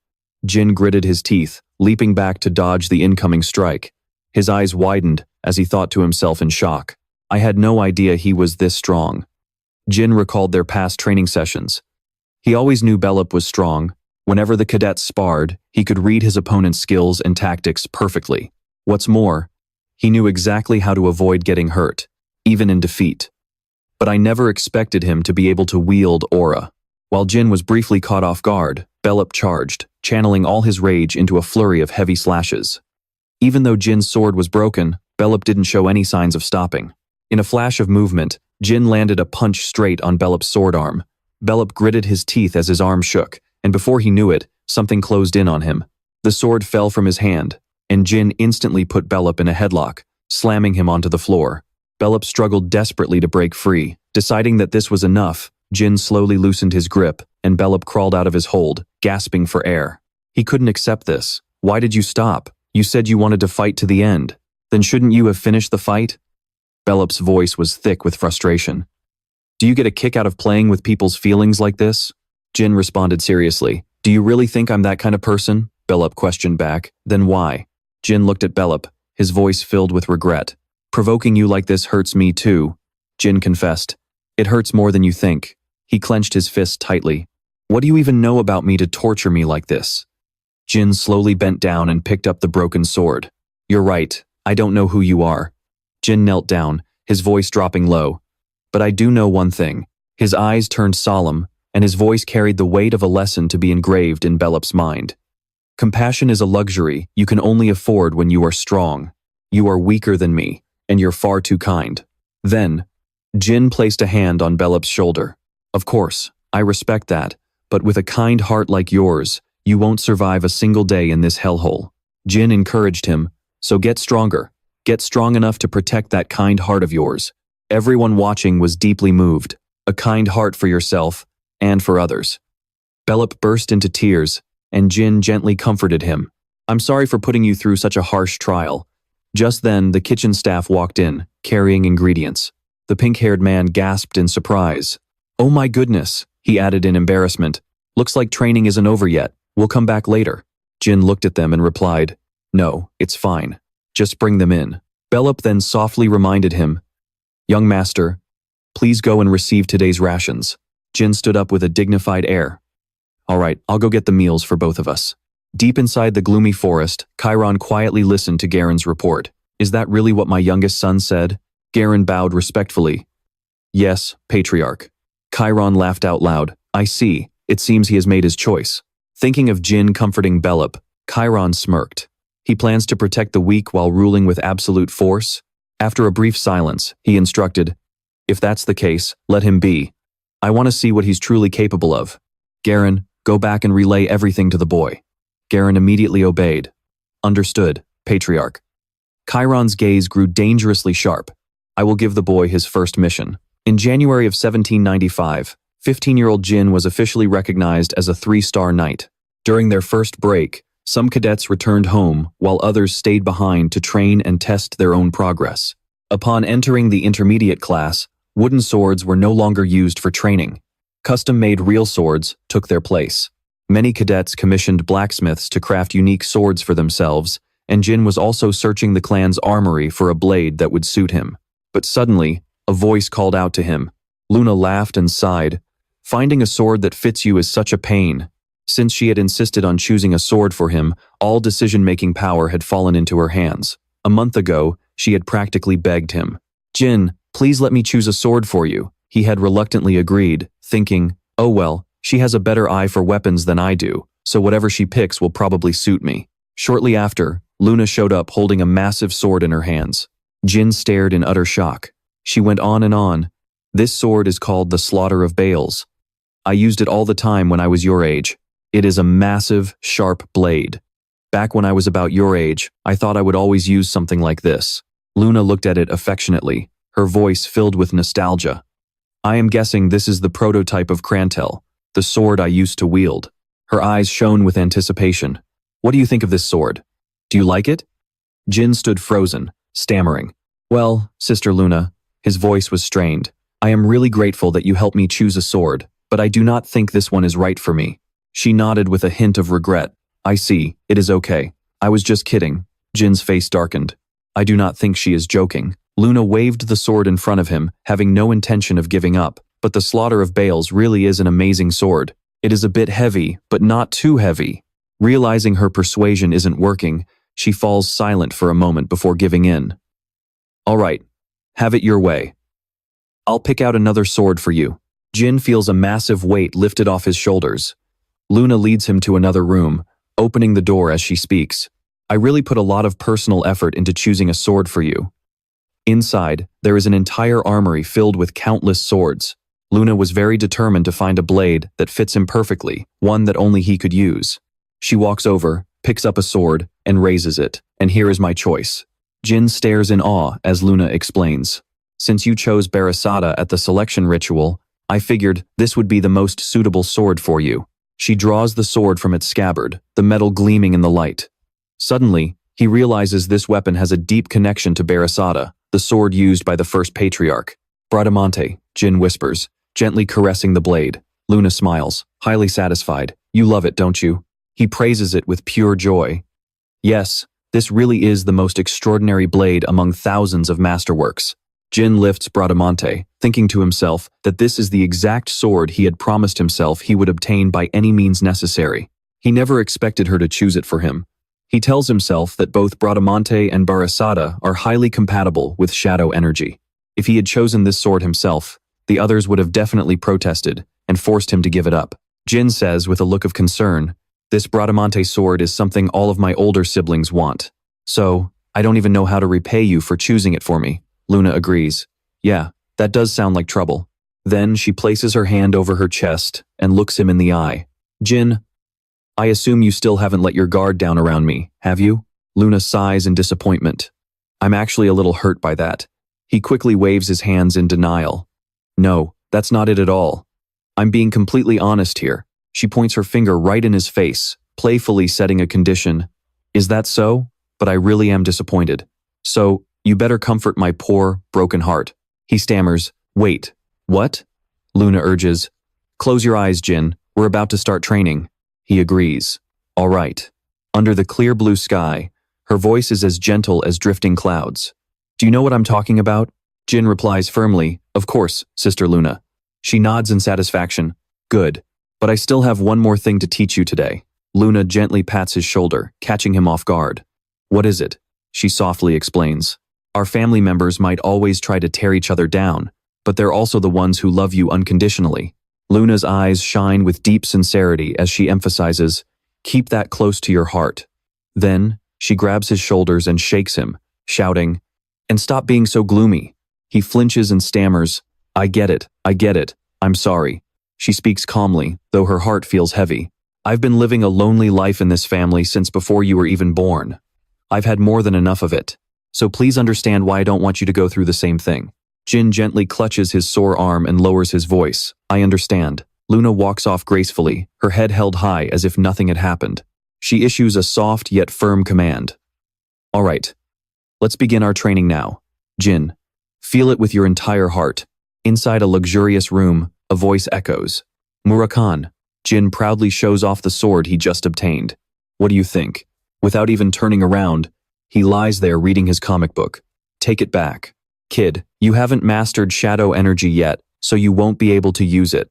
Jin gritted his teeth, leaping back to dodge the incoming strike. His eyes widened as he thought to himself in shock. "I had no idea he was this strong." Jin recalled their past training sessions. He always knew Belop was strong. Whenever the cadets sparred, he could read his opponent's skills and tactics perfectly. What's more, he knew exactly how to avoid getting hurt, even in defeat. But I never expected him to be able to wield aura. While Jin was briefly caught off guard, Belop charged, channeling all his rage into a flurry of heavy slashes. Even though Jin's sword was broken, Belop didn't show any signs of stopping. In a flash of movement, Jin landed a punch straight on Belop's sword arm. Belop gritted his teeth as his arm shook, and before he knew it, something closed in on him. The sword fell from his hand, and Jin instantly put Belop in a headlock, slamming him onto the floor. Belop struggled desperately to break free. Deciding that this was enough, Jin slowly loosened his grip, and Belop crawled out of his hold, gasping for air. He couldn't accept this. "Why did you stop? You said you wanted to fight to the end. Then shouldn't you have finished the fight?" Belop's voice was thick with frustration. "Do you get a kick out of playing with people's feelings like this?" Jin responded seriously. "Do you really think I'm that kind of person?" Belop questioned back. "Then why?" Jin looked at Belop, his voice filled with regret. "Provoking you like this hurts me too," Jin confessed. "It hurts more than you think." He clenched his fist tightly. "What do you even know about me to torture me like this?" Jin slowly bent down and picked up the broken sword. "You're right, I don't know who you are." Jin knelt down, his voice dropping low. "But I do know one thing." His eyes turned solemn, and his voice carried the weight of a lesson to be engraved in Belop's mind. "Compassion is a luxury you can only afford when you are strong. You are weaker than me, and you're far too kind." Then, Jin placed a hand on Belop's shoulder. "Of course, I respect that, but with a kind heart like yours, you won't survive a single day in this hellhole." Jin encouraged him, "So get stronger. Get strong enough to protect that kind heart of yours." Everyone watching was deeply moved. A kind heart for yourself, and for others. Belop burst into tears, and Jin gently comforted him. "I'm sorry for putting you through such a harsh trial." Just then, the kitchen staff walked in, carrying ingredients. The pink-haired man gasped in surprise. "Oh my goodness," he added in embarrassment. "Looks like training isn't over yet. We'll come back later." Jin looked at them and replied, "No, it's fine. Just bring them in." Bellup then softly reminded him, "Young master, please go and receive today's rations." Jin stood up with a dignified air. "All right, I'll go get the meals for both of us." Deep inside the gloomy forest, Chiron quietly listened to Garen's report. "Is that really what my youngest son said?" Garen bowed respectfully. "Yes, Patriarch." Chiron laughed out loud. "I see. It seems he has made his choice." Thinking of Jin comforting Bellup, Chiron smirked. He plans to protect the weak while ruling with absolute force? After a brief silence, he instructed, "If that's the case, let him be. I want to see what he's truly capable of. Garen, go back and relay everything to the boy." Garen immediately obeyed. "Understood, Patriarch." Chiron's gaze grew dangerously sharp. "I will give the boy his first mission." In January of 1795, 15-year-old Jin was officially recognized as a 3-star knight. During their first break, some cadets returned home while others stayed behind to train and test their own progress. Upon entering the intermediate class, wooden swords were no longer used for training. Custom-made real swords took their place. Many cadets commissioned blacksmiths to craft unique swords for themselves, and Jin was also searching the clan's armory for a blade that would suit him. But suddenly, a voice called out to him. Luna laughed and sighed. "Finding a sword that fits you is such a pain." Since she had insisted on choosing a sword for him, all decision-making power had fallen into her hands. A month ago, she had practically begged him. "Jin, please let me choose a sword for you." He had reluctantly agreed, thinking, "Oh well, she has a better eye for weapons than I do, so whatever she picks will probably suit me." Shortly after, Luna showed up holding a massive sword in her hands. Jin stared in utter shock. She went on and on. "This sword is called the Slaughter of Bales. I used it all the time when I was your age. It is a massive, sharp blade. Back when I was about your age, I thought I would always use something like this." Luna looked at it affectionately, her voice filled with nostalgia. "I am guessing this is the prototype of Crantel, the sword I used to wield." Her eyes shone with anticipation. "What do you think of this sword? Do you like it?" Jin stood frozen, stammering. "Well, Sister Luna," his voice was strained, "I am really grateful that you helped me choose a sword, but I do not think this one is right for me." She nodded with a hint of regret. "I see, it is okay. I was just kidding." Jin's face darkened. "I do not think she is joking." Luna waved the sword in front of him, having no intention of giving up. "But the Slaughter of Bales really is an amazing sword. It is a bit heavy, but not too heavy." Realizing her persuasion isn't working, she falls silent for a moment before giving in. "All right, have it your way. I'll pick out another sword for you." Jin feels a massive weight lifted off his shoulders. Luna leads him to another room, opening the door as she speaks. "I really put a lot of personal effort into choosing a sword for you." Inside, there is an entire armory filled with countless swords. Luna was very determined to find a blade that fits him perfectly, one that only he could use. She walks over, picks up a sword, and raises it. "And here is my choice." Jin stares in awe as Luna explains. "Since you chose Barasada at the selection ritual, I figured this would be the most suitable sword for you." She draws the sword from its scabbard, the metal gleaming in the light. Suddenly, he realizes this weapon has a deep connection to Barasada, the sword used by the first patriarch. "Bradamante," Jin whispers, gently caressing the blade. Luna smiles, highly satisfied. "You love it, don't you?" He praises it with pure joy. "Yes, this really is the most extraordinary blade among thousands of masterworks." Jin lifts Bradamante, thinking to himself that this is the exact sword he had promised himself he would obtain by any means necessary. He never expected her to choose it for him. He tells himself that both Bradamante and Barasada are highly compatible with shadow energy. If he had chosen this sword himself, the others would have definitely protested and forced him to give it up. Jin says with a look of concern, "This Bradamante sword is something all of my older siblings want. So, I don't even know how to repay you for choosing it for me." Luna agrees. "Yeah, that does sound like trouble." Then she places her hand over her chest and looks him in the eye. "Jin, I assume you still haven't let your guard down around me, have you?" Luna sighs in disappointment. "I'm actually a little hurt by that." He quickly waves his hands in denial. "No, that's not it at all. I'm being completely honest here." She points her finger right in his face, playfully setting a condition. "Is that so? But I really am disappointed. So, you better comfort my poor, broken heart." He stammers, "Wait, what?" Luna urges, "Close your eyes, Jin. We're about to start training." He agrees. "All right." Under the clear blue sky, her voice is as gentle as drifting clouds. Do you know what I'm talking about? Jin replies firmly, of course, Sister Luna. She nods in satisfaction. Good. But I still have one more thing to teach you today. Luna gently pats his shoulder, catching him off guard. What is it? She softly explains. Our family members might always try to tear each other down, but they're also the ones who love you unconditionally. Luna's eyes shine with deep sincerity as she emphasizes, keep that close to your heart. Then, she grabs his shoulders and shakes him, shouting, and stop being so gloomy. He flinches and stammers, I get it, I'm sorry. She speaks calmly, though her heart feels heavy. I've been living a lonely life in this family since before you were even born. I've had more than enough of it. So please understand why I don't want you to go through the same thing. Jin gently clutches his sore arm and lowers his voice. I understand. Luna walks off gracefully, her head held high as if nothing had happened. She issues a soft yet firm command. All right. Let's begin our training now. Jin, feel it with your entire heart. Inside a luxurious room, a voice echoes. Murakhan. Jin proudly shows off the sword he just obtained. What do you think? Without even turning around, he lies there reading his comic book. Take it back. Kid, you haven't mastered shadow energy yet, so you won't be able to use it.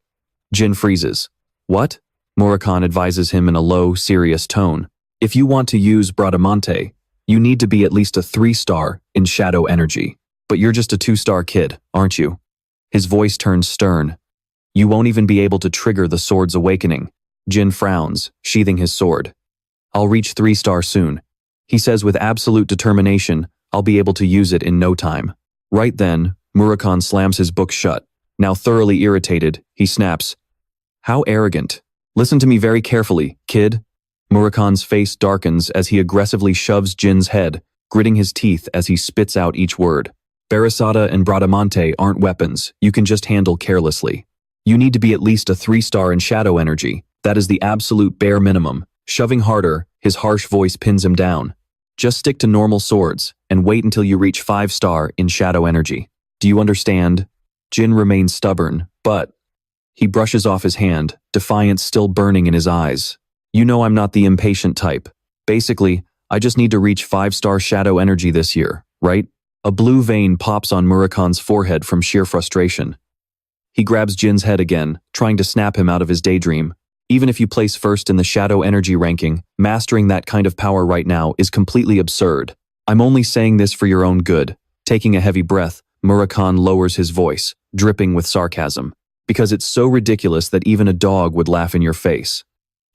Jin freezes. What? Murakhan advises him in a low, serious tone. If you want to use Bradamante, you need to be at least a 3-star in shadow energy. But you're just a 2-star kid, aren't you? His voice turns stern. You won't even be able to trigger the sword's awakening. Jin frowns, sheathing his sword. I'll reach 3-star soon. He says with absolute determination, I'll be able to use it in no time. Right then, Murakhan slams his book shut. Now thoroughly irritated, he snaps. How arrogant. Listen to me very carefully, kid. Murakhan's face darkens as he aggressively shoves Jin's head, gritting his teeth as he spits out each word. Barasada and Bradamante aren't weapons you can just handle carelessly. You need to be at least a 3-star in shadow energy. That is the absolute bare minimum. Shoving harder, his harsh voice pins him down. Just stick to normal swords, and wait until you reach 5-star in shadow energy. Do you understand? Jin remains stubborn, but... He brushes off his hand, defiance still burning in his eyes. You know I'm not the impatient type. Basically, I just need to reach 5-star shadow energy this year, right? A blue vein pops on Murakhan's forehead from sheer frustration. He grabs Jin's head again, trying to snap him out of his daydream. Even if you place first in the shadow energy ranking, mastering that kind of power right now is completely absurd. I'm only saying this for your own good. Taking a heavy breath, Murakhan lowers his voice, dripping with sarcasm. Because it's so ridiculous that even a dog would laugh in your face.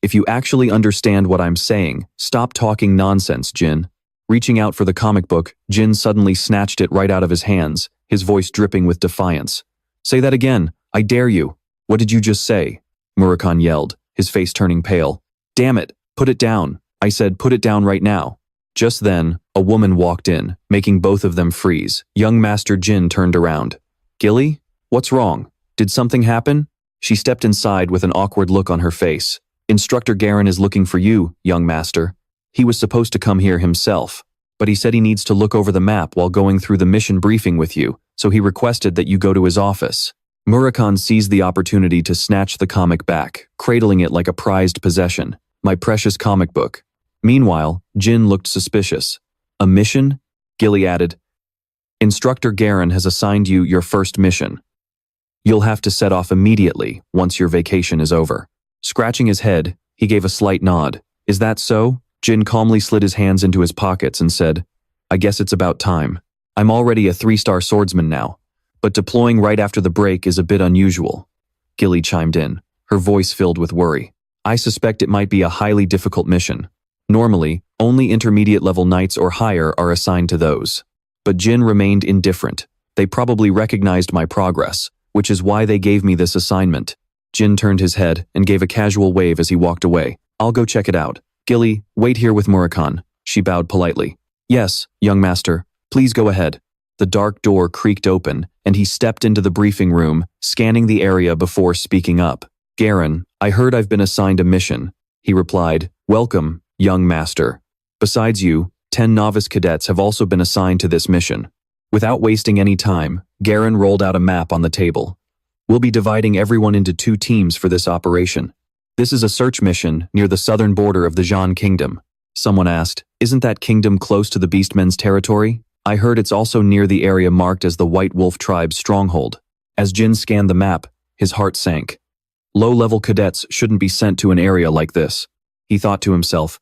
If you actually understand what I'm saying, stop talking nonsense, Jin. Reaching out for the comic book, Jin suddenly snatched it right out of his hands, his voice dripping with defiance. Say that again. I dare you. What did you just say? Murakhan yelled, his face turning pale. Damn it, put it down. I said put it down right now. Just then, a woman walked in, making both of them freeze. Young Master Jin turned around. Gilly? What's wrong? Did something happen? She stepped inside with an awkward look on her face. Instructor Garen is looking for you, young master. He was supposed to come here himself, but he said he needs to look over the map while going through the mission briefing with you, so he requested that you go to his office. Murakhan seized the opportunity to snatch the comic back, cradling it like a prized possession. My precious comic book. Meanwhile, Jin looked suspicious. A mission? Gilly added. Instructor Garen has assigned you your first mission. You'll have to set off immediately once your vacation is over. Scratching his head, he gave a slight nod. Is that so? Jin calmly slid his hands into his pockets and said, I guess it's about time. I'm already a 3-star swordsman now, but deploying right after the break is a bit unusual. Gilly chimed in, her voice filled with worry. I suspect it might be a highly difficult mission. Normally, only intermediate level knights or higher are assigned to those. But Jin remained indifferent. They probably recognized my progress, which is why they gave me this assignment. Jin turned his head and gave a casual wave as he walked away. I'll go check it out. Gilly, wait here with Murakhan. She bowed politely. Yes, young master, please go ahead. The dark door creaked open, and he stepped into the briefing room, scanning the area before speaking up. Garen, I heard I've been assigned a mission. He replied, Welcome, young master. Besides you, 10 novice cadets have also been assigned to this mission. Without wasting any time, Garen rolled out a map on the table. We'll be dividing everyone into 2 teams for this operation. This is a search mission near the southern border of the Zhan Kingdom. Someone asked, isn't that kingdom close to the Beastmen's territory? I heard it's also near the area marked as the White Wolf Tribe's stronghold. As Jin scanned the map, his heart sank. Low-level cadets shouldn't be sent to an area like this, he thought to himself.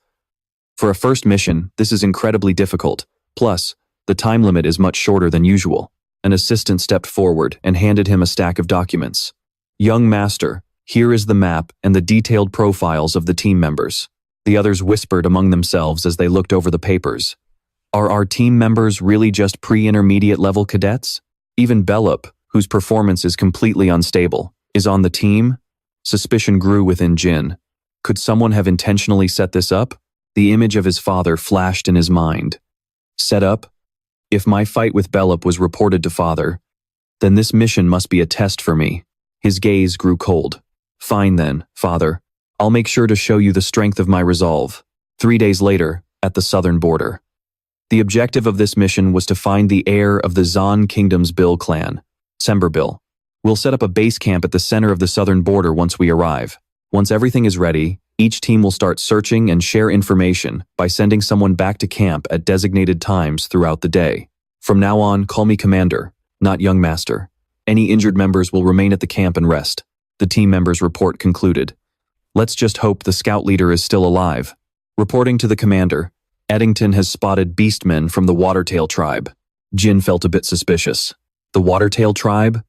For a first mission, this is incredibly difficult. Plus, the time limit is much shorter than usual. An assistant stepped forward and handed him a stack of documents. Young Master, here is the map and the detailed profiles of the team members. The others whispered among themselves as they looked over the papers. Are our team members really just pre-intermediate level cadets? Even Bellup, whose performance is completely unstable, is on the team? Suspicion grew within Jin. Could someone have intentionally set this up? The image of his father flashed in his mind. Set up? If my fight with Bellup was reported to father, then this mission must be a test for me. His gaze grew cold. Fine then, father. I'll make sure to show you the strength of my resolve. 3 days later, at the southern border. The objective of this mission was to find the heir of the Zan Kingdom's Bill clan, Bill. We'll set up a base camp at the center of the southern border once we arrive. Once everything is ready, each team will start searching and share information by sending someone back to camp at designated times throughout the day. From now on, call me Commander, not Young Master. Any injured members will remain at the camp and rest. The team members' report concluded. Let's just hope the scout leader is still alive. Reporting to the commander, Eddington has spotted beastmen from the Watertail tribe. Jin felt a bit suspicious. The Watertail tribe?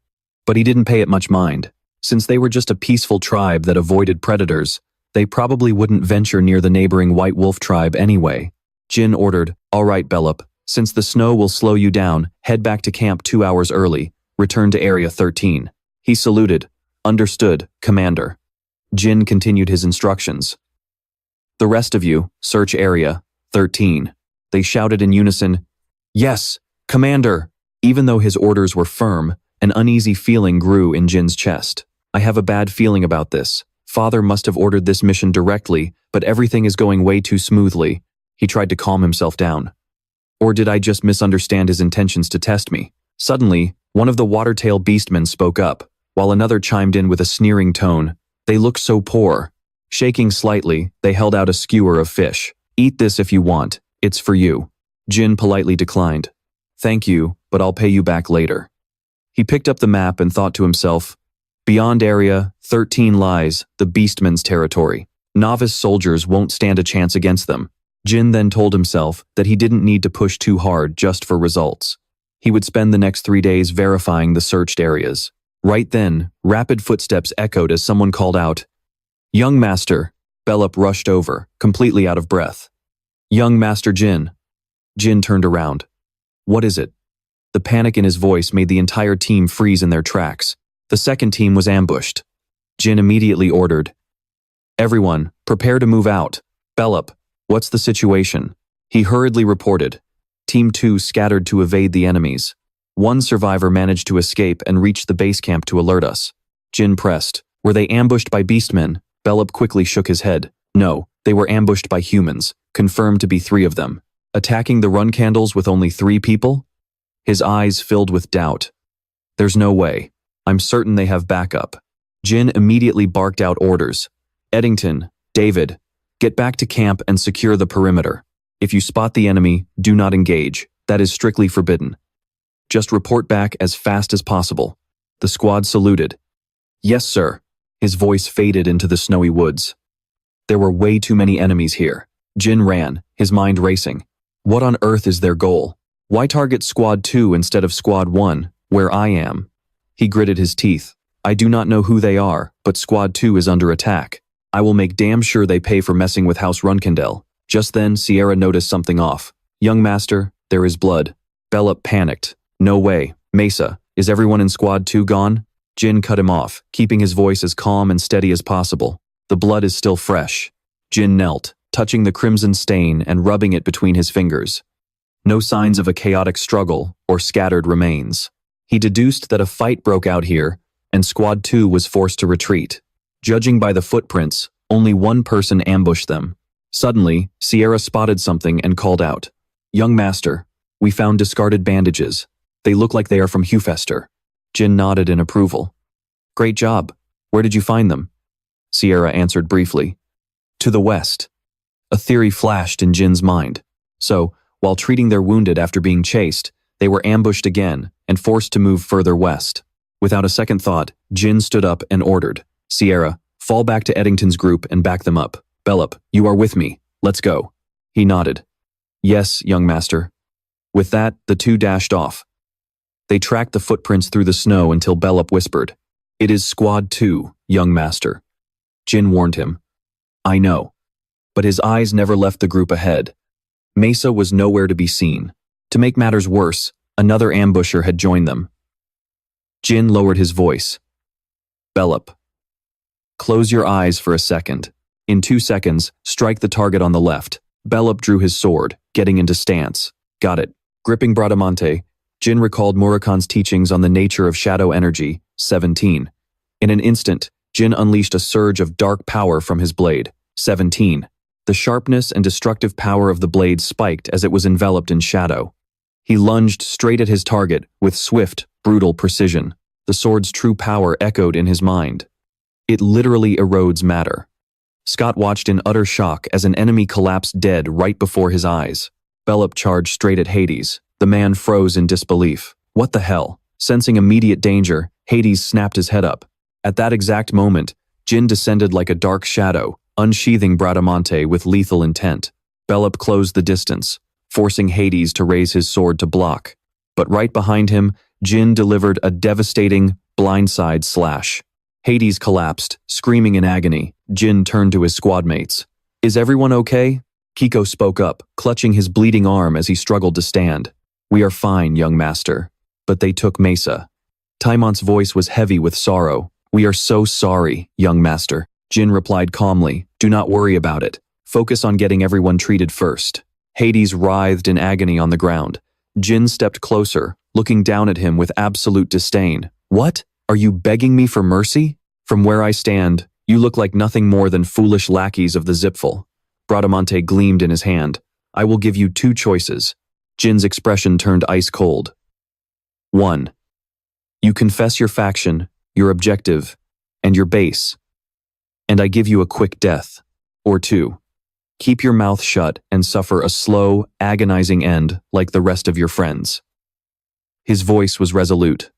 But he didn't pay it much mind. Since they were just a peaceful tribe that avoided predators, they probably wouldn't venture near the neighboring White Wolf tribe anyway. Jin ordered, "All right, Bellup, since the snow will slow you down, head back to camp 2 hours early. Return to Area 13. He saluted. Understood, Commander. Jin continued his instructions. The rest of you, search Area 13. They shouted in unison, Yes, Commander! Even though his orders were firm, an uneasy feeling grew in Jin's chest. I have a bad feeling about this. Father must have ordered this mission directly, but everything is going way too smoothly. He tried to calm himself down. Or did I just misunderstand his intentions to test me? Suddenly, one of the Watertail beastmen spoke up, while another chimed in with a sneering tone. They look so poor. Shaking slightly, they held out a skewer of fish. Eat this if you want. It's for you. Jin politely declined. Thank you, but I'll pay you back later. He picked up the map and thought to himself, Beyond Area 13 lies the beastmen's territory. Novice soldiers won't stand a chance against them. Jin then told himself that he didn't need to push too hard just for results. He would spend the next 3 days verifying the searched areas. Right then, rapid footsteps echoed as someone called out, Young Master. Bellup rushed over, completely out of breath. Young Master Jin. Jin turned around. What is it? The panic in his voice made the entire team freeze in their tracks. The second team was ambushed. Jin immediately ordered, Everyone, prepare to move out. Bellup, what's the situation? He hurriedly reported. Team 2 scattered to evade the enemies. One survivor managed to escape and reached the base camp to alert us. Jin pressed. Were they ambushed by beastmen? Bellup quickly shook his head. No, they were ambushed by humans, confirmed to be 3 of them. Attacking the Runcandels with only 3 people? His eyes filled with doubt. There's no way. I'm certain they have backup. Jin immediately barked out orders. Eddington, David, get back to camp and secure the perimeter. If you spot the enemy, do not engage. That is strictly forbidden. Just report back as fast as possible. The squad saluted. Yes, sir. His voice faded into the snowy woods. There were way too many enemies here. Jin ran, his mind racing. What on earth is their goal? Why target Squad 2 instead of Squad 1, where I am? He gritted his teeth. I do not know who they are, but Squad 2 is under attack. I will make damn sure they pay for messing with House Runcandel. Just then, Sierra noticed something off. Young Master, there is blood. Bellup panicked. No way. Mesa, is everyone in Squad 2 gone? Jin cut him off, keeping his voice as calm and steady as possible. The blood is still fresh. Jin knelt, touching the crimson stain and rubbing it between his fingers. No signs of a chaotic struggle or scattered remains. He deduced that a fight broke out here, and Squad 2 was forced to retreat. Judging by the footprints, only one person ambushed them. Suddenly, Sierra spotted something and called out, Young Master, we found discarded bandages. They look like they are from Hufester. Jin nodded in approval. Great job. Where did you find them? Sierra answered briefly. To the west. A theory flashed in Jin's mind. So, While treating their wounded after being chased, they were ambushed again and forced to move further west. Without a second thought, Jin stood up and ordered, "Sierra, fall back to Eddington's group and back them up. Bellop, you are with me. Let's go." He nodded. "Yes, young master." With that, the two dashed off. They tracked the footprints through the snow until Bellop whispered, "It is Squad 2, young master." Jin warned him. "I know." But his eyes never left the group ahead. Mesa was nowhere to be seen. To make matters worse, another ambusher had joined them. Jin lowered his voice. "Bellop. Close your eyes for a second. In 2 seconds, strike the target on the left." Bellop drew his sword, getting into stance. "Got it." Gripping Bradamante, Jin recalled Murakan's teachings on the nature of shadow energy, 17. In an instant, Jin unleashed a surge of dark power from his blade, 17. The sharpness and destructive power of the blade spiked as it was enveloped in shadow. He lunged straight at his target with swift, brutal precision. The sword's true power echoed in his mind. It literally erodes matter. Scott watched in utter shock as an enemy collapsed dead right before his eyes. Bellop charged straight at Hades. The man froze in disbelief. What the hell? Sensing immediate danger, Hades snapped his head up. At that exact moment, Jin descended like a dark shadow, unsheathing Bradamante with lethal intent. Bellop closed the distance, forcing Hades to raise his sword to block. But right behind him, Jin delivered a devastating, blindside slash. Hades collapsed, screaming in agony. Jin turned to his squadmates. "Is everyone okay?" Kiko spoke up, clutching his bleeding arm as he struggled to stand. "We are fine, young master. But they took Mesa." Taimon's voice was heavy with sorrow. "We are so sorry, young master." Jin replied calmly, "Do not worry about it. Focus on getting everyone treated first." Hades writhed in agony on the ground. Jin stepped closer, looking down at him with absolute disdain. "What? Are you begging me for mercy? From where I stand, you look like nothing more than foolish lackeys of the Zipfel." Bradamante gleamed in his hand. "I will give you 2 choices." Jin's expression turned ice cold. 1. You confess your faction, your objective, and your base, and I give you a quick death. Or 2. Keep your mouth shut and suffer a slow, agonizing end like the rest of your friends. His voice was resolute.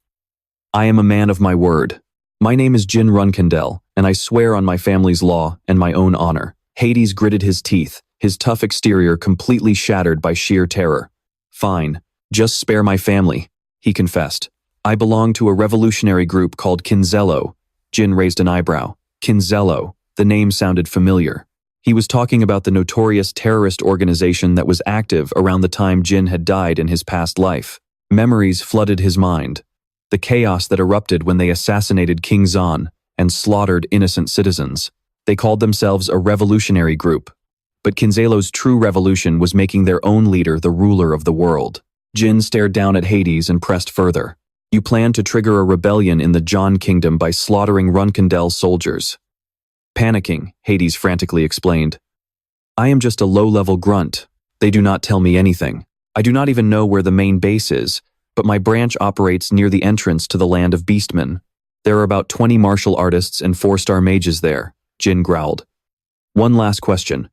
"I am a man of my word. My name is Jin Runcandel, and I swear on my family's law and my own honor." Hades gritted his teeth, his tough exterior completely shattered by sheer terror. "Fine, just spare my family," he confessed. "I belong to a revolutionary group called Kinzello." Jin raised an eyebrow. Kinzello, the name sounded familiar. He was talking about the notorious terrorist organization that was active around the time Jin had died in his past life. Memories flooded his mind. The chaos that erupted when they assassinated King Zan and slaughtered innocent citizens. They called themselves a revolutionary group. But Kinzello's true revolution was making their own leader the ruler of the world. Jin stared down at Hades and pressed further. "You plan to trigger a rebellion in the John Kingdom by slaughtering Runcandel's soldiers." Panicking, Hades frantically explained. "I am just a low-level grunt. They do not tell me anything. I do not even know where the main base is, but my branch operates near the entrance to the land of beastmen. There are about 20 martial artists and 4-star mages there," Jin growled. "One last question.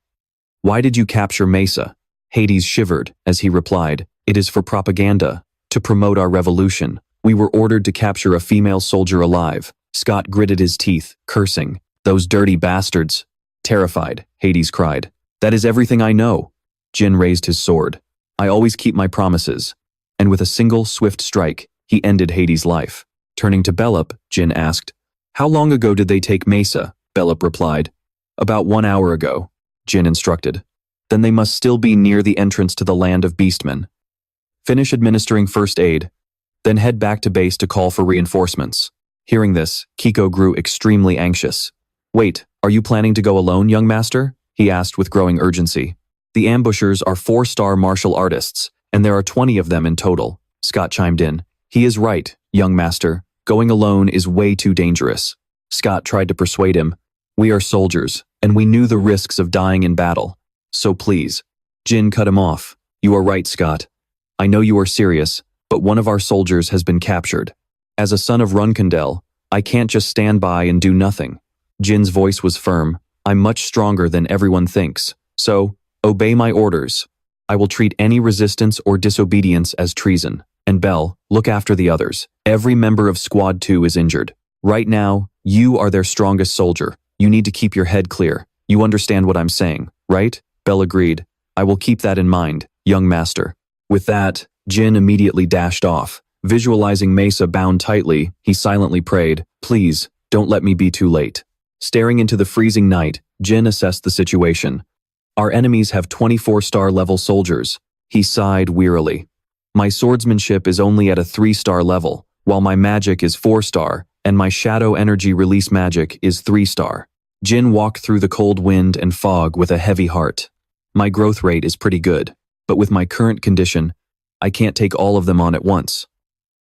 Why did you capture Mesa?" Hades shivered as he replied, "It is for propaganda, to promote our revolution. We were ordered to capture a female soldier alive." Scott gritted his teeth, cursing. "Those dirty bastards." Terrified, Hades cried. "That is everything I know." Jin raised his sword. "I always keep my promises." And with a single swift strike, he ended Hades' life. Turning to Bellop, Jin asked, "How long ago did they take Mesa?" Bellop replied, "About 1 hour ago," Jin instructed. "Then they must still be near the entrance to the land of beastmen. Finish administering first aid, then head back to base to call for reinforcements." Hearing this, Kiko grew extremely anxious. "Wait, are you planning to go alone, young master?" he asked with growing urgency. "The ambushers are 4-star martial artists, and there are 20 of them in total," Scott chimed in. "He is right, young master. Going alone is way too dangerous." Scott tried to persuade him. "We are soldiers, and we knew the risks of dying in battle. So please." Jin cut him off. "You are right, Scott. I know you are serious, but one of our soldiers has been captured. As a son of Runcandel, I can't just stand by and do nothing." Jin's voice was firm. "I'm much stronger than everyone thinks, so obey my orders." I will treat any resistance or disobedience as treason. And Bell, look after the others. Every member of Squad 2 is injured. Right now, you are their strongest soldier. You need to keep your head clear. You understand what I'm saying, right? Bell agreed. I will keep that in mind, young master. With that, Jin immediately dashed off. Visualizing Mesa bound tightly, he silently prayed, please, don't let me be too late. Staring into the freezing night, Jin assessed the situation. Our enemies have 24-star level soldiers. He sighed wearily. My swordsmanship is only at a 3-star level, while my magic is 4-star, and my shadow energy release magic is 3-star. Jin walked through the cold wind and fog with a heavy heart. My growth rate is pretty good, but with my current condition, I can't take all of them on at once.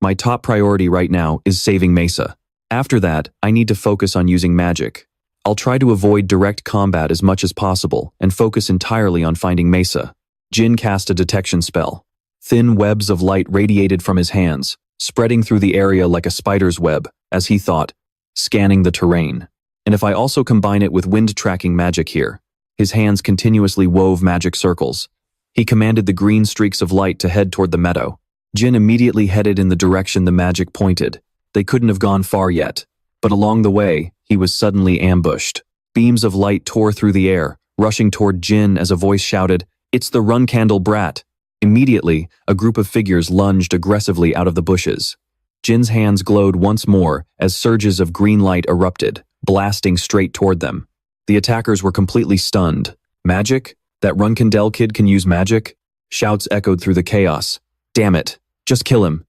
My top priority right now is saving Mesa. After that, I need to focus on using magic. I'll try to avoid direct combat as much as possible and focus entirely on finding Mesa. Jin cast a detection spell. Thin webs of light radiated from his hands, spreading through the area like a spider's web, as he thought, scanning the terrain. And if I also combine it with wind-tracking magic here, his hands continuously wove magic circles. He commanded the green streaks of light to head toward the meadow. Jin immediately headed in the direction the magic pointed. They couldn't have gone far yet, but along the way, he was suddenly ambushed. Beams of light tore through the air, rushing toward Jin as a voice shouted, "It's the Runcandel brat!" Immediately, a group of figures lunged aggressively out of the bushes. Jin's hands glowed once more as surges of green light erupted, blasting straight toward them. The attackers were completely stunned. Magic? That Runcandel kid can use magic? Shouts echoed through the chaos. Damn it, just kill him.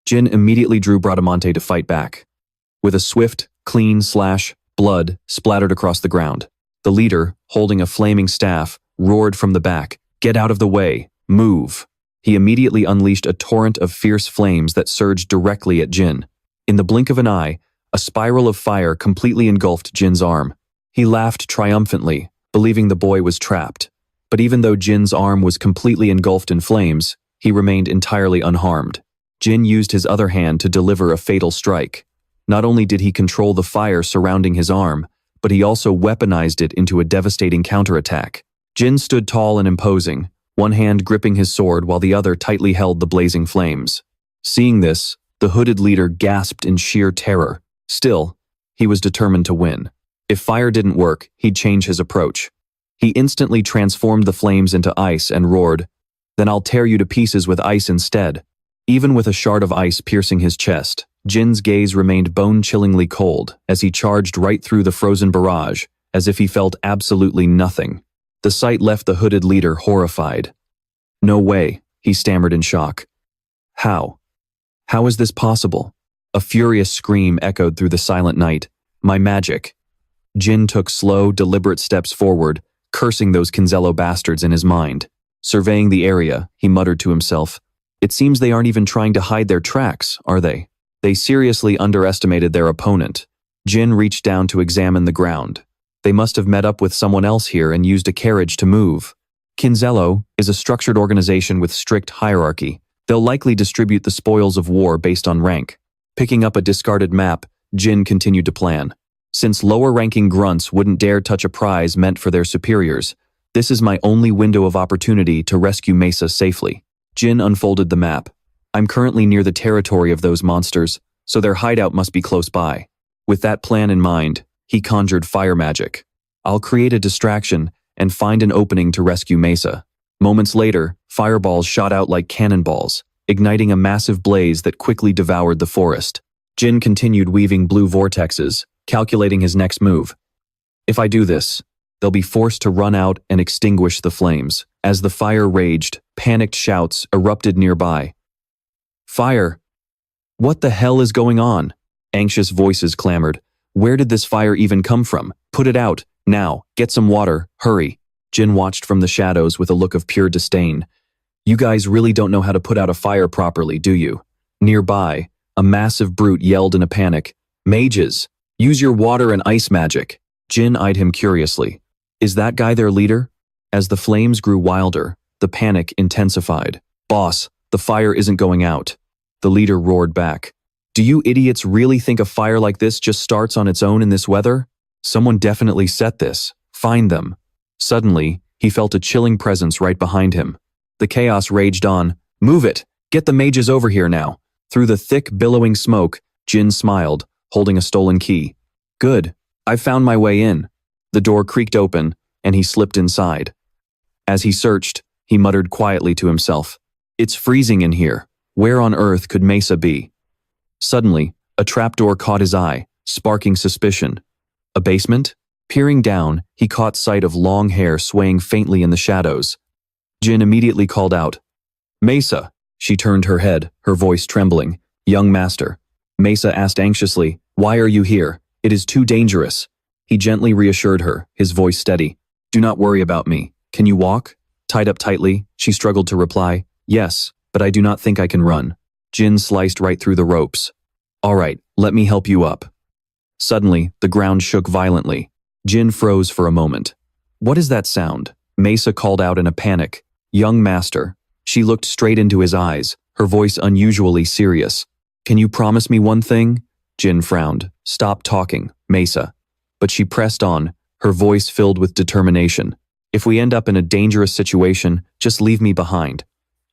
Jin immediately drew Bradamante to fight back. With a swift, clean slash, blood splattered across the ground. The leader, holding a flaming staff, roared from the back, "Get out of the way! Move!" He immediately unleashed a torrent of fierce flames that surged directly at Jin. In the blink of an eye, a spiral of fire completely engulfed Jin's arm. He laughed triumphantly, believing the boy was trapped. But even though Jin's arm was completely engulfed in flames, he remained entirely unharmed. Jin used his other hand to deliver a fatal strike. Not only did he control the fire surrounding his arm, but he also weaponized it into a devastating counterattack. Jin stood tall and imposing, one hand gripping his sword while the other tightly held the blazing flames. Seeing this, the hooded leader gasped in sheer terror. Still, he was determined to win. If fire didn't work, he'd change his approach. He instantly transformed the flames into ice and roared, "Then I'll tear you to pieces with ice instead." Even with a shard of ice piercing his chest, Jin's gaze remained bone-chillingly cold as he charged right through the frozen barrage, as if he felt absolutely nothing. The sight left the hooded leader horrified. "No way," he stammered in shock. "How? How is this possible?" A furious scream echoed through the silent night. "My magic." Jin took slow, deliberate steps forward, cursing those Kinzello bastards in his mind. Surveying the area, he muttered to himself, "It seems they aren't even trying to hide their tracks, are they?" They seriously underestimated their opponent. Jin reached down to examine the ground. They must have met up with someone else here and used a carriage to move. Kinzello is a structured organization with strict hierarchy. They'll likely distribute the spoils of war based on rank. Picking up a discarded map, Jin continued to plan. Since lower-ranking grunts wouldn't dare touch a prize meant for their superiors, this is my only window of opportunity to rescue Mesa safely. Jin unfolded the map. I'm currently near the territory of those monsters, so their hideout must be close by. With that plan in mind, he conjured fire magic. I'll create a distraction and find an opening to rescue Mesa. Moments later, fireballs shot out like cannonballs, igniting a massive blaze that quickly devoured the forest. Jin continued weaving blue vortexes, calculating his next move. If I do this, they'll be forced to run out and extinguish the flames. As the fire raged, panicked shouts erupted nearby. "Fire! What the hell is going on?" Anxious voices clamored. "Where did this fire even come from? Put it out, now, get some water, hurry." Jin watched from the shadows with a look of pure disdain. "You guys really don't know how to put out a fire properly, do you?" Nearby, a massive brute yelled in a panic, "Mages! Use your water and ice magic." Jin eyed him curiously. Is that guy their leader? As the flames grew wilder, the panic intensified. "Boss, the fire isn't going out." The leader roared back. "Do you idiots really think a fire like this just starts on its own in this weather? Someone definitely set this. Find them." Suddenly, he felt a chilling presence right behind him. The chaos raged on. Move it! Get the mages over here now! Through the thick, billowing smoke, Jin smiled, holding a stolen key. Good. I've found my way in. The door creaked open, and he slipped inside. As he searched, he muttered quietly to himself. It's freezing in here. Where on earth could Mesa be? Suddenly, a trapdoor caught his eye, sparking suspicion. A basement? Peering down, he caught sight of long hair swaying faintly in the shadows. Jin immediately called out. Mesa! She turned her head, her voice trembling. Young master. Mesa asked anxiously, Why are you here? It is too dangerous. He gently reassured her, his voice steady. Do not worry about me. Can you walk? Tied up tightly, she struggled to reply. Yes, but I do not think I can run. Jin sliced right through the ropes. All right, let me help you up. Suddenly, the ground shook violently. Jin froze for a moment. What is that sound? Mesa called out in a panic. Young master. She looked straight into his eyes, her voice unusually serious. Can you promise me one thing? Jin frowned. Stop talking, Mesa. But she pressed on, her voice filled with determination. If we end up in a dangerous situation, just leave me behind.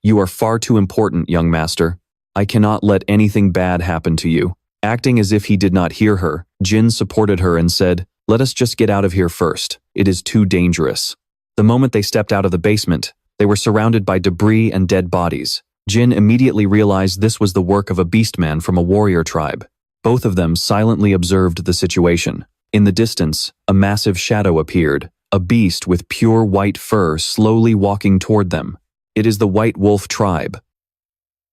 You are far too important, young master. I cannot let anything bad happen to you. Acting as if he did not hear her, Jin supported her and said, Let us just get out of here first. It is too dangerous. The moment they stepped out of the basement, they were surrounded by debris and dead bodies. Jin immediately realized this was the work of a beastman from a warrior tribe. Both of them silently observed the situation. In the distance, a massive shadow appeared, a beast with pure white fur slowly walking toward them. It is the White Wolf tribe.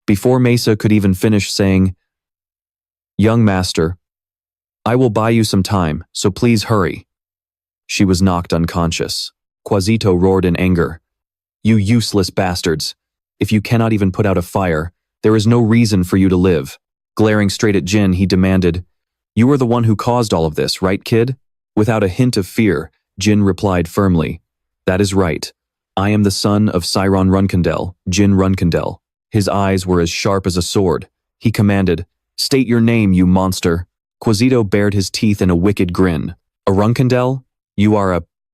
Before Mesa could even finish saying, Young master, I will buy you some time, so please hurry. She was knocked unconscious. Quasito roared in anger. You useless bastards. If you cannot even put out a fire, there is no reason for you to live. Glaring straight at Jin, he demanded, You are the one who caused all of this, right, kid? Without a hint of fear, Jin replied firmly, That is right. I am the son of Jin Runcandel. His eyes were as sharp as a sword. He commanded, State your name, you monster. Quasito bared his teeth in a wicked grin. A Runcandel? You are a